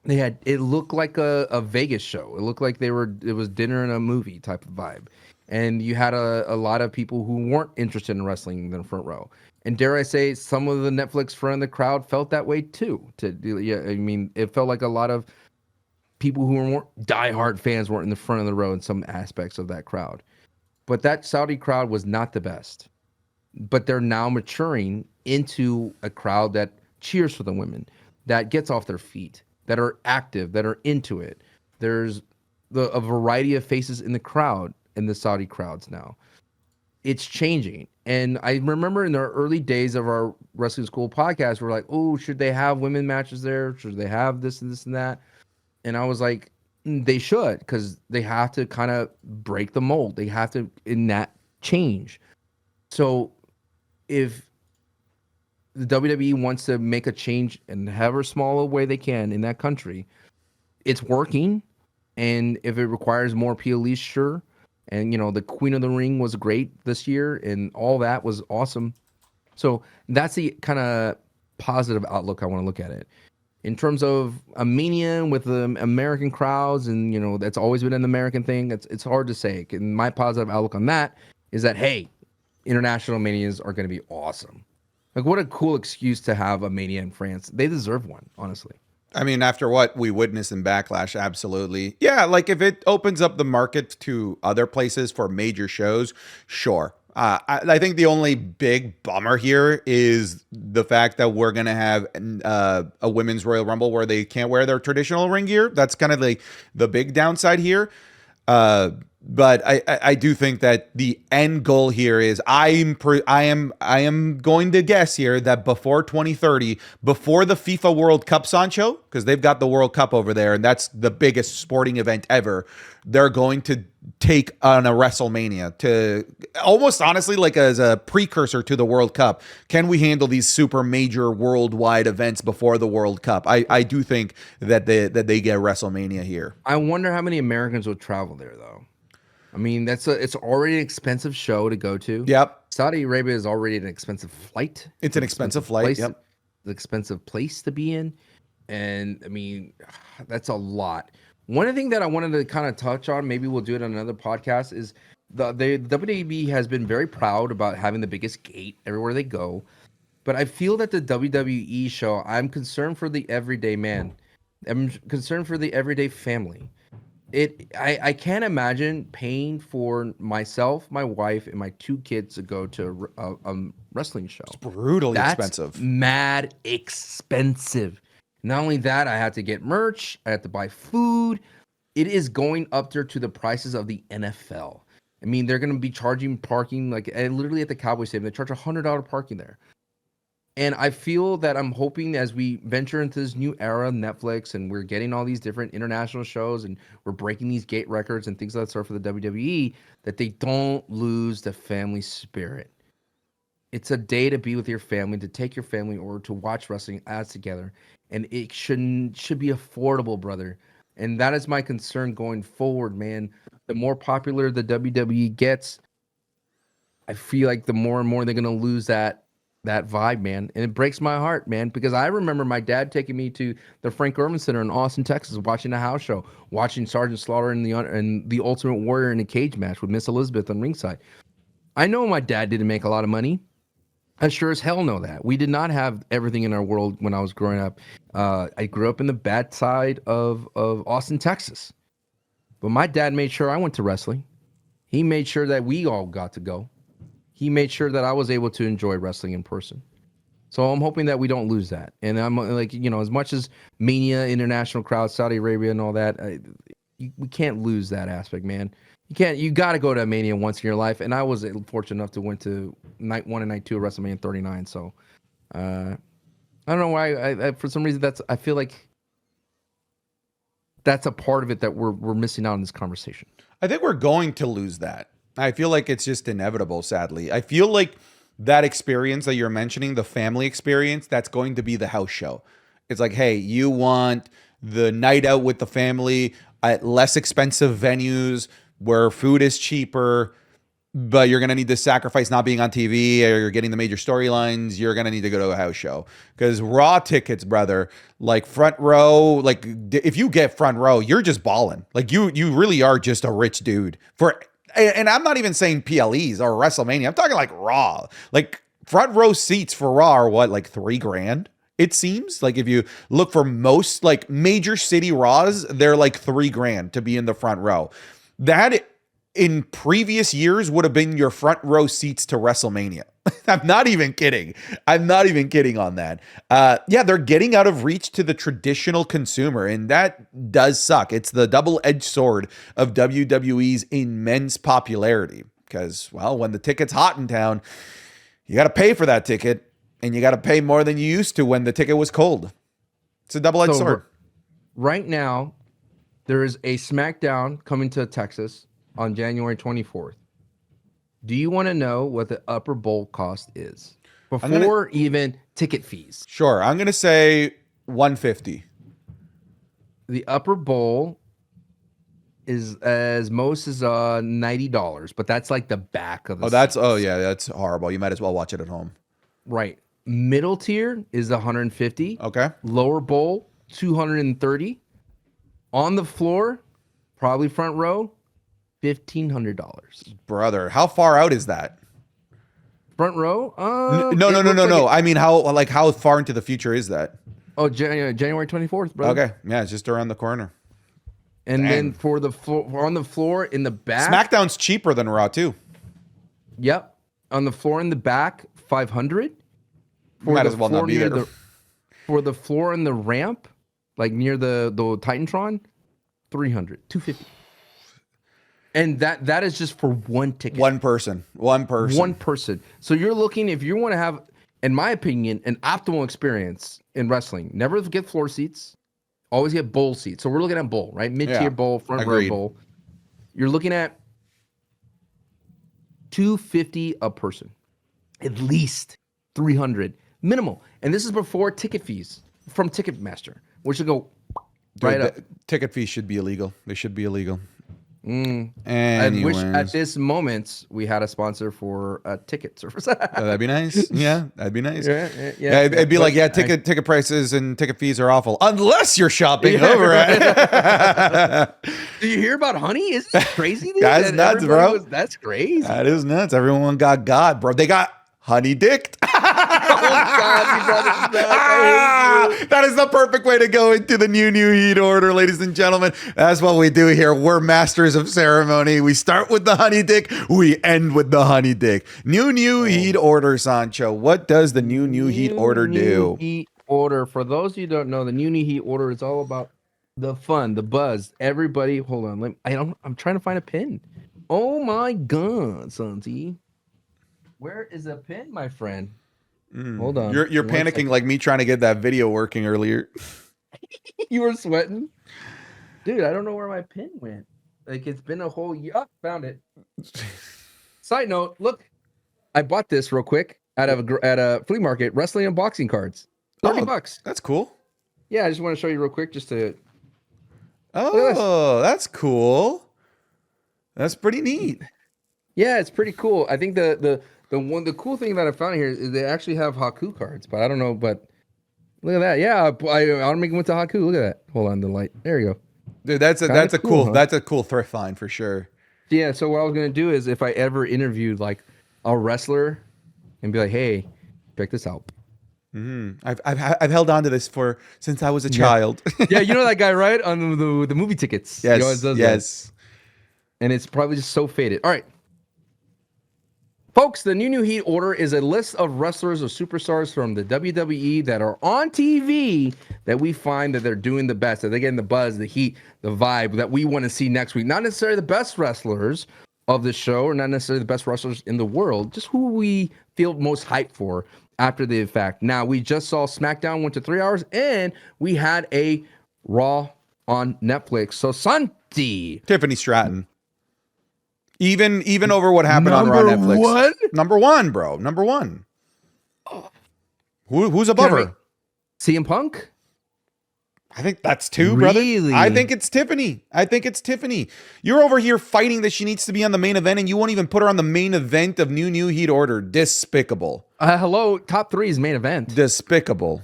It looked like a Vegas show. It looked like it was dinner and a movie type of vibe. And you had a lot of people who weren't interested in wrestling in the front row. And dare I say, some of the Netflix front of the crowd felt that way too. I mean, it felt like a lot of people who weren't diehard fans weren't in the front of the row in some aspects of that crowd. But that Saudi crowd was not the best. But they're now maturing into a crowd that cheers for the women, that gets off their feet, that are active, that are into it. There's a variety of faces in the crowd, in the Saudi crowds now. It's changing. And I remember in the early days of our wrestling school podcast, we're like, oh, should they have women matches there? Should they have this and this and that? And I was like, they should, because they have to kind of break the mold. They have to in that change. So if the WWE wants to make a change in however small a way they can in that country, it's working. And if it requires more PLEs, sure. And, the Queen of the Ring was great this year, and all that was awesome. So that's the kind of positive outlook I want to look at it. In terms of a Mania with the American crowds, and, that's always been an American thing, it's hard to say. And my positive outlook on that is that, hey, international Manias are going to be awesome. Like, what a cool excuse to have a Mania in France. They deserve one, honestly. I mean, after what we witnessed in Backlash, absolutely. Yeah, like if it opens up the market to other places for major shows, sure. I think the only big bummer here is the fact that we're going to have a women's Royal Rumble where they can't wear their traditional ring gear. That's kind of like the big downside here. But I do think that the end goal here is I am going to guess here that before 2030, before the FIFA World Cup, Sancho, because they've got the World Cup over there, and that's the biggest sporting event ever, they're going to take on a WrestleMania to almost honestly like as a precursor to the World Cup. Can we handle these super major worldwide events before the World Cup? I do think that they get WrestleMania here. I wonder how many Americans would travel there, though. I mean, it's already an expensive show to go to. Yep. Saudi Arabia is already an expensive flight. It's an expensive flight. Place, yep. An expensive place to be in. And I mean, that's a lot. One thing that I wanted to kind of touch on, maybe we'll do it on another podcast, is the WWE has been very proud about having the biggest gate everywhere they go. But I feel that the WWE show, I'm concerned for the everyday man. I'm concerned for the everyday family. I can't imagine paying for myself, my wife, and my 2 kids to go to a wrestling show. It's brutally expensive. Mad expensive. Not only that, I had to get merch. I had to buy food. It is going up there to the prices of the NFL. I mean, they're going to be charging parking, and literally at the Cowboy Stadium, they charge $100 parking there. And I feel that I'm hoping as we venture into this new era, Netflix, and we're getting all these different international shows and we're breaking these gate records and things like that sort for the WWE, that they don't lose the family spirit. It's a day to be with your family, to take your family or to watch wrestling as together. And it should be affordable, brother. And that is my concern going forward, man. The more popular the WWE gets, I feel like the more and more they're going to lose that vibe, man. And it breaks my heart, man, because I remember my dad taking me to the Frank Ervin Center in Austin, Texas, watching a house show, watching Sergeant Slaughter and the Ultimate Warrior in a cage match with Miss Elizabeth on ringside. I know my dad didn't make a lot of money. I sure as hell know that. We did not have everything in our world when I was growing up. I grew up in the bad side of Austin, Texas. But my dad made sure I went to wrestling. He made sure that we all got to go. He made sure that I was able to enjoy wrestling in person. So I'm hoping that we don't lose that. And I'm like, as much as Mania, international crowd, Saudi Arabia and all that, we can't lose that aspect, man. You got to go to a Mania once in your life. And I was fortunate enough to went to night 1 and night 2 of WrestleMania 39. So I don't know why. I for some reason I feel like that's a part of it that we're missing out in this conversation. I think we're going to lose that. I feel like it's just inevitable, sadly. I feel like that experience that you're mentioning, the family experience, that's going to be the house show. It's like, hey, you want the night out with the family at less expensive venues where food is cheaper, but you're going to need to sacrifice not being on TV or you're getting the major storylines. You're going to need to go to a house show. Because Raw tickets, brother, like front row, like if you get front row, you're just balling. Like you really are just a rich dude. And I'm not even saying PLEs or WrestleMania. I'm talking like Raw. Like front row seats for Raw are what, like $3,000? It seems like if you look for most like major city Raws, they're like $3,000 to be in the front row. That in previous years would have been your front row seats to WrestleMania. I'm not even kidding. I'm not even kidding on that. Yeah, they're getting out of reach to the traditional consumer, and that does suck. It's the double-edged sword of WWE's immense popularity because, well, when the ticket's hot in town, you got to pay for that ticket. And you got to pay more than you used to when the ticket was cold. It's a double-edged sword. Right now, there is a Smackdown coming to Texas on January 24th. Do you want to know what the upper bowl cost is before even ticket fees? Sure. I'm going to say $150. The upper bowl is as most is $90, but that's like the back of the seats. That's horrible. You might as well watch it at home. Right. Middle tier is 150. Okay. Lower bowl, 230. On the floor, probably front row, $1,500. Brother, how far out is that? Front row? No. I mean, how far into the future is that? Oh, January 24th, brother. Okay. Yeah, it's just around the corner. And then for the floor, on the floor in the back, SmackDown's cheaper than Raw too. Yep. On the floor in the back, $500. Might as well not be there. For the floor and the ramp, like near the Titantron, $300, $250. And that is just for one ticket. One person. So you're looking, if you want to have, in my opinion, an optimal experience in wrestling, never get floor seats, always get bowl seats. So we're looking at bowl, right? Mid-tier bowl, front row bowl. You're looking at $250 a person, at least $300 minimal. And this is before ticket fees from Ticketmaster, which will go right up. Ticket fees should be illegal. They should be illegal. I wish at this moment we had a sponsor for a ticket service. That'd be nice. Yeah, that'd be nice. Yeah, it'd be like, ticket prices and ticket fees are awful unless you're shopping over it. Do you hear about Honey? Isn't that crazy? That's nuts, bro. That's crazy. That is nuts. Everyone got God, bro. They got honey dicked. That is the perfect way to go into the new heat order, ladies and gentlemen. That's what we do here. We're masters of ceremony. We start with the honey dick. We end with the honey dick. New heat order, Sancho. What does the new heat order do? Heat order. For those of you who don't know, the new heat order is all about the fun, the buzz. Everybody, hold on. I'm trying to find a pin. Oh my God, Santi. Where is a pin, my friend? Hold on. You're panicking like me trying to get that video working earlier. You were sweating? Dude, I don't know where my pin went. Like, it's been a whole year. Oh, found it. Side note, look. I bought this real quick at a flea market, wrestling and boxing cards. $30. That's cool. Yeah, I just want to show you real quick just to... Oh, that's cool. That's pretty neat. Yeah, it's pretty cool. I think the cool thing that I found here is they actually have Haku cards, but I don't know. But look at that. Yeah, I'm making one to Haku. Look at that. Hold on, the light. There you go. Dude, that's a cool thrift find for sure. Yeah. So what I was gonna do is if I ever interviewed like a wrestler and be like, hey, check this out. I've held on to this since I was a child. Yeah, you know that guy, right? On the movie tickets. Yes. He always does that. And it's probably just so faded. All right. Folks, the new heat order is a list of wrestlers or superstars from the WWE that are on TV that we find that they're doing the best, that they're getting the buzz, the heat, the vibe that we want to see next week. Not necessarily the best wrestlers of the show or not necessarily the best wrestlers in the world, just who we feel most hyped for after the fact. Now, we just saw SmackDown went to 3 hours and we had a Raw on Netflix. So, Santi. Tiffany Stratton. Even over what happened on Raw Netflix. Number one, bro. Number one. Who's above her? CM Punk? I think that's two, brother. I think it's Tiffany. You're over here fighting that she needs to be on the main event, and you won't even put her on the main event of new heat order. Despicable. Hello, top 3 is main event. Despicable.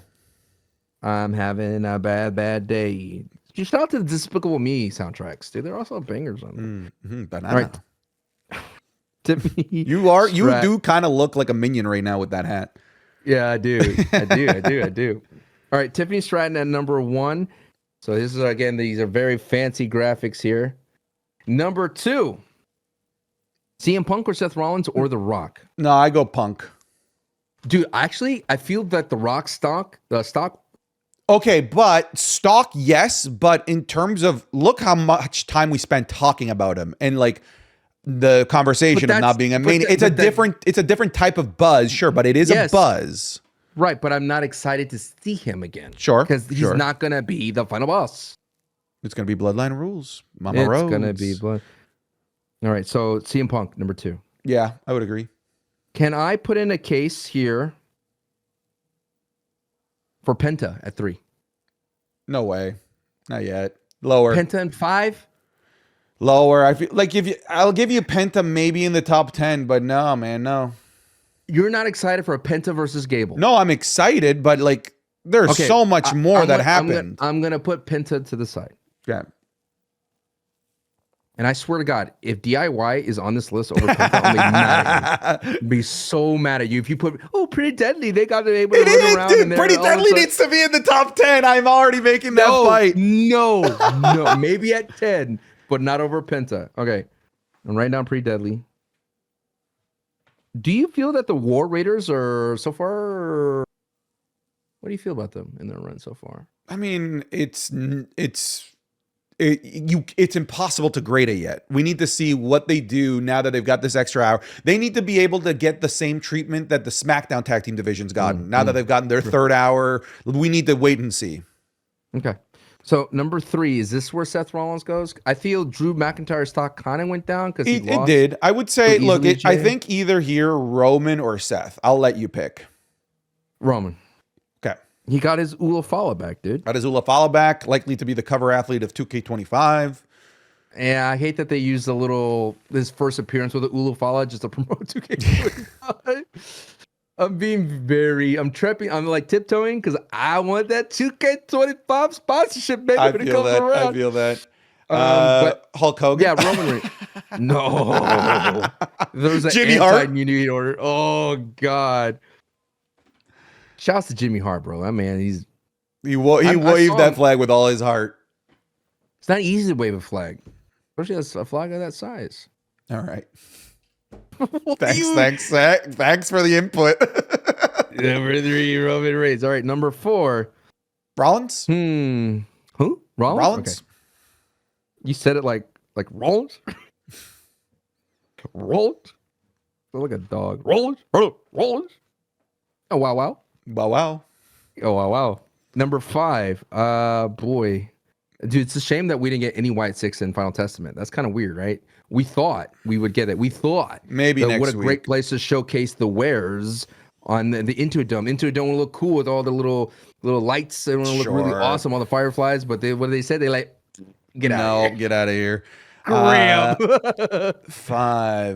I'm having a bad day. You shout out to the Despicable Me soundtracks, dude. They're also bangers on them. Banana. All right. Tiffany, you do kind of look like a minion right now with that hat. Yeah, I do. I do. All right, Tiffany Stratton at number 1. So this is, again, these are very fancy graphics here. Number 2, CM Punk or Seth Rollins or The Rock? No, I go Punk. Dude, actually, I feel that The Rock stock. Okay, but stock, yes. But in terms of, look how much time we spent talking about him, and like the conversation of not being a main. It's a different type of buzz, sure, but it is a buzz. Right, but I'm not excited to see him again. Sure. Because he's not going to be the final boss. It's going to be Bloodline Rules. Mama Rhodes. It's going to be Blood. All right, so CM Punk, number 2. Yeah, I would agree. Can I put in a case here for Penta at 3? No way. Not yet. Lower. Penta and 5? Lower. I feel like I'll give you Penta maybe in the top 10, but no, man, no. You're not excited for a Penta versus Gable? No, I'm excited, but like there's so much more that happened. I'm gonna put Penta to the side. Yeah. And I swear to God, if DIY is on this list over Penta, I'll be mad at you. I'll be so mad at you. If you put, Pretty Deadly, they got to be able to run around. Dude, Pretty Deadly needs to be in the top 10. I'm already making that fight. No, maybe at 10, but not over Penta. Okay, and right now Pretty Deadly. Do you feel that the War Raiders are so far? What do you feel about them in their run so far? I mean, it's impossible to grade it yet. We need to see what they do now that they've got this extra hour. They need to be able to get the same treatment that the Smackdown tag team division's gotten. Now that they've gotten their third hour, we need to wait and see. Okay. So number 3, is this where Seth Rollins goes? I feel Drew McIntyre's stock kind of went down because he lost. It did. I would say, look, I think either here, Roman or Seth. I'll let you pick. Roman. Okay. He got his Ulafala back, dude. Got his Ulafala back, likely to be the cover athlete of 2K25. Yeah, I hate that they used his first appearance with the Ulafala just to promote 2K25. I'm tripping. I'm like tiptoeing because I want that 2K25 sponsorship, baby. I feel that. But Hulk Hogan. Yeah, Roman Reigns. No. There's an Jimmy Hart anti-immunity order. Oh, God. Shouts to Jimmy Hart, bro. That man, he waved that flag with all his heart. It's not easy to wave a flag, especially a flag of that size. All right. Thanks for the input. Number 3, Roman Reigns. All right, number 4, Rollins. Who? Rollins. Okay. You said it like Rollins. Rollins. Feel like a dog. Rollins. Rollins. Oh wow. Oh wow. Number 5. Boy. Dude, it's a shame that we didn't get any White 6 in Final Testament. That's kind of weird, right? We thought we would get it. We thought maybe next week. What a great place to showcase the wares on the Intuit Dome. Intuit Dome will look cool with all the little lights. It will look really awesome, all the fireflies. But what did they say? They get out of here. 5.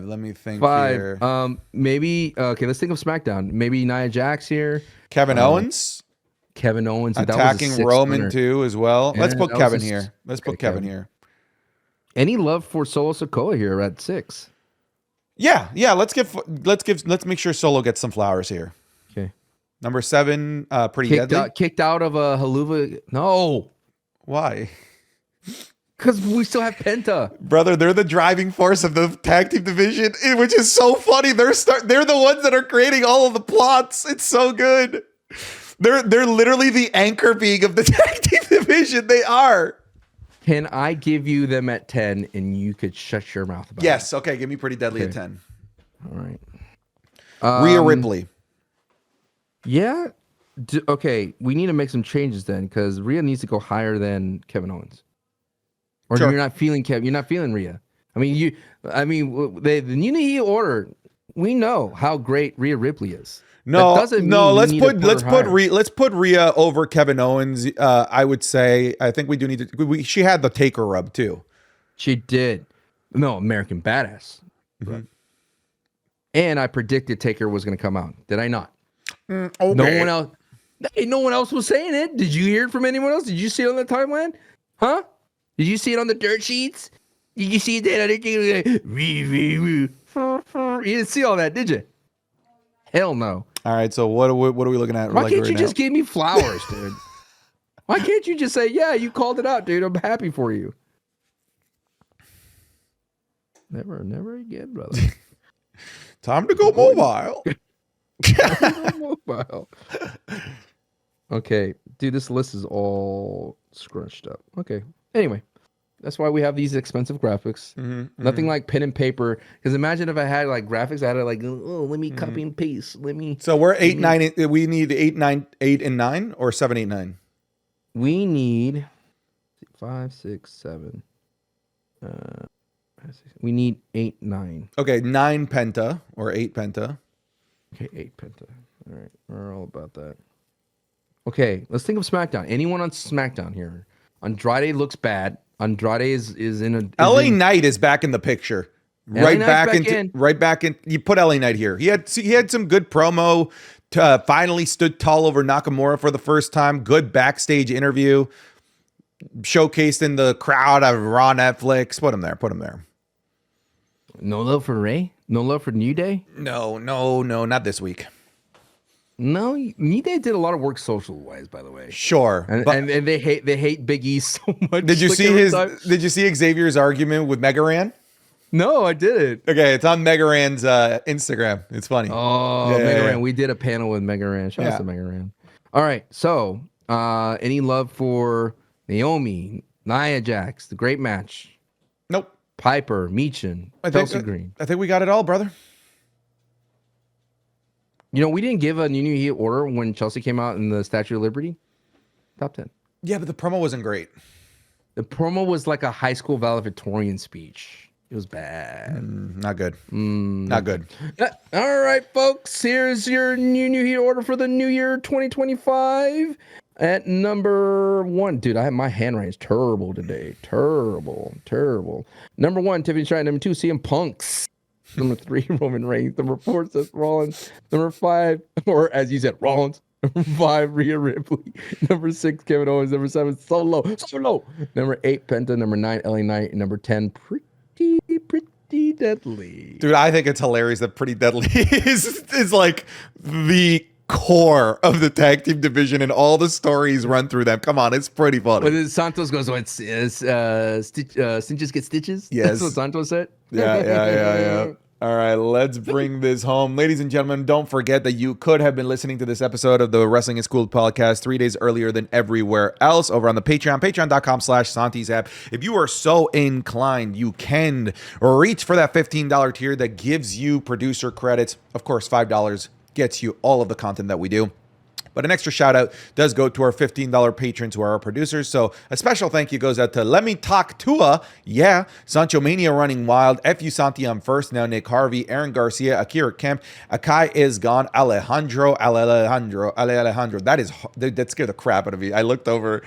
Let me think 5. here. Maybe okay. Let's think of SmackDown. Maybe Nia Jax here. Kevin Owens. Attacking Roman too as well. Let's put Kevin here. Kevin here. Any love for Solo Sikoa here at 6? Yeah. Let's make sure Solo gets some flowers here. Okay. Number 7, Pretty Deadly. Kicked out of a Haluva. No. Why? Because we still have Penta. Brother, they're the driving force of the tag team division, which is so funny. They're the ones that are creating all of the plots. It's so good. They're literally the anchor being of the tag team division. They are. Can I give you them at 10 and you could shut your mouth about it? Yes. Okay. Give me Pretty Deadly at 10. All right. Rhea Ripley. Yeah. Okay. We need to make some changes then because Rhea needs to go higher than Kevin Owens. Or you're not feeling Kevin. You're not feeling Rhea. The New He order. We know how great Rhea Ripley is. Let's put Rhea over Kevin Owens. I would say I think we do need to. She had the Taker rub too. She did. No, American Badass. Mm-hmm. And I predicted Taker was going to come out. Did I not? Okay. No one else was saying it. Did you hear it from anyone else? Did you see it on the timeline? Huh? Did you see it on the dirt sheets? Did you see it there? You didn't see all that, did you? Hell no. All right, so what are we looking at? Why can't you just give me flowers, dude? Why can't you just say, yeah, you called it out, dude. I'm happy for you. Never again, brother. Time to go mobile. Mobile. Okay, dude, this list is all scrunched up. Okay. Anyway, that's why we have these expensive graphics. Nothing like pen and paper. Because imagine if I had like graphics, I had to like, oh, let me copy and paste. Let me. So we're 8, 9. We need 8, 9, 8, and 9, or 7, 8, 9. We need 5, 6, 7. We need 8, 9. Okay, 9 Penta or 8 Penta. Okay, 8 Penta. All right, we're all about that. Okay, let's think of SmackDown. Anyone on SmackDown here? Andrade looks bad. Andrade is in a. LA Knight is back in the picture. Right back in. You put LA Knight here. He had some good promo. Finally stood tall over Nakamura for the first time. Good backstage interview. Showcased in the crowd of Raw Netflix. Put him there. No love for Ray? No love for New Day? No, not this week. No, New Day did a lot of work social wise, by the way. Sure, and they hate Big E so much. Did you see Xavier's argument with Megaran? No, I didn't. Okay, it's on Megaran's Instagram. It's funny. Oh, yeah, Megaran. Yeah. We did a panel with Megaran. Shout out to Megaran. All right, so any love for Naomi, Nia Jax, the great match? Nope. Piper, Meechin, Chelsea Green. I think we got it all, brother. You know, we didn't give a New Heat order when Chelsea came out in the Statue of Liberty. Top 10. Yeah, but the promo wasn't great. The promo was like a high school valedictorian speech. It was bad. Not good. Not good. All right, folks. Here's your New Heat order for the new year 2025. At number 1, dude, my handwriting is terrible today. Terrible. Number 1, Tiffany Stratton. Number 2, CM Punks. Number 3, Roman Reigns. Number 4, Seth Rollins. Number 5, or as you said, Rollins. Number 5, Rhea Ripley. Number 6, Kevin Owens. Number 7, Solo. Number 8, Penta. Number 9, LA Knight. And number 10, Pretty Deadly. Dude, I think it's hilarious that Pretty Deadly is like the core of the tag team division and all the stories run through them. Come on, it's pretty funny. But Santos goes, stitches get stitches? Yes. That's what Santos said? Yeah. All right, let's bring this home. Ladies and gentlemen, don't forget that you could have been listening to this episode of the Wrestling is Cool podcast 3 days earlier than everywhere else over on the Patreon, patreon.com/Santi's app. If you are so inclined, you can reach for that $15 tier that gives you producer credits. Of course, $5 gets you all of the content that we do. But an extra shout out does go to our $15 patrons who are our producers. So a special thank you goes out to Let Me Talk Tua. Yeah. Sancho Mania Running Wild. F.U. Santi on first. Now Nick Harvey. Aaron Garcia. Akira Kemp. Akai is gone. Alejandro. That scared the crap out of me. I looked over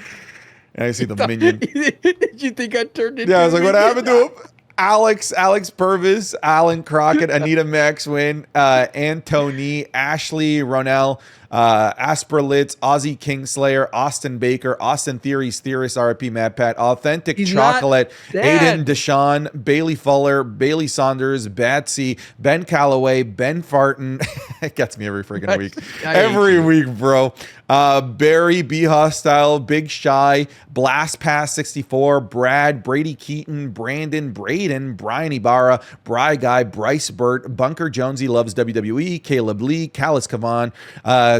and I see the minion. Did you think I turned into I was like, what happened to him? Alex Purvis, Alan Crockett, Anita Maxwin, Antony, Ashley Ronell, Asperlitz, Ozzy Kingslayer, Austin Baker, Austin Theories, Theorist, RIP Mad Pat, Authentic Chocolate, Aiden Deshawn, Bailey Fuller, Bailey Saunders, Batsy, Ben Calloway, Ben Farton. It gets me every freaking week. Every week, bro. Barry, Be Hostile, Big Shy, Blast Pass 64, Brad, Brady Keaton, Brandon, Braden, Brian Ibarra, Bry Guy, Bryce Burt, Bunker Jonesy Loves WWE, Caleb Lee, Callis Kavan,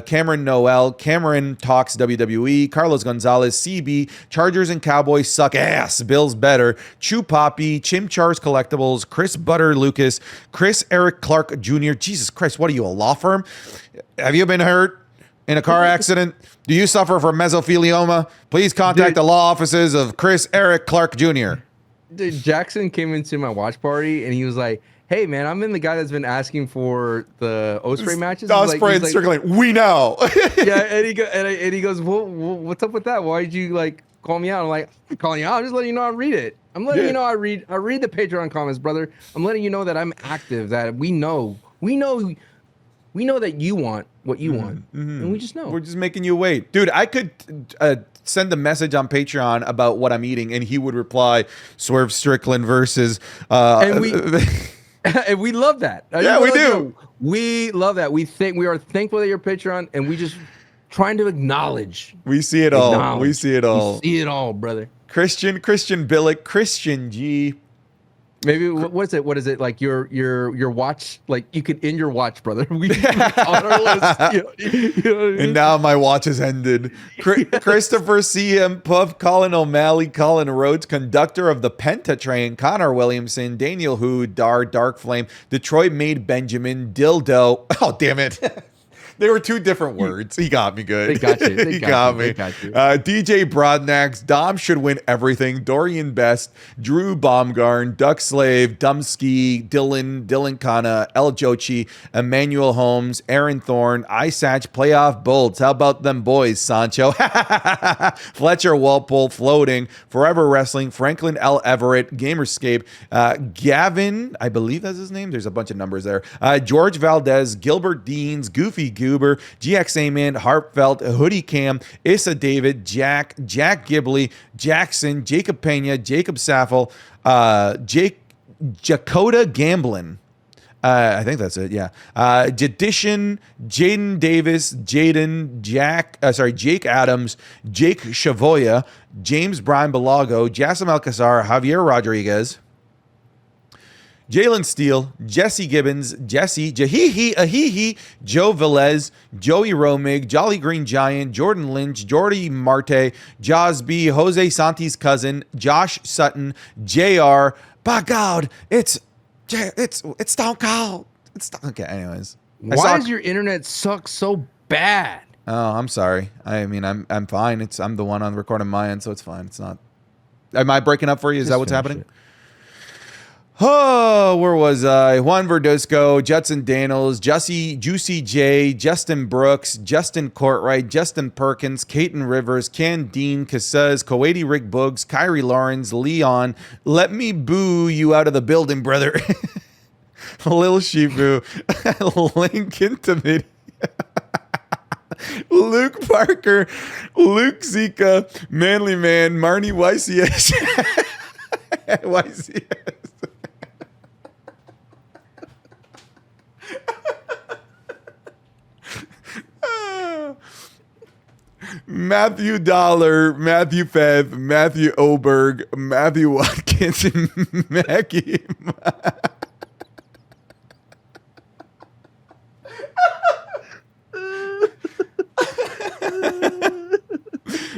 Cameron Noel, Cameron Talks WWE, Carlos Gonzalez, CB, Chargers and Cowboys Suck Ass, Bills Better, Chew Poppy, Chimchars Collectibles, Chris Butter Lucas, Chris Eric Clark Jr. Jesus Christ, what are you, a law firm? Have you been hurt in a car accident? Do you suffer from mesothelioma? Please contact the law offices of Chris Eric Clark Jr. Dude, Jackson came into my watch party and he was like, hey man, I'm in the guy that's been asking for the Ospreay matches. Ospreay and Strickland, we know. Yeah, and he goes, well, what's up with that? Why did you like call me out? I'm like, I'm calling you out. I'm just letting you know I read it. I'm letting you know I read the Patreon comments, brother. I'm letting you know that I'm active. That we know that you want what you want, and we just know. We're just making you wait, dude. I could send a message on Patreon about what I'm eating, and he would reply, "Swerve Strickland versus." And we love that. Yeah, we do. We love that. We are thankful that you're Patreon, and we just trying to acknowledge. We see it all. We see it all. We see it all, brother. Christian Billick, Christian G. Maybe what is it? What is it like? Your watch, like you could end your watch, brother. We on our list. You know what I mean? And now my watch has ended. Christopher CM Puff, Colin O'Malley, Colin Rhodes, conductor of the Penta train, Connor Williamson, Daniel Hu, Dark Flame, Detroit Made Benjamin, Dildo. Oh damn it. They were two different words. He got me good. They got you. He got me. DJ Broadnax, Dom should win everything. Dorian Best, Drew Baumgarn, Duck Slave, Dumski, Dylan Kana, El Jochi, Emmanuel Holmes, Aaron Thorne, Isatch, Playoff Bolts. How about them boys, Sancho? Fletcher Walpole, Floating, Forever Wrestling, Franklin L. Everett, Gamerscape, Gavin, I believe that's his name. There's a bunch of numbers there. George Valdez, Gilbert Deans, Goofy Goober, GXA Man, Hartfelt, Hoodie Cam, Issa David, Jack Gibley, Jackson, Jacob Pena, Jacob Saffel, Jacoda Gamblin. I think that's it. Yeah. Jadishan, Jaden Davis, Jake Adams, Jake Chavoya, James Brian Balago, Jassim Alcazar, Javier Rodriguez, Jalen Steele, Jesse Gibbons, Jahihi Ahihi, Joe Velez, Joey Romig, Jolly Green Giant, Jordan Lynch, Jordy Marte, Jaws B, Jose Santi's cousin, Josh Sutton, JR. By God, it's Stone Cold. Okay, anyways. Why does your internet suck so bad? Oh, I'm sorry. I mean, I'm fine. I'm the one on recording my end, so it's fine. It's not. Am I breaking up for you? Is that what's happening? Oh, where was I? Juan Verduzco, Judson Daniels, Juicy J, Justin Brooks, Justin Courtwright, Justin Perkins, Caton Rivers, Ken Dean, Casez, Coady Rick Boogs, Kyrie Lawrence, Leon. Let me boo you out of the building, brother. Lil Shifu, Lincoln Timid. Luke Parker, Luke Zika, Manly Man, Marnie YCS. YCS. Matthew Dollar, Matthew Fev, Matthew Oberg, Matthew Watkins, and Mackie.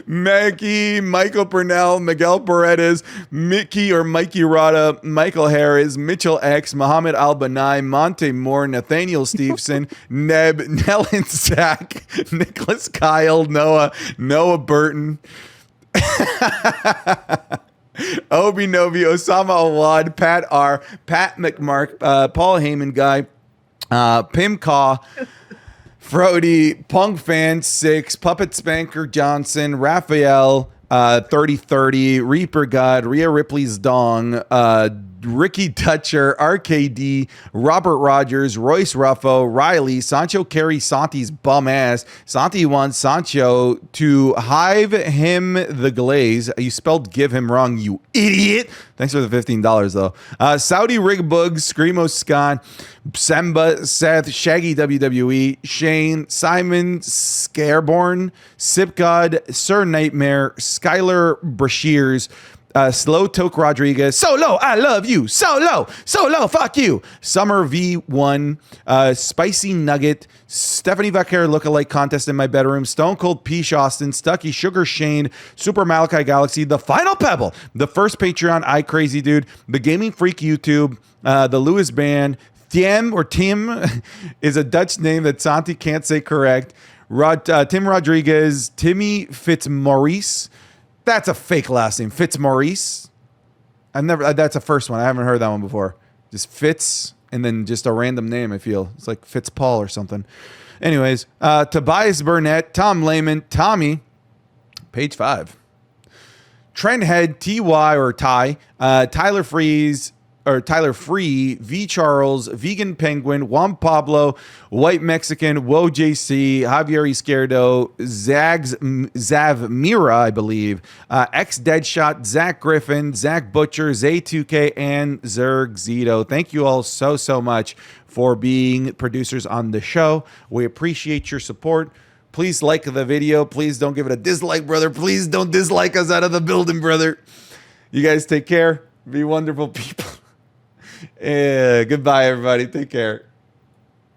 Mackie, Michael Purnell, Miguel Paredes, Mickey or Mikey Rada, Michael Harris, Mitchell X, Muhammad Al-Banai, Monte Moore, Nathaniel Stevenson, Neb, Nellen Sack, Nicholas Kyle, Noah Burton, Obi Novi, Osama Awad, Pat R, Pat McMark, Paul Heyman Guy, Pim Kaw, Frody, Punk Fan 6, Puppet Spanker Johnson, Raphael, 3030, Reaper God, Rhea Ripley's Dong, Ricky Dutcher, RKD, Robert Rogers, Royce Ruffo, Riley, Sancho carry Santi's bum ass. Santi wants Sancho to hive him the glaze. You spelled give him wrong, you idiot. Thanks for the $15 though. Saudi Rig Bugs, Screamo Scott, Semba, Seth, Shaggy WWE, Shane, Simon, Scareborn, Sip God, Sir Nightmare, Skylar Brashears, Slow Toke Rodriguez, Solo, I love you, Solo, fuck you, Summer V1, Spicy Nugget, Stephanie Vaquer lookalike contest in my bedroom, Stone Cold Peach Austin, Stucky, Sugar Shane, Super Malachi Galaxy, The Final Pebble, the first Patreon, I Crazy Dude, The Gaming Freak YouTube, the Lewis Band, Tim is a Dutch name that Santi can't say correct, Tim Rodriguez, Timmy Fitzmaurice. That's a fake last name, Fitzmaurice. That's a first one. I haven't heard that one before. Just Fitz and then just a random name, I feel. It's like Fitzpaul or something. Anyways, Tobias Burnett, Tom Lehman, Tommy, page 5. Trent Head, TY or Ty, Tyler Free, V Charles, Vegan Penguin, Juan Pablo, White Mexican, Wo JC, Javier Izquierdo, Zav Mira, I believe, X Deadshot, Zach Griffin, Zach Butcher, Zay2K, and Zerg Zito. Thank you all so much for being producers on the show. We appreciate your support. Please like the video. Please don't give it a dislike, brother. Please don't dislike us out of the building, brother. You guys take care. Be wonderful people. Goodbye, everybody. Take care.